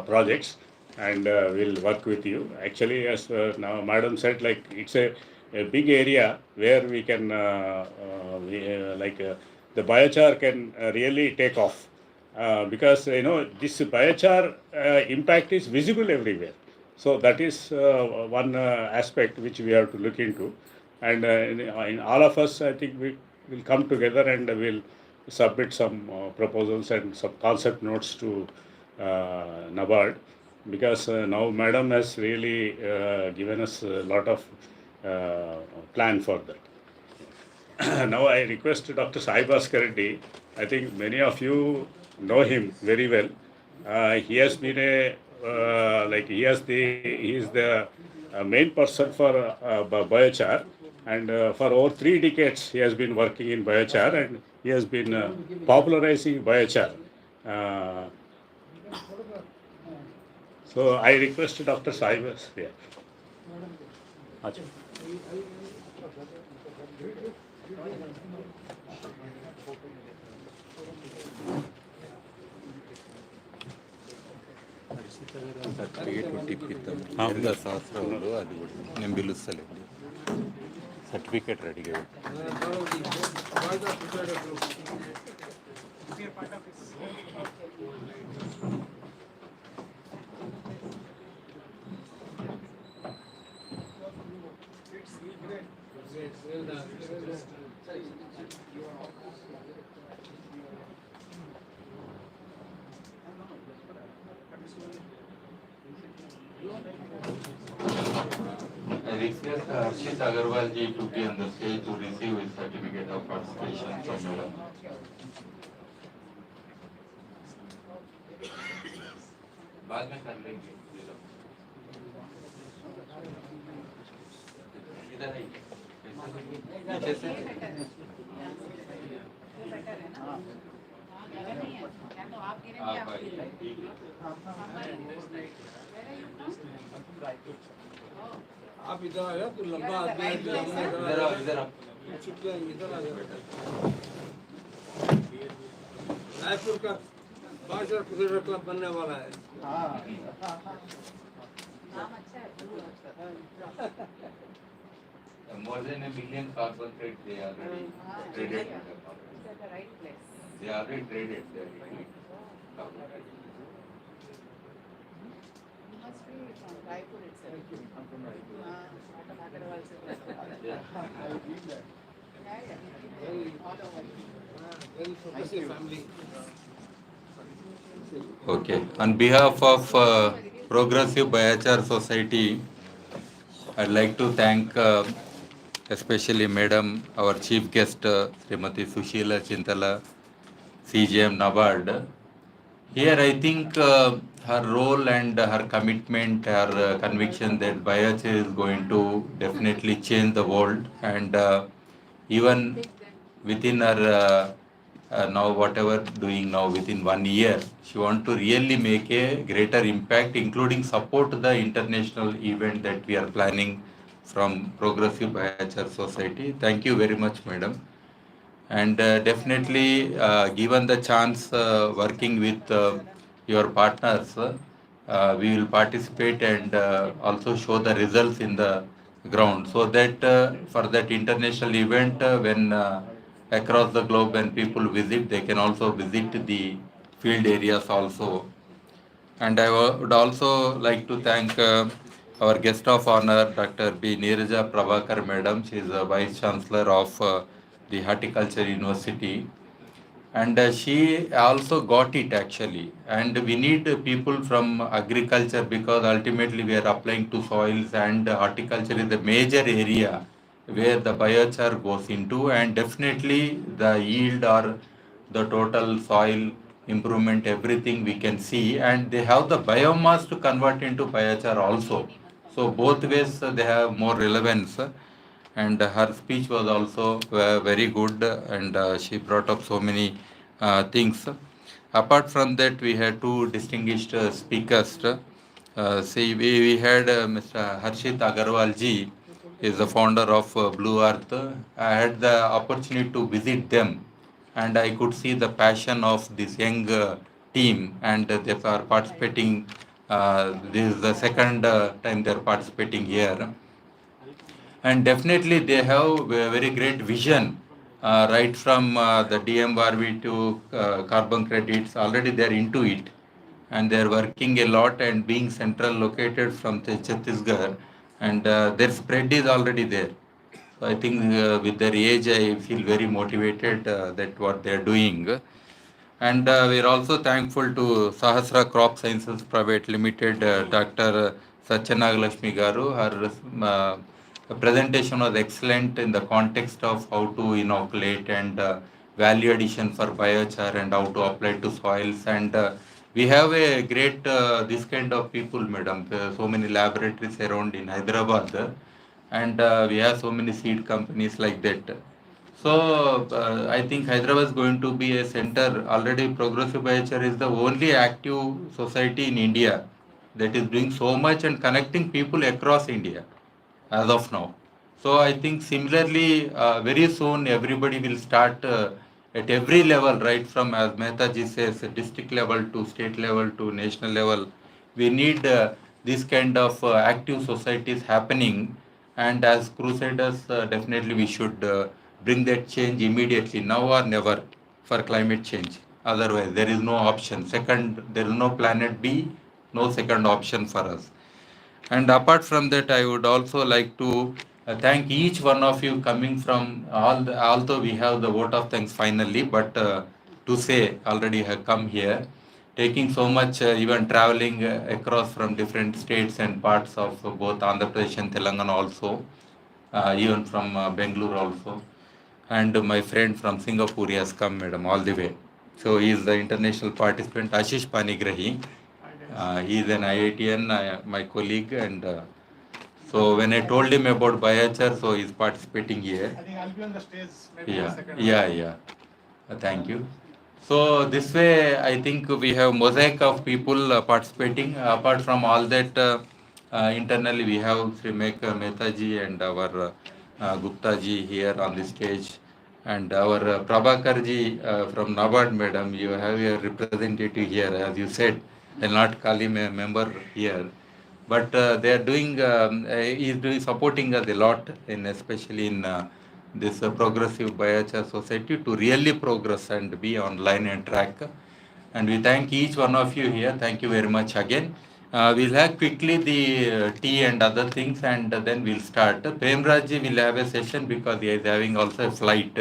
Speaker 2: projects, and we'll work with you. Actually, as now madam said, like it's a big area where we can, the biochar can really take off. Because this biochar impact is visible everywhere. So that is one aspect which we have to look into, and in all of us, I think we will come together and we'll submit some proposals and some concept notes to NABARD, because now madam has really given us a lot of plan for that. Now I request Dr. Sai Bhaskar Reddy. I think many of you know him very well. He has been he is the main person for biochar, and for over 3 decades he has been working in biochar, and he has been popularizing biochar. So I request Dr. Sai Bhaskar. Yeah. Achha.
Speaker 15: Certificate ఇప్పిద్దాం సహస్రంలో అది కూడా నేను పిలుస్తలేండి certificate రెడీగా
Speaker 16: I request Harshit Agarwal ji to be on the stage to receive his certificate of participation from Madam. बाद में कर लेंगे इधर आइए नीचे से आप आइए
Speaker 3: आप इधर आ जाओ, तो लंबा आदमी है, तो लंबा
Speaker 16: इधर आओ इधर आओ
Speaker 3: इधर आ जाओ बेटा। रायपुर का बायोचार क्रूसेडर क्लब बनने वाला है।
Speaker 16: More than 1 million carbon trade they already traded. They already traded. They are carbon trade.
Speaker 4: Must be from Raipur itself.
Speaker 3: Very progressive family.
Speaker 15: Okay. On behalf of Progressive Biochar Society, I'd like to thank especially Madam, our Chief Guest, Srimati Sushila Chintala, CGM NABARD. Here I think her role and her commitment, her conviction that biochar is going to definitely change the world, and even within her now whatever doing now within 1 year, she want to really make a greater impact, including support the international event that we are planning from Progressive Biochar Society. Thank you very much, madam. And definitely, given the chance working with your partners, we will participate and also show the results in the ground, so that for that international event, when across the globe when people visit, they can also visit the field areas also. And I would also like to thank our guest of honor, Dr. B. Neeraja Prabhakar Madam. She is the Vice Chancellor of the Horticulture University. And she also got it actually. And we need people from agriculture, because ultimately we are applying to soils, and horticulture is the major area where the biochar goes into, and definitely the yield or the total soil improvement, everything we can see, and they have the biomass to convert into biochar also. So both ways they have more relevance. And her speech was also very good, and she brought up so many things. Apart from that, we had two distinguished speakers. See, we had Mr. Harshit Agarwal ji, is the founder of Blue Earth. I had the opportunity to visit them, and I could see the passion of this young team, and they are participating. This is the second time they are participating here, and definitely they have a very great vision, right from the DMRV to carbon credits. Already they are into it, and they are working a lot, and being central located from the Chhattisgarh, and their spread is already there. So I think with their age, I feel very motivated that what they are doing. And we are also thankful to Sahasra Crop Sciences Private Limited, Dr. Satyanagalaxmi Garu. Her presentation was excellent in the context of how to inoculate and value addition for biochar and how to apply to soils. And we have a great this kind of people, madam. So many laboratories around in Hyderabad, and we have so many seed companies like that. So I think Hyderabad is going to be a center. Already Progressive Biochar is the only active society in India that is doing so much and connecting people across India as of now. So I think similarly, very soon everybody will start at every level, right from, as Mehtaji says, district level to state level to national level. We need this kind of active societies happening, and as crusaders, definitely we should bring that change immediately, now or never, for climate change. Otherwise, there is no option. Second, there is no planet B, no second option for us. And apart from that, I would also like to thank each one of you coming from although we have the vote of thanks finally, but to say already have come here, taking so much, even traveling across from different states and parts of both Andhra Pradesh and Telangana also, even from Bangalore also. And my friend from Singapore has come, madam, all the way. So he is the international participant, Ashish Panigrahi. He is an IITian, my colleague, and so when I told him about biochar, so he is participating here.
Speaker 12: I think I'll be on the stage maybe
Speaker 15: Yeah,
Speaker 12: second.
Speaker 15: yeah. Thank you. So this way, I think we have mosaic of people participating. Apart from all that, internally we have Sri Mehta ji and our Gupta ji here on the stage, and our Prabhakar ji from NABARD, madam. You have your representative here, as you said. I'll not call him a member here, but they are doing. He is doing supporting us a lot, in especially in this progressive biochar society to really progress and be on line and track. And we thank each one of you here. Thank you very much again. We'll have quickly the tea and other things, and then we'll start. Premraj ji will have a session because he is having also a flight.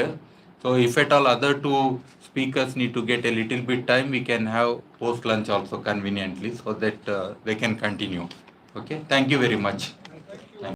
Speaker 15: So if at all other two speakers need to get a little bit time, we can have post lunch also conveniently, so that they can continue. Okay. Thank you very much.